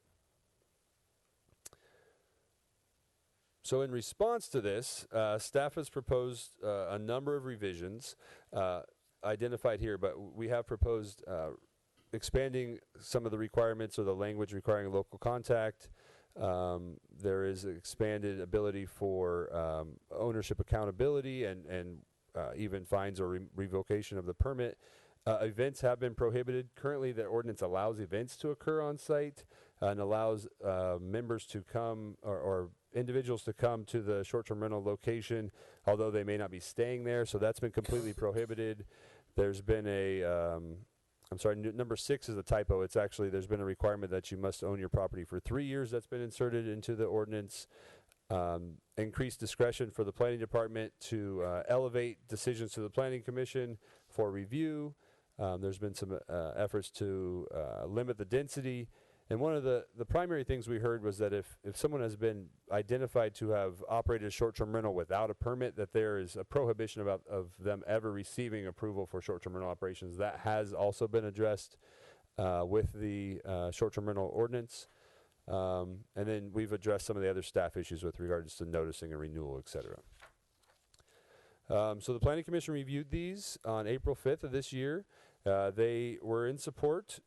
So in response to this, staff has proposed a number of revisions identified here, but we have proposed expanding some of the requirements or the language requiring local contact. There is expanded ability for ownership accountability and even fines or revocation of the permit. Events have been prohibited. Currently, the ordinance allows events to occur on site and allows members to come or individuals to come to the short-term rental location, although they may not be staying there. So that's been completely prohibited. There's been number 6 is a typo. It's actually, there's been a requirement that you must own your property for 3 years. That's been inserted into the ordinance. Increased discretion for the planning department to elevate decisions to the planning commission for review. There's been some efforts to limit the density. And one of the primary things we heard was that if someone has been identified to have operated a short-term rental without a permit, that there is a prohibition of them ever receiving approval for short-term rental operations. That has also been addressed with the short-term rental ordinance. And then we've addressed some of the other staff issues with regards to noticing a renewal, et cetera. So the Planning Commission reviewed these on April 5th of this year. They were in support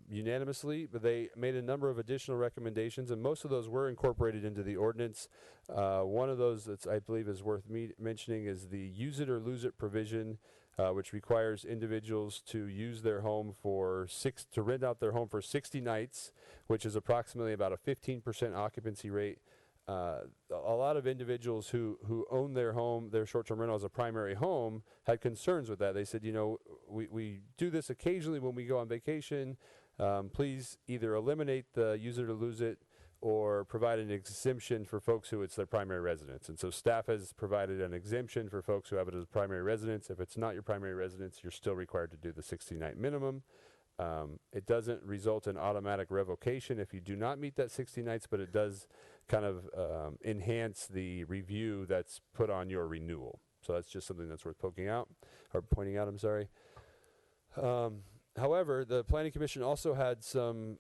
unanimously, but they made a number of additional recommendations, and most of those were incorporated into the ordinance. One of those that I believe is worth mentioning is the use it or lose it provision, which requires individuals to use their home to rent out their home for 60 nights, which is approximately about a 15% occupancy rate. A lot of individuals who own their home, their short-term rental as a primary home, had concerns with that. They said, we do this occasionally when we go on vacation. Please either eliminate the use it or lose it, or provide an exemption for folks who it's their primary residence. And so staff has provided an exemption for folks who have it as primary residence. If it's not your primary residence, you're still required to do the 60-night minimum. It doesn't result in automatic revocation if you do not meet that 60 nights, but it does kind of enhance the review that's put on your renewal. So that's just something that's worth pointing out. I'm sorry. However, the Planning Commission also had some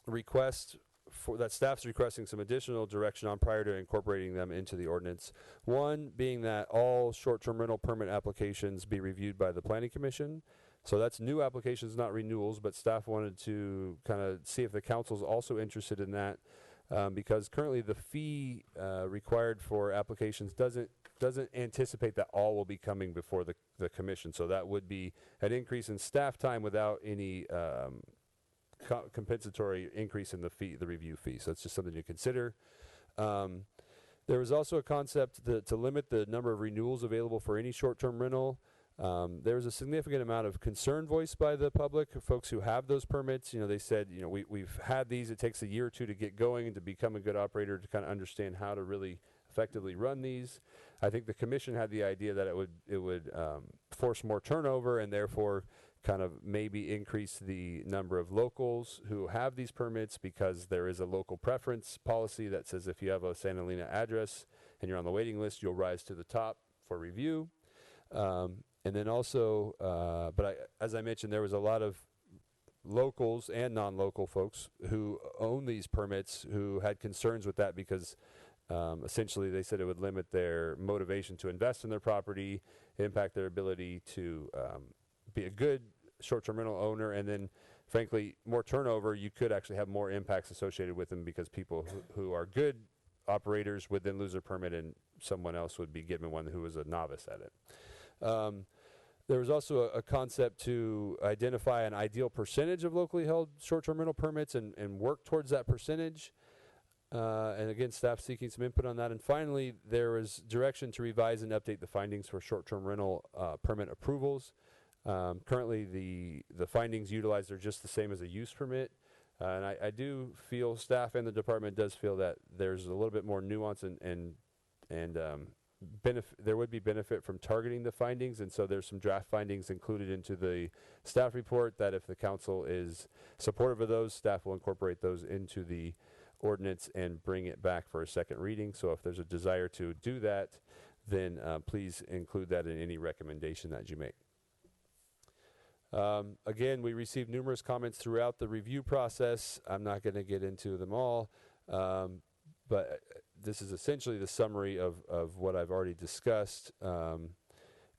requests that staff's requesting some additional direction on prior to incorporating them into the ordinance. One being that all short-term rental permit applications be reviewed by the Planning Commission. So that's new applications, not renewals, but staff wanted to kind of see if the council's also interested in that, because currently the fee required for applications doesn't anticipate that all will be coming before the commission. So that would be an increase in staff time without any compensatory increase in the review fee. So that's just something to consider. There was also a concept to limit the number of renewals available for any short-term rental. There was a significant amount of concern voiced by the public, folks who have those permits. They said, we've had these. It takes a year or two to get going and to become a good operator to kind of understand how to really effectively run these. I think the commission had the idea that it would force more turnover and therefore kind of maybe increase the number of locals who have these permits, because there is a local preference policy that says if you have a Santa Elena address and you're on the waiting list, you'll rise to the top for review. And then also, as I mentioned, there was a lot of locals and non-local folks who own these permits who had concerns with that because essentially they said it would limit their motivation to invest in their property, impact their ability to be a good short-term rental owner, and then frankly more turnover. You could actually have more impacts associated with them because people who are good operators would then lose their permit and someone else would be given one who was a novice at it. There was also a concept to identify an ideal percentage of locally held short-term rental permits and work towards that percentage. And again, staff seeking some input on that. And finally, there was direction to revise and update the findings for short-term rental permit approvals. Currently, the findings utilized are just the same as a use permit. And I do feel, staff and the department does feel that there's a little bit more nuance and there would be benefit from targeting the findings, and so there's some draft findings included into the staff report that if the council is supportive of those, staff will incorporate those into the ordinance and bring it back for a second reading. So if there's a desire to do that, then please include that in any recommendation that you make. Again, we received numerous comments throughout the review process. I'm not going to get into them all, but this is essentially the summary of what I've already discussed. And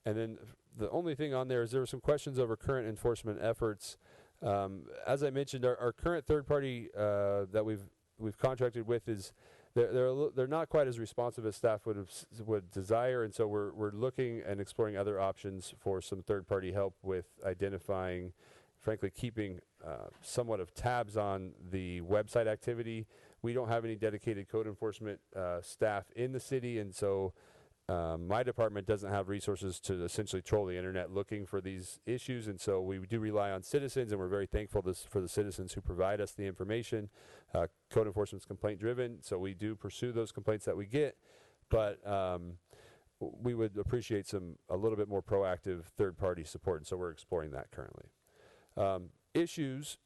then the only thing on there is there were some questions over current enforcement efforts. As I mentioned, our current third party that we've contracted with is they're not quite as responsive as staff would desire, and so we're looking and exploring other options for some third party help with identifying, frankly, keeping somewhat of tabs on the website activity. We don't have any dedicated code enforcement staff in the city, and so my department doesn't have resources to essentially troll the internet looking for these issues, and so we do rely on citizens, and we're very thankful for the citizens who provide us the information. Code enforcement is complaint driven, so we do pursue those complaints that we get, but we would appreciate a little bit more proactive third party support, and so we're exploring that currently. Issues,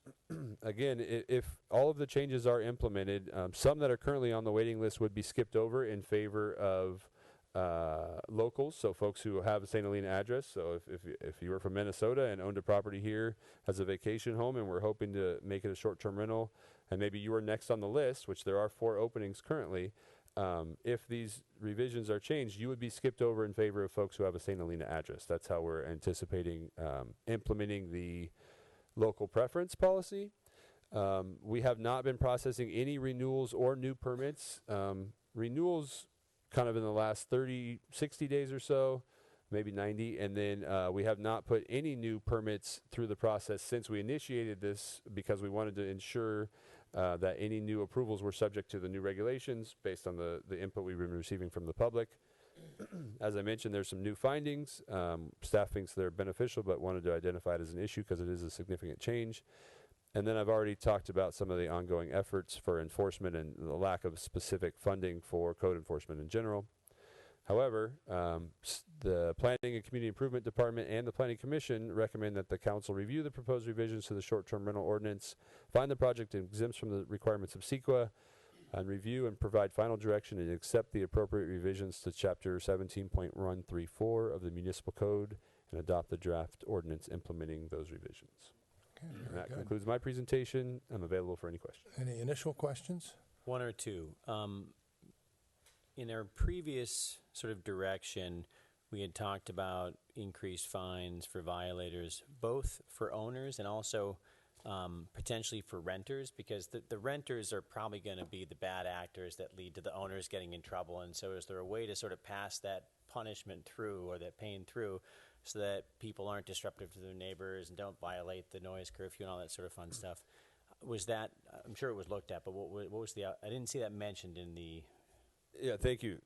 again, if all of the changes are implemented, some that are currently on the waiting list would be skipped over in favor of locals, so folks who have a St. Helena address. So if you were from Minnesota and owned a property here as a vacation home and we're hoping to make it a short-term rental, and maybe you were next on the list, which there are 4 openings currently, If these revisions are changed, you would be skipped over in favor of folks who have a St. Helena address. That's how we're anticipating implementing the local preference policy. We have not been processing any renewals or new permits. Renewals kind of in the last 30, 60 days or so, maybe 90, and then we have not put any new permits through the process since we initiated this because we wanted to ensure that any new approvals were subject to the new regulations based on the input we've been receiving from the public. As I mentioned, there's some new findings. Staff thinks they're beneficial, but wanted to identify it as an issue because it is a significant change. And then I've already talked about some of the ongoing efforts for enforcement and the lack of specific funding for code enforcement in general. However, the Planning and Community Improvement Department and the Planning Commission recommend that the council review the proposed revisions to the short-term rental ordinance, find the project exempts from the requirements of CEQA, and review and provide final direction and accept the appropriate revisions to Chapter 17.134 of the Municipal Code and adopt the draft ordinance implementing those revisions. Okay, And very that good. concludes my presentation. I'm available for any questions. Any initial questions? One or two. In our previous sort of direction, we had talked about increased fines for violators, both for owners and also potentially for renters, because the renters are probably going to be the bad actors that lead to the owners getting in trouble. And so is there a way to sort of pass that punishment through or that pain through so that people aren't disruptive to their neighbors and don't violate the noise curfew and all that sort of fun stuff? Was that, I'm sure it was looked at, but what was the, I didn't see that mentioned in the... Yeah, thank you.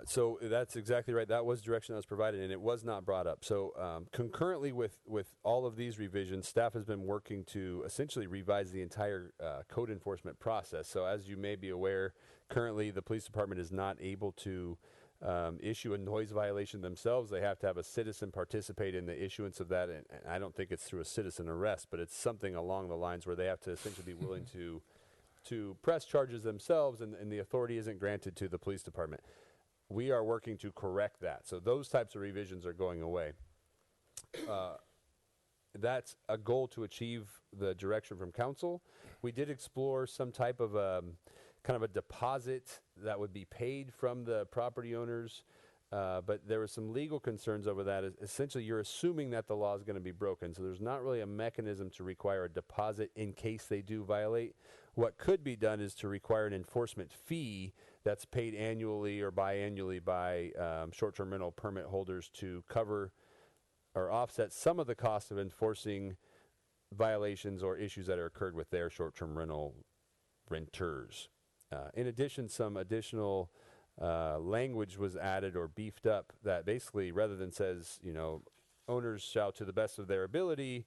So that's exactly right. That was direction that was provided, and it was not brought up. So concurrently with all of these revisions, staff has been working to essentially revise the entire code enforcement process. So as you may be aware, currently the police department is not able to issue a noise violation themselves. They have to have a citizen participate in the issuance of that, and I don't think it's through a citizen arrest, but it's something along the lines where they have to essentially be willing to press charges themselves, and the authority isn't granted to the police department. We are working to correct that. So those types of revisions are going away. That's a goal to achieve the direction from council. We did explore some type of kind of a deposit that would be paid from the property owners, but there were some legal concerns over that. Essentially, you're assuming that the law is going to be broken, so there's not really a mechanism to require a deposit in case they do violate. What could be done is to require an enforcement fee that's paid annually or biannually by short-term rental permit holders to cover or offset some of the cost of enforcing violations or issues that are occurred with their short-term rental renters. In addition, some additional language was added or beefed up that basically, rather than says, owners shall to the best of their ability,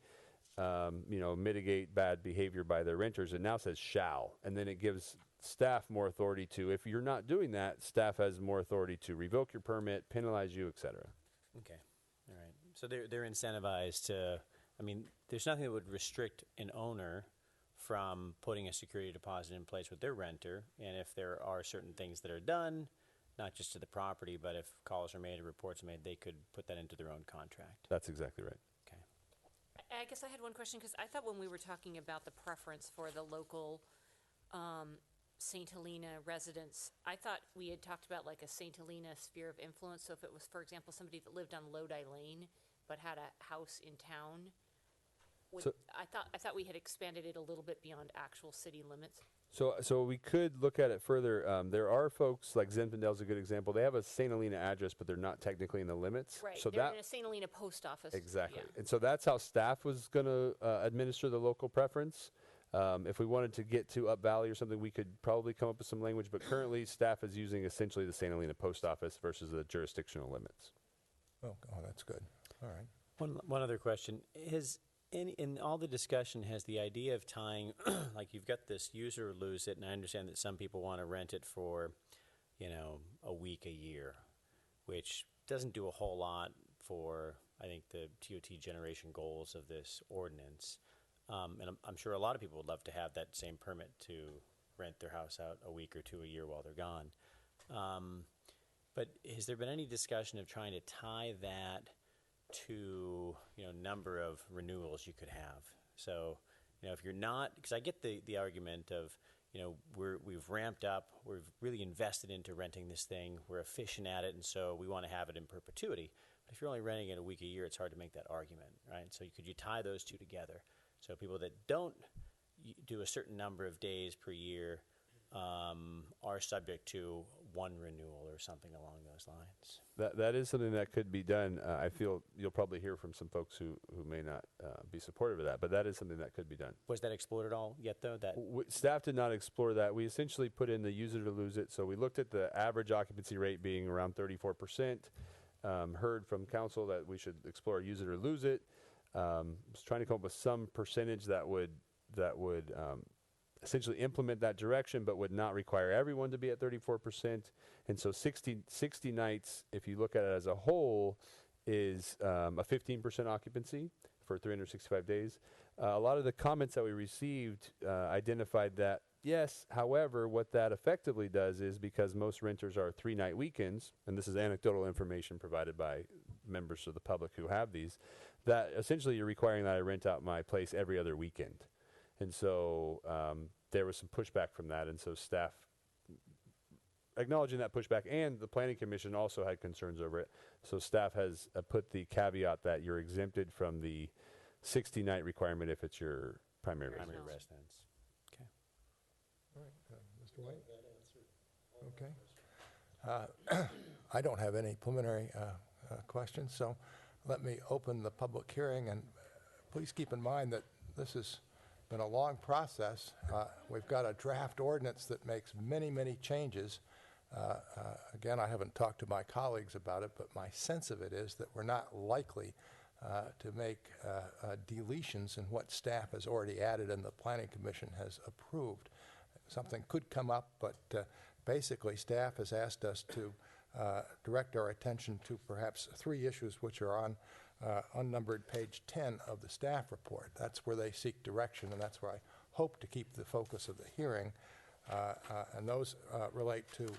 mitigate bad behavior by their renters, it now says shall, and then it gives staff more authority to, if you're not doing that, staff has more authority to revoke your permit, penalize you, etc. Okay, all right. So they're incentivized to, there's nothing that would restrict an owner from putting a security deposit in place with their renter, and if there are certain things that are done, not just to the property, but if calls are made or reports are made, they could put that into their own contract. That's exactly right. I guess I had one question, because I thought when we were talking about the preference for the local St. Helena residents, I thought we had talked about like a St. Helena sphere of influence. So if it was, for example, somebody that lived on Lodi Lane but had a house in town, I thought we had expanded it a little bit beyond actual city limits. So we could look at it further. There are folks, like Zinfandel is a good example. They have a St. Helena address, but they're not technically in the limits. Right, So they're in a St. Helena post office. Exactly. Yeah. And so that's how staff was going to administer the local preference. If we wanted to get to Up Valley or something, we could probably come up with some language, but currently staff is using essentially the St. Helena post office versus the jurisdictional limits. Oh, that's good. All right. One other question. In all the discussion, has the idea of tying, like you've got this use or lose it, and I understand that some people want to rent it for, a week, a year, which doesn't do a whole lot for, I think, the TOT generation goals of this ordinance. And I'm sure a lot of people would love to have that same permit to rent their house out a week or two, a year while they're gone. But has there been any discussion of trying to tie that to number of renewals you could have? So if you're not, because I get the argument of we've ramped up, we've really invested into renting this thing, we're efficient at it, and so we want to have it in perpetuity. But if you're only renting it a week a year, it's hard to make that argument, right? So could you tie those two together? So people that don't do a certain number of days per year are subject to one renewal or something along those lines. That is something that could be done. I feel you'll probably hear from some folks who may not be supportive of that, but that is something that could be done. Was that explored at all yet, though? Staff did not explore that. We essentially put in the use it or lose it. So we looked at the average occupancy rate being around 34%. Heard from council that we should explore use it or lose it. Was trying to come up with some percentage that would essentially implement that direction, but would not require everyone to be at 34%. And so 60 nights, if you look at it as a whole, is a 15% occupancy for 365 days. A lot of the comments that we received identified that, yes, however, what that effectively does is, because most renters are 3-night weekends, and this is anecdotal information provided by members of the public who have these, that essentially you're requiring that I rent out my place every other weekend. And so there was some pushback from that, and so staff, acknowledging that pushback, and the Planning Commission also had concerns over it, so staff has put the caveat that you're exempted from the 60-night requirement if it's your primary residence. Okay. All right, Mr. White? Okay. I don't have any preliminary questions, so let me open the public hearing, and please keep in mind that this has been a long process. We've got a draft ordinance that makes many, many changes. Again, I haven't talked to my colleagues about it, but my sense of it is that we're not likely to make deletions in what staff has already added and the Planning Commission has approved. Something could come up, but basically staff has asked us to direct our attention to perhaps 3 issues which are on unnumbered page 10 of the staff report. That's where they seek direction, and that's where I hope to keep the focus of the hearing. And those relate to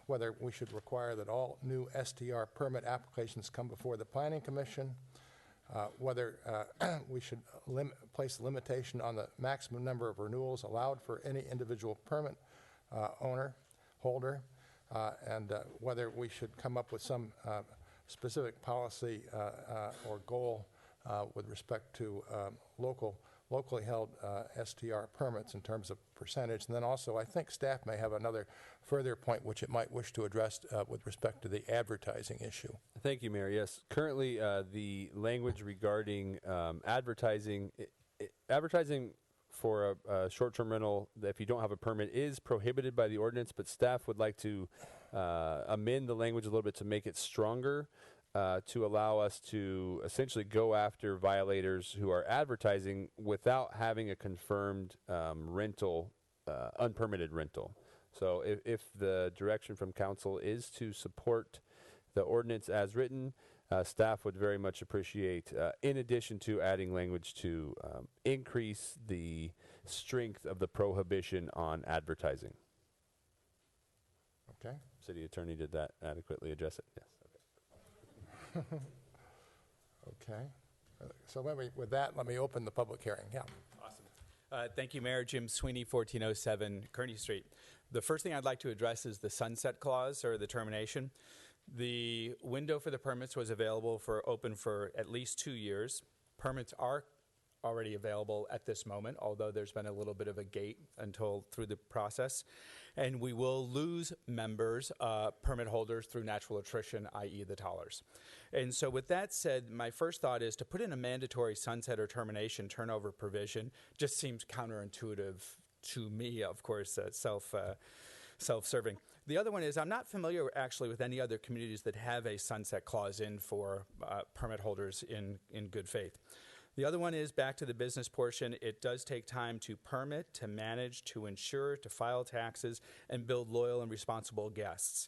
whether we should require that all new STR permit applications come before the Planning Commission, whether we should place a limitation on the maximum number of renewals allowed for any individual permit holder, and whether we should come up with some specific policy or goal with respect to locally held STR permits in terms of percentage. And then also, I think staff may have another further point which it might wish to address with respect to the advertising issue. Thank you, Mayor. Yes, currently the language regarding advertising for a short-term rental, if you don't have a permit, is prohibited by the ordinance, but staff would like to amend the language a little bit to make it stronger, to allow us to essentially go after violators who are advertising without having a confirmed rental, unpermitted rental. So if the direction from council is to support the ordinance as written, staff would very much appreciate, in addition to adding language to increase the strength of the prohibition on advertising. Okay. City Attorney, did that adequately address it? Yes. Okay. Okay. So with that, let me open the public hearing. Yeah. Awesome. Thank you, Mayor. Jim Sweeney, 1407 Kearney Street. The first thing I'd like to address is the sunset clause, or the termination. The window for the permits was open for at least 2 years. Permits are already available at this moment, although there's been a little bit of a gate through the process. And we will lose members, permit holders, through natural attrition, i.e. the tollers. And so with that said, my first thought is to put in a mandatory sunset or termination turnover provision just seems counterintuitive to me, of course, self-serving. The other one is I'm not familiar actually with any other communities that have a sunset clause in for permit holders in good faith. The other one is back to the business portion. It does take time to permit, to manage, to insure, to file taxes, and build loyal and responsible guests.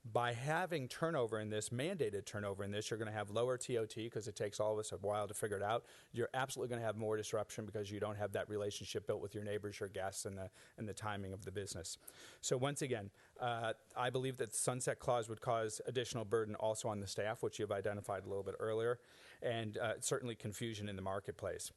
By having turnover in this, mandated turnover in this, you're going to have lower TOT because it takes all of us a while to figure it out. You're absolutely going to have more disruption because you don't have that relationship built with your neighbors, your guests, and the timing of the business. So once again, I believe that the sunset clause would cause additional burden also on the staff, which you've identified a little bit earlier, and certainly confusion in the marketplace.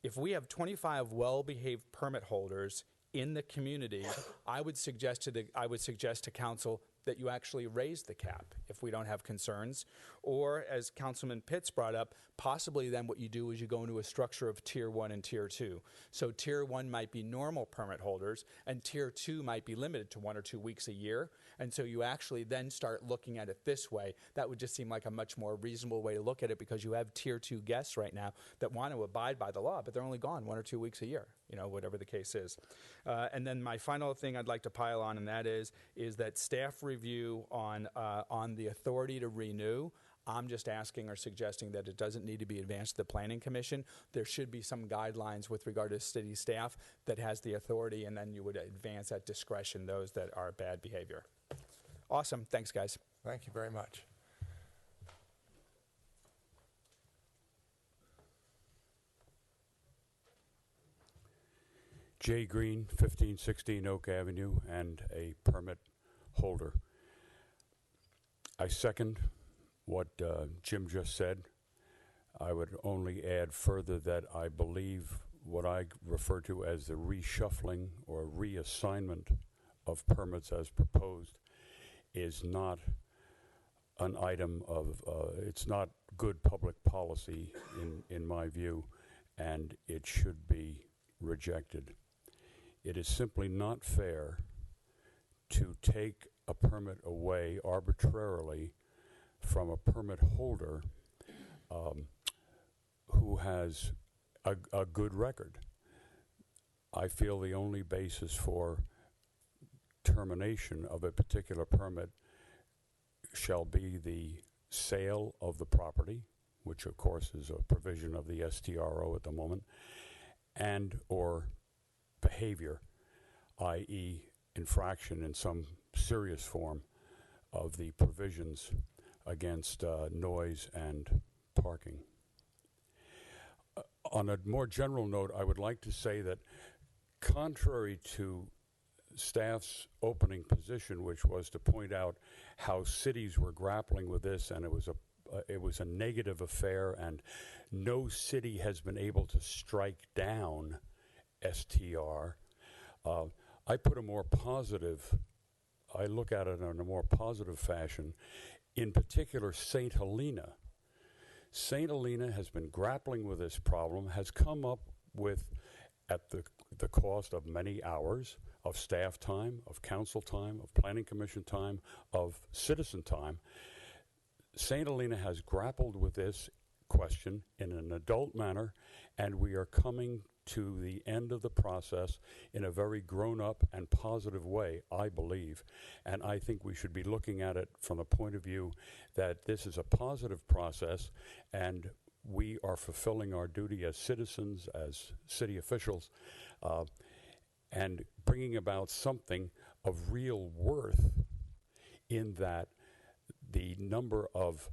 If we have 25 well-behaved permit holders in the community, I would suggest to council that you actually raise the cap if we don't have concerns. Or, as Councilman Pitts brought up, possibly then what you do is you go into a structure of Tier 1 and Tier 2. So Tier 1 might be normal permit holders, and Tier 2 might be limited to 1 or 2 weeks a year. And so you actually then start looking at it this way. That would just seem like a much more reasonable way to look at it, because you have Tier 2 guests right now that want to abide by the law, but they're only gone 1 or 2 weeks a year, whatever the case is. And then my final thing I'd like to pile on, and that is that staff review on the authority to renew. I'm just asking or suggesting that it doesn't need to be advanced to the Planning Commission. There should be some guidelines with regard to city staff that has the authority, and then you would advance at discretion those that are bad behavior. Awesome. Thanks, guys. Thank you very much. Jay Green, 1516 Oak Avenue, and a permit holder. I second what Jim just said. I would only add further that I believe what I refer to as the reshuffling or reassignment of permits as proposed is not an item of, it's not good public policy in my view, and it should be rejected. It is simply not fair to take a permit away arbitrarily from a permit holder who has a good record. I feel the only basis for termination of a particular permit shall be the sale of the property, which of course is a provision of the STRO at the moment, and or behavior, i.e. infraction in some serious form of the provisions against noise and parking. On a more general note, I would like to say that contrary to staff's opening position, which was to point out how cities were grappling with this, and it was a negative affair, and no city has been able to strike down STR. I put a more positive, I look at it in a more positive fashion, in particular St. Helena. St. Helena has been grappling with this problem, has come up with, at the cost of many hours of staff time, of council time, of planning commission time, of citizen time. St. Helena has grappled with this question in an adult manner, and we are coming to the end of the process in a very grown-up and positive way, I believe. And I think we should be looking at it from the point of view that this is a positive process, and we are fulfilling our duty as citizens, as city officials, and bringing about something of real worth in that the number of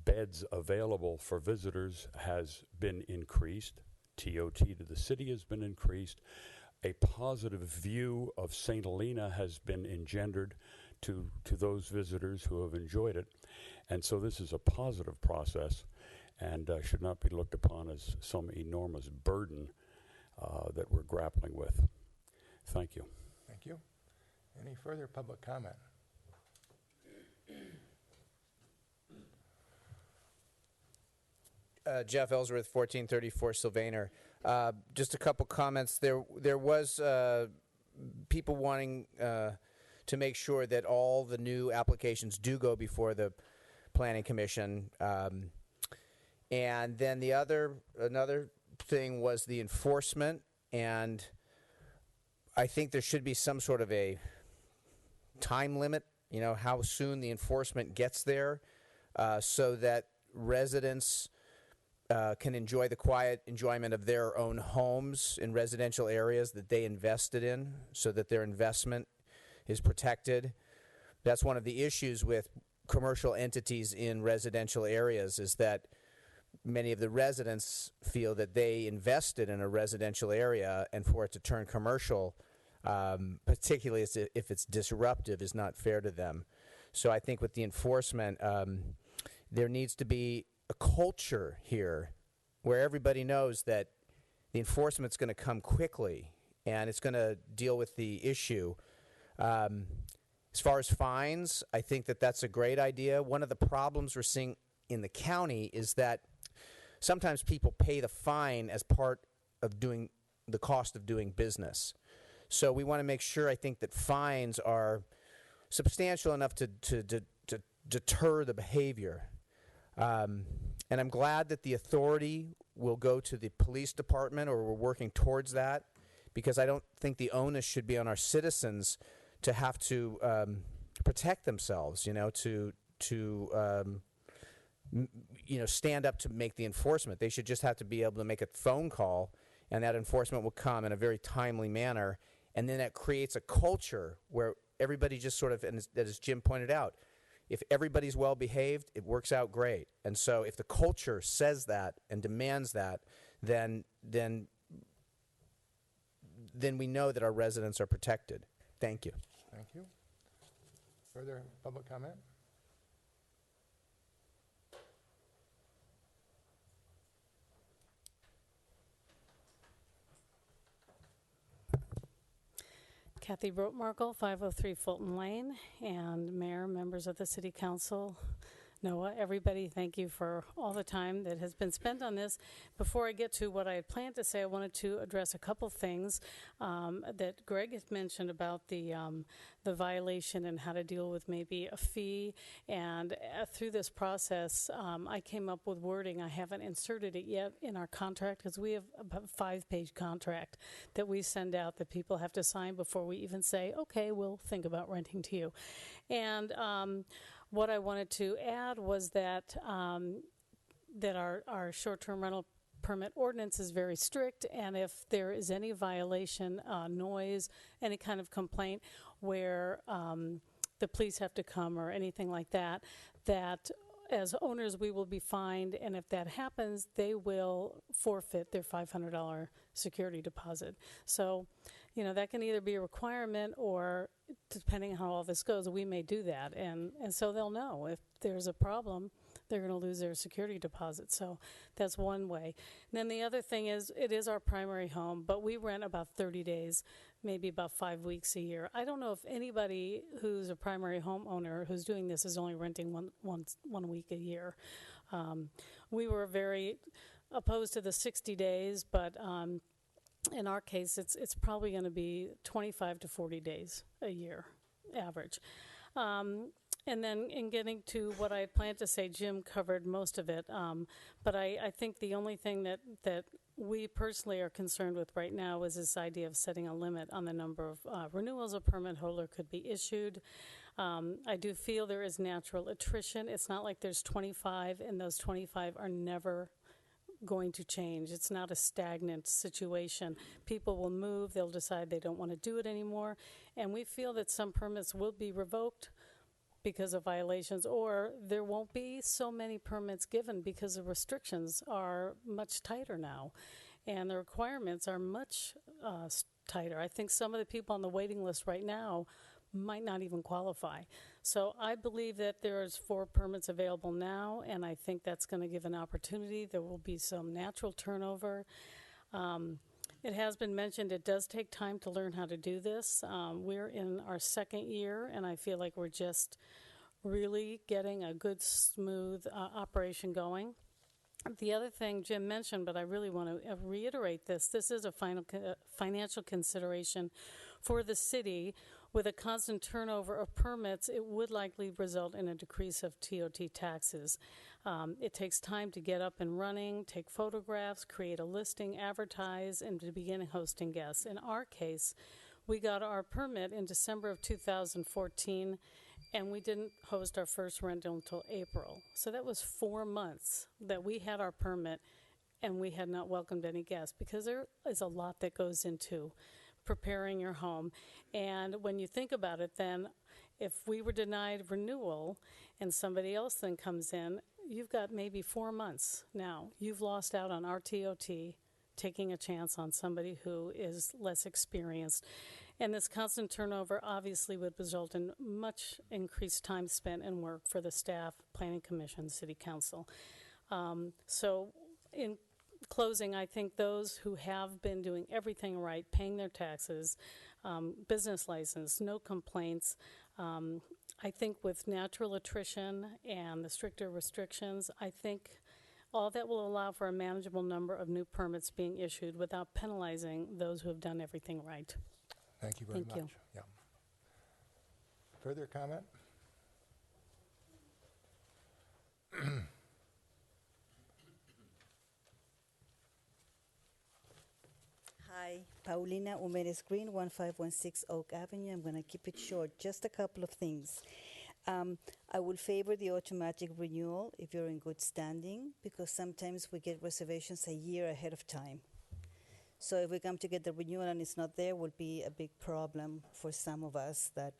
beds available for visitors has been increased. TOT to the city has been increased. A positive view of St. Helena has been engendered to those visitors who have enjoyed it. And so this is a positive process and should not be looked upon as some enormous burden that we're grappling with. Thank you. Thank you. Any further public comment? Jeff Ellsworth, 1434 Sylvaner. Just a couple comments. There was people wanting to make sure that all the new applications do go before the Planning Commission. And then another thing was the enforcement, and I think there should be some sort of a time limit, how soon the enforcement gets there, so that residents can enjoy the quiet enjoyment of their own homes in residential areas that they invested in, so that their investment is protected. That's one of the issues with commercial entities in residential areas, is that many of the residents feel that they invested in a residential area, and for it to turn commercial, particularly if it's disruptive, is not fair to them. So I think with the enforcement, there needs to be a culture here where everybody knows that the enforcement's going to come quickly and it's going to deal with the issue. As far as fines, I think that that's a great idea. One of the problems we're seeing in the county is that sometimes people pay the fine as part of doing the cost of doing business. So we want to make sure, I think, that fines are substantial enough to deter the behavior. And I'm glad that the authority will go to the police department, or we're working towards that, because I don't think the onus should be on our citizens to have to protect themselves, to stand up to make the enforcement. They should just have to be able to make a phone call, and that enforcement will come in a very timely manner. And then that creates a culture where everybody just sort of, and as Jim pointed out, if everybody's well behaved, it works out great. And so if the culture says that and demands that, then we know that our residents are protected. Thank you. Thank you. Further public comment? Kathy Brotmarkle, 503 Fulton Lane, and Mayor, members of the City Council, Noah, everybody, thank you for all the time that has been spent on this. Before I get to what I had planned to say, I wanted to address a couple things that Greg had mentioned about the violation and how to deal with maybe a fee. And through this process, I came up with wording. I haven't inserted it yet in our contract because we have about a 5-page contract that we send out that people have to sign before we even say, okay, we'll think about renting to you. And what I wanted to add was that that our short-term rental permit ordinance is very strict, and if there is any violation, noise, any kind of complaint where the police have to come or anything like that, that as owners we will be fined, and if that happens, they will forfeit their $500 security deposit. So, that can either be a requirement, or depending on how all this goes, we may do that. And so they'll know if there's a problem, they're going to lose their security deposit. So that's one way. And then the other thing is, it is our primary home, but we rent about 30 days, maybe about 5 weeks a year. I don't know if anybody who's a primary homeowner who's doing this is only renting one week a year. We were very opposed to the 60 days, but in our case, it's probably going to be 25 to 40 days a year, average. And then in getting to what I had planned to say, Jim covered most of it. But I think the only thing that we personally are concerned with right now is this idea of setting a limit on the number of renewals a permit holder could be issued. I do feel there is natural attrition. It's not like there's 25 and those 25 are never going to change. It's not a stagnant situation. People will move. They'll decide they don't want to do it anymore. And we feel that some permits will be revoked because of violations, or there won't be so many permits given because the restrictions are much tighter now and the requirements are much tighter. I think some of the people on the waiting list right now might not even qualify. So I believe that there's 4 permits available now, and I think that's going to give an opportunity. There will be some natural turnover. It has been mentioned it does take time to learn how to do this. We're in our 2nd year, and I feel like we're just really getting a good, smooth operation going. The other thing Jim mentioned, but I really want to reiterate this, this is a financial consideration for the city. With a constant turnover of permits, it would likely result in a decrease of TOT taxes. It takes time to get up and running, take photographs, create a listing, advertise, and to begin hosting guests. In our case, we got our permit in December of 2014, and we didn't host our first rental until April. So that was 4 months that we had our permit, and we had not welcomed any guests, because there is a lot that goes into preparing your home. And when you think about it, then if we were denied renewal and somebody else then comes in, you've got maybe 4 months now. You've lost out on our TOT, taking a chance on somebody who is less experienced. And this constant turnover obviously would result in much increased time spent and work for the staff, Planning Commission, City Council. So in closing, I think those who have been doing everything right, paying their taxes, business license, no complaints, I think with natural attrition and the stricter restrictions, I think all that will allow for a manageable number of new permits being issued without penalizing those who have done everything right. Thank you very Thank much. you. Yeah. Further comment? Hi, Paulina Umeres Green, 1516 Oak Avenue. I'm going to keep it short. Just a couple of things. I will favor the automatic renewal if you're in good standing, because sometimes we get reservations a year ahead of time. So if we come to get the renewal and it's not there, will be a big problem for some of us that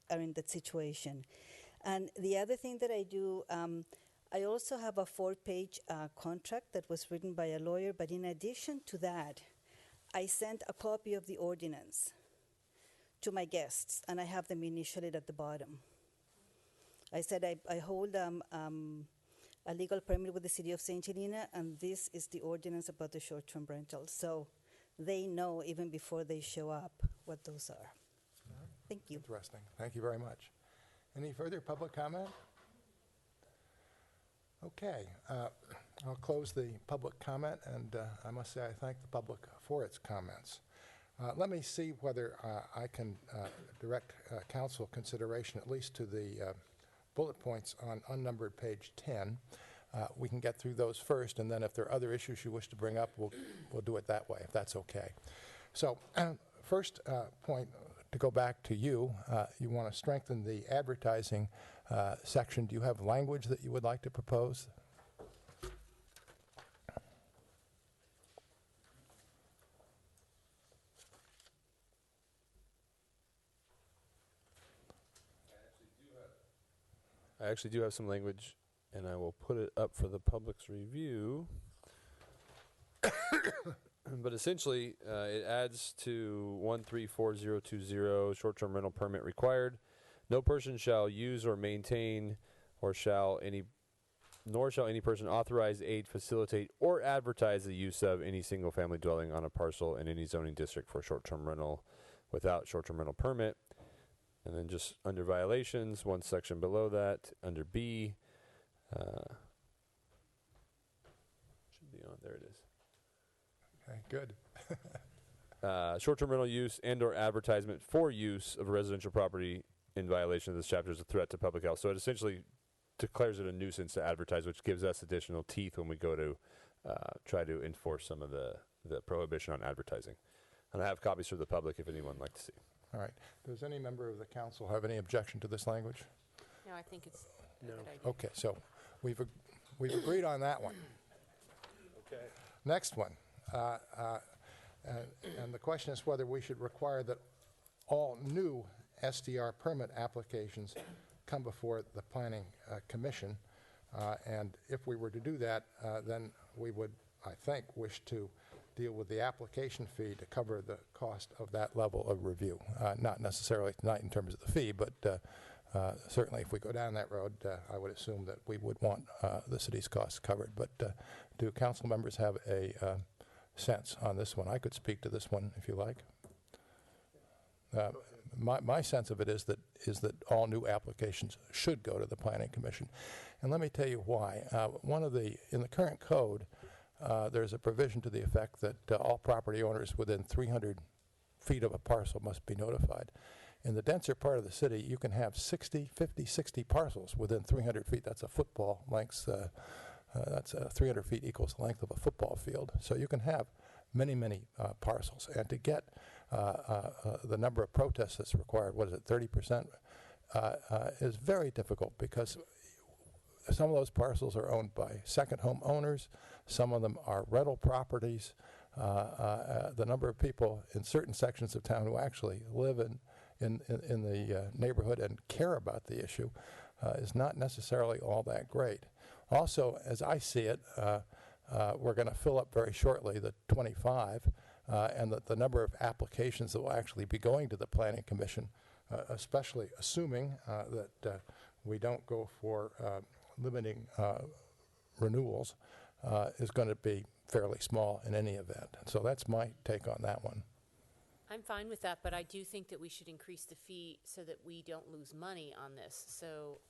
are in that situation. And the other thing that I do, I also have a 4-page contract that was written by a lawyer, but in addition to that, I sent a copy of the ordinance to my guests, and I have them initialed at the bottom. I said I hold a legal permit with the city of St. Helena, and this is the ordinance about the short-term rentals. So they know even before they show up what those are. Thank you. Interesting. Thank you very much. Any further public comment? Okay. I'll close the public comment, and I must say I thank the public for its comments. Let me see whether I can direct council consideration at least to the bullet points on unnumbered page 10. We can get through those first, and then if there are other issues you wish to bring up, we'll do it that way, if that's okay. So first point, to go back to you, you want to strengthen the advertising section. Do you have language that you would like to propose? I actually do have some language, and I will put it up for the public's review. But essentially, it adds to 134020, short-term rental permit required. No person shall use or maintain, nor shall any person authorize, aid, facilitate, or advertise the use of any single-family dwelling on a parcel in any zoning district for short-term rental without short-term rental permit. And then just under violations, one section below that, under B, should be on, there it is. Okay, good. Short-term rental use and or advertisement for use of a residential property in violation of this chapter is a threat to public health. So it essentially declares it a nuisance to advertise, which gives us additional teeth when we go to try to enforce some of the prohibition on advertising. And I have copies for the public if anyone would like to see. All right. Does any member of the council have any objection to this language? No, I think it's a good idea. Okay, so we've agreed on that one. Okay. Next one. And the question is whether we should require that all new SDR permit applications come before the Planning Commission. And if we were to do that, then we would, I think, wish to deal with the application fee to cover the cost of that level of review. Not necessarily tonight in terms of the fee, but certainly if we go down that road, I would assume that we would want the city's costs covered. But do council members have a sense on this one? I could speak to this one if you like. My sense of it is that all new applications should go to the Planning Commission. And let me tell you why. In the current code, there's a provision to the effect that all property owners within 300 feet of a parcel must be notified. In the denser part of the city, you can have 50, 60 parcels within 300 feet. That's a football length. 300 feet equals the length of a football field. So you can have many, many parcels. And to get the number of protests that's required, 30%, is very difficult because some of those parcels are owned by second home owners. Some of them are rental properties. The number of people in certain sections of town who actually live in the neighborhood and care about the issue is not necessarily all that great. Also, as I see it, we're going to fill up very shortly the 25, and the number of applications that will actually be going to the Planning Commission, especially assuming that we don't go for limiting renewals, is going to be fairly small in any event. So that's my take on that one. I'm fine with that, but I do think that we should increase the fee so that we don't lose money on this. So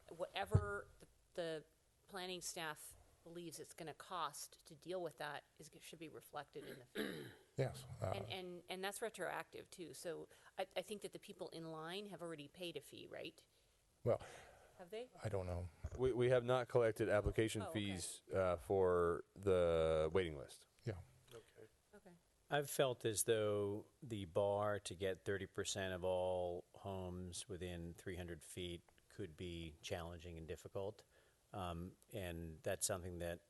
whatever the planning staff believes it's going to cost to deal with that should be reflected in the fee. Yes. And that's retroactive too. So I think that the people in line have already paid a fee, right? Well, have they? I don't know. We have not collected application fees for the waiting list. Yeah. Okay. I've felt as though the bar to get 30% of all homes within 300 feet could be challenging and difficult. And that's something that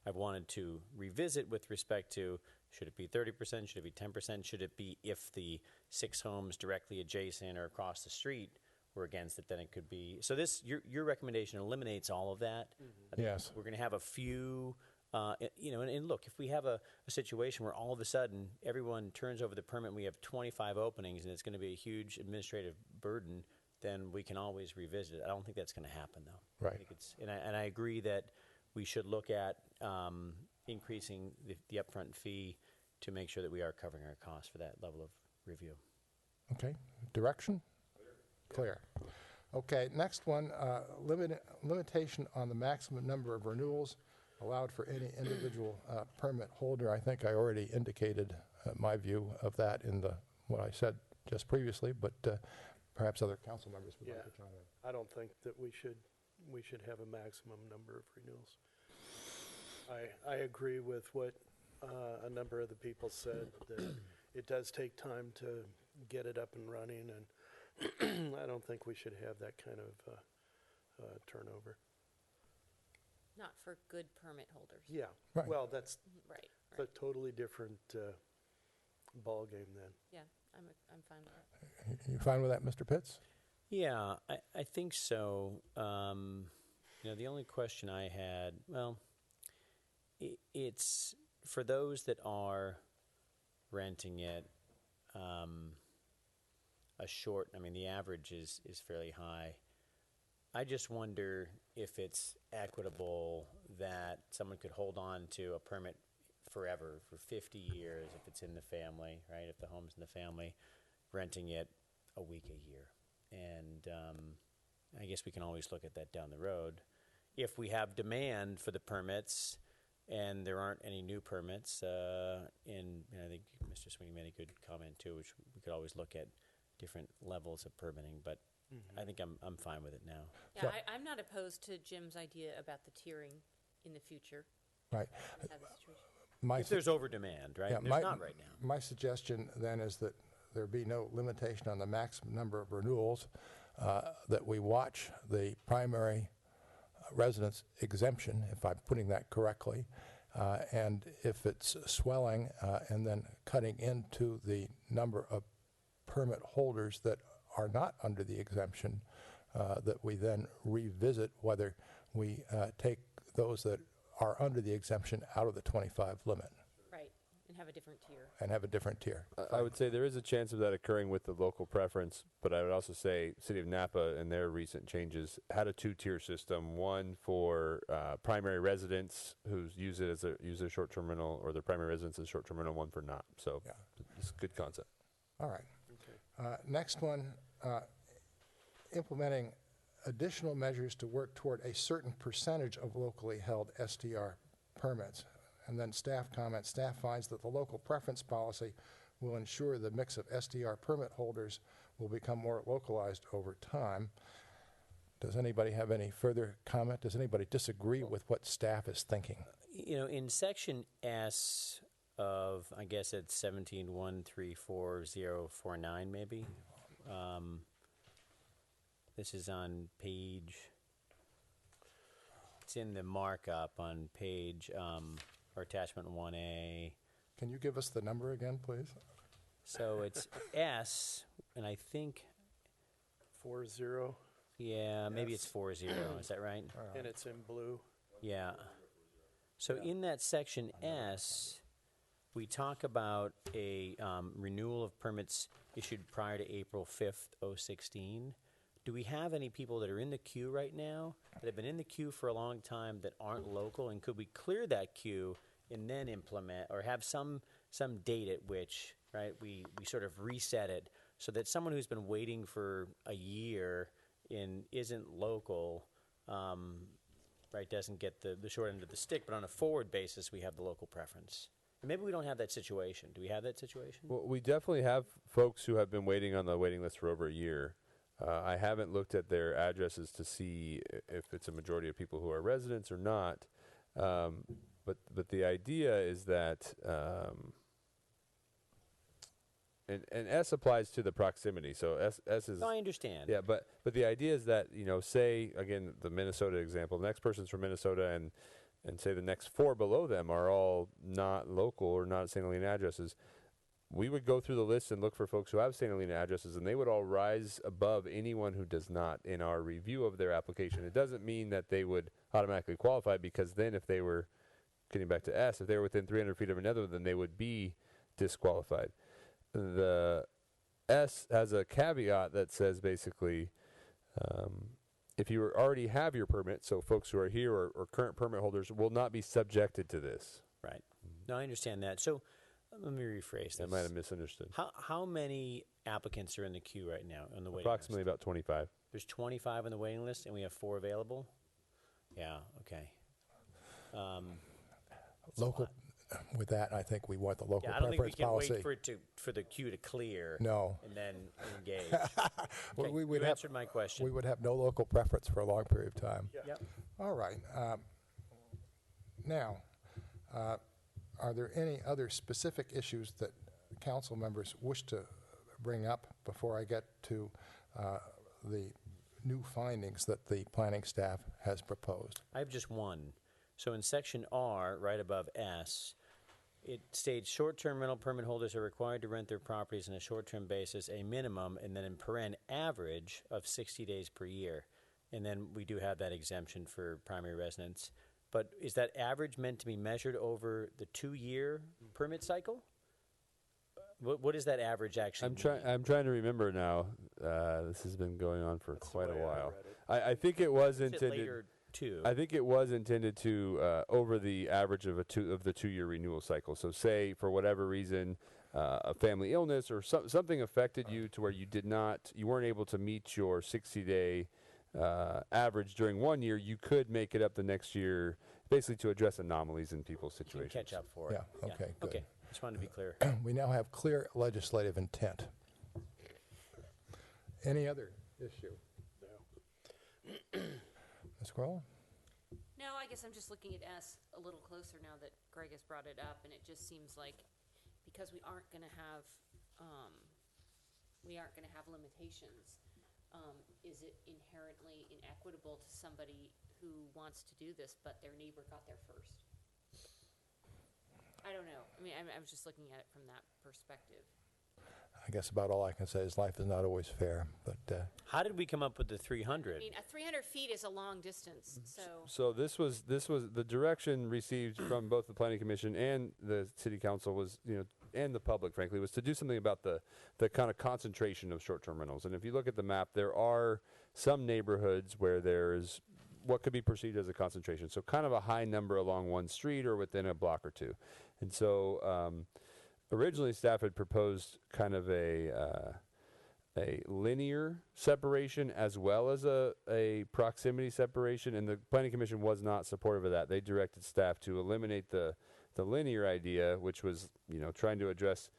I've wanted to revisit with respect to, should it be 30%, should it be 10%, should it be if the 6 homes directly adjacent or across the street were against it, then it could be. So this, your recommendation eliminates all of that. I think Yes. We're going to have a few, and look, if we have a situation where all of a sudden everyone turns over the permit and we have 25 openings and it's going to be a huge administrative burden, then we can always revisit it. I don't think that's going to happen, though. Right. I think and I agree that we should look at increasing the upfront fee to make sure that we are covering our costs for that level of review. Okay. Direction? Clear. Okay, next one, limitation on the maximum number of renewals allowed for any individual permit holder. I think I already indicated my view of that in what I said just previously, but perhaps other council members would like to chime in. I don't think that we should have a maximum number of renewals. I agree with what a number of the people said, that it does take time to get it up and running, and I don't think we should have that kind of turnover. Not for good permit holders. Yeah. Right. Well, that's Right. a totally different ball game then. Yeah, I'm fine with that. You fine with that, Mr. Pitts? Yeah, I think so. The only question I had, well, it's for those that are renting it the average is fairly high. I just wonder if it's equitable that someone could hold on to a permit forever, for 50 years, if it's in the family, right? If the home's in the family, renting it a week a year. And I guess we can always look at that down the road. If we have demand for the permits and there aren't any new permits, and I think Mr. Sweeney made a good comment too, which we could always look at different levels of permitting, but I think I'm fine with it now. Yeah, I'm not opposed to Jim's idea about the tiering in the future. Right. If there's over demand, right? Yeah, There's not right now. My suggestion then is that there be no limitation on the maximum number of renewals, that we watch the primary residence exemption, if I'm putting that correctly, and if it's swelling and then cutting into the number of permit holders that are not under the exemption, that we then revisit whether we take those that are under the exemption out of the 25 limit. Right, and have a different tier. And have a different tier. I would say there is a chance of that occurring with the local preference, but I would also say City of Napa and their recent changes had a 2-tier system, one for primary residents who use it as a short-term rental, or their primary residence as short-term rental, one for not. So it's a good concept. All right. Next one, implementing additional measures to work toward a certain percentage of locally held STR permits. And then staff comments, staff finds that the local preference policy will ensure the mix of STR permit holders will become more localized over time. Does anybody have any further comment? Does anybody disagree with what staff is thinking? In section S of, I guess it's 17134049 maybe. This is on page, it's in the markup on page, or attachment 1A. Can you give us the number again, please? So it's S, and I think 40. Yeah, maybe it's 40. Is that right? And it's in blue. Yeah. So in that section S, we talk about a renewal of permits issued prior to April 5th, 2016. do we have any people that are in the queue right now that have been in the queue for a long time that aren't local? And could we clear that queue and then implement, or have some date at which, right, we sort of reset it so that someone who's been waiting for a year and isn't local, right, doesn't get the short end of the stick, but on a forward basis, we have the local preference. And maybe we don't have that situation. Do we have that situation? Well, we definitely have folks who have been waiting on the waiting list for over a year. I haven't looked at their addresses to see if it's a majority of people who are residents or not. But the idea is that, and S applies to the proximity. So S is. No, I understand. Yeah, but the idea is that, you know, say again the Minnesota example. The next person's from Minnesota, and say the next 4 below them are all not local or not St. Helena addresses. We would go through the list and look for folks who have St. Helena addresses, and they would all rise above anyone who does not in our review of their application. It doesn't mean that they would automatically qualify, because then if they were, getting back to S, if they were within 300 feet of another, then they would be disqualified. The S has a caveat that says basically, if you already have your permit, so folks who are here or current permit holders will not be subjected to this. Right. No, I understand that. So let me rephrase this. I might have misunderstood. How many applicants are in the queue right now on the waiting Approximately list? about 25. There's 25 on the waiting list, and we have 4 available? Yeah, okay. Local, with that, I think we want the local Yeah, I don't think we preference can policy. wait for the queue to clear. No. And then engage. We- Okay, we would you have- answered my question. We would have no local preference for a long period of time. Yep. All right. Now, are there any other specific issues that council members wish to bring up before I get to the new findings that the planning staff has proposed? I have just one. So in section R, right above S, it states short-term rental permit holders are required to rent their properties on a short-term basis, a minimum, and then in paren, average of 60 days per year. And then we do have that exemption for primary residents. But is that average meant to be measured over the 2-year permit cycle? What does that average actually mean? I'm trying to remember now. This has been going on for quite a while. I think it was intended. Later too. I think it was intended to over the average of the 2-year renewal cycle. So, say for whatever reason, a family illness or something affected you to where you weren't able to meet your 60-day average during 1 year. You could make it up the next year, basically to address anomalies in people's situations. Catch up for it. Yeah. Okay. Good. Okay. Just wanted to be clear. We now have clear legislative intent. Any other issue? No. Ms. Crowell? No, I guess I'm just looking at S a little closer now that Greg has brought it up, and it just seems like because we aren't going to have limitations, is it inherently inequitable to somebody who wants to do this, but their neighbor got there first? I don't know. I mean, I was just looking at it from that perspective. I guess about all I can say is life is not always fair, but How did we come up with the 300? I mean, 300 feet is a long distance, so. So this was the direction received from both the planning commission and the city council was, and the public, frankly, was to do something about the kind of concentration of short-term rentals. And if you look at the map, there are some neighborhoods where there's what could be perceived as a concentration. So kind of a high number along one street or within a block or two. And so originally staff had proposed kind of a linear separation as well as a proximity separation, and the planning commission was not supportive of that. They directed staff to eliminate the linear idea, which was trying to address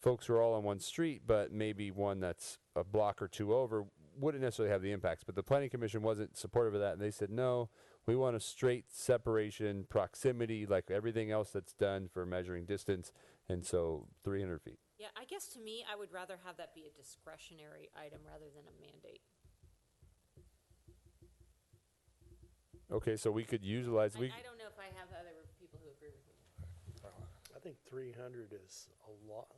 folks who are all on one street, but maybe one that's a block or two over wouldn't necessarily have the impacts. But the planning commission wasn't supportive of that, and they said, no, we want a straight separation, proximity, like everything else that's done for measuring distance, and so 300 feet. Yeah, I guess to me, I would rather have that be a discretionary item rather than a mandate. Okay, so we could utilize. I don't know if I have other people who agree with me. I think 300 is a lot.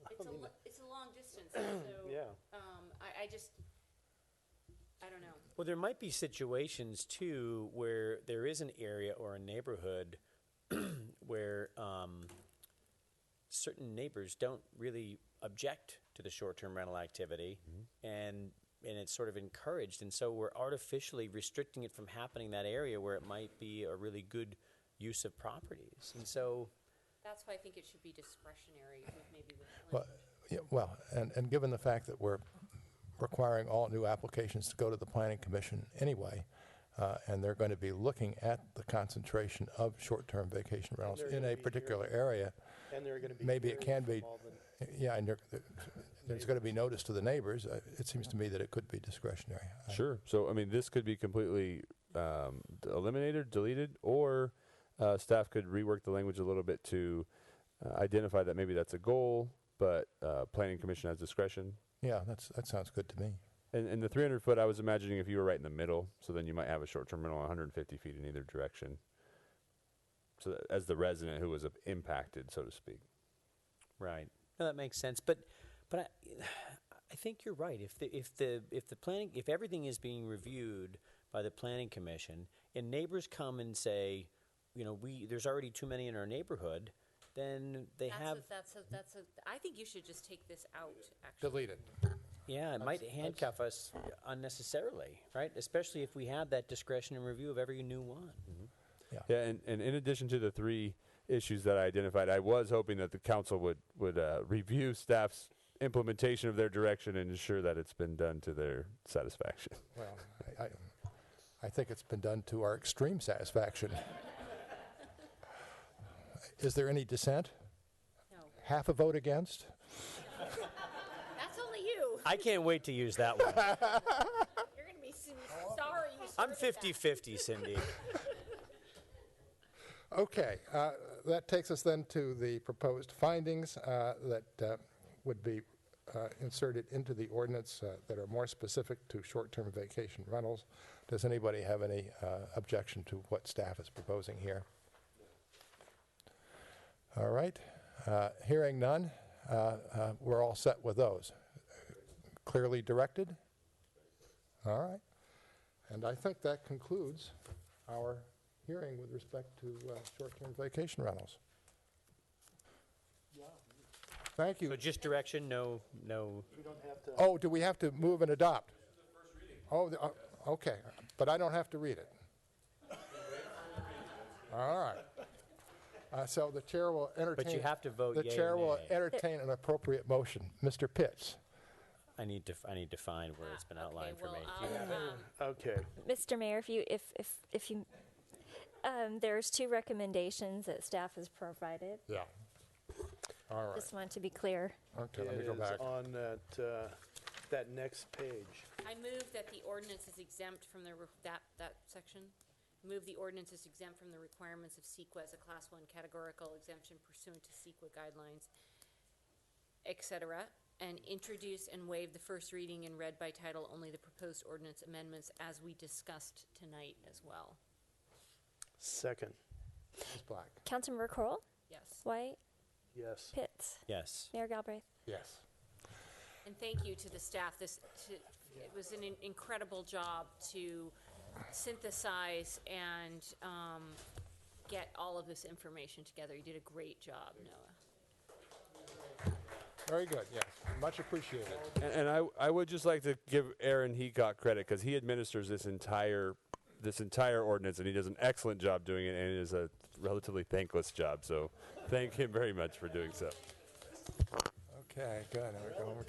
It's a long distance, so Yeah. I don't know. Well, there might be situations too where there is an area or a neighborhood where certain neighbors don't really object to the short-term rental activity, and it's sort of encouraged, and so we're artificially restricting it from happening in that area where it might be a really good use of properties. And so That's why I think it should be discretionary with maybe with Well, yeah, well, and given the fact that we're requiring all new applications to go to the Planning Commission anyway, and they're going to be looking at the concentration of short-term vacation rentals in a particular area, And they're going to be maybe it can be, hearing from all the- yeah, and there's going to be notice to the neighbors. It seems to me that it could be discretionary. Sure. So, I mean, this could be completely eliminated, deleted, or staff could rework the language a little bit to identify that maybe that's a goal, but Planning Commission has discretion. Yeah, that sounds good to me. And the 300 foot, I was imagining if you were right in the middle, so then you might have a short-term rental 150 feet in either direction. So that, as the resident who was impacted, so to speak. Right. No, that makes sense. But I think you're right. If the planning, if everything is being reviewed by the Planning Commission, and neighbors come and say, there's already too many in our neighborhood, then they have. I think you should just take this out, actually. Delete it. Yeah, it might handcuff us unnecessarily, right? Especially if we had that discretion and review of every new one. Yeah, and in addition to the 3 issues that I identified, I was hoping that the council would review staff's implementation of their direction and ensure that it's been done to their satisfaction. Well, I think it's been done to our extreme satisfaction. Is there any dissent? No. Half a vote against? That's only you. I can't wait to use that one. You're going to be sorry you I'm started that. 50-50, Cindy. Okay, that takes us then to the proposed findings that would be inserted into the ordinance that are more specific to short-term vacation rentals. Does anybody have any objection to what staff is proposing here? All right, hearing none, we're all set with those. Clearly directed? All right, and I think that concludes our hearing with respect to short-term vacation rentals. Thank you. So just direction, no. We don't have to. Oh, do we have to move and adopt? Oh, okay, but I don't have to read it. All right. So the chair will entertain. But you have to vote The yea chair or will nay. entertain an appropriate motion. Mr. Pitts. I need to find where it's been outlined for me. Okay. Mr. Mayor, if you, there's 2 recommendations that staff has provided. Yeah. All right. Just want to be clear. Okay, let me go It is back. on that next page. I move that the ordinance is exempt from that section. Move the ordinance is exempt from the requirements of CEQA as a Class 1 categorical exemption pursuant to CEQA guidelines, etc., and introduce and waive the first reading and read by title only the proposed ordinance amendments as we discussed tonight as well. Second. Ms. Black. Councilmember Kroll? Yes. White? Yes. Pitts? Yes. Mayor Galbraith? Yes. And thank you to the staff. It was an incredible job to synthesize and get all of this information together. You did a great job, Noah. Very good, yes. Much appreciated. And I would just like to give Aaron Heacock credit because he administers this entire ordinance, and he does an excellent job doing it, and it is a relatively thankless job. So thank him very much for doing so. Okay, good. Now we're going.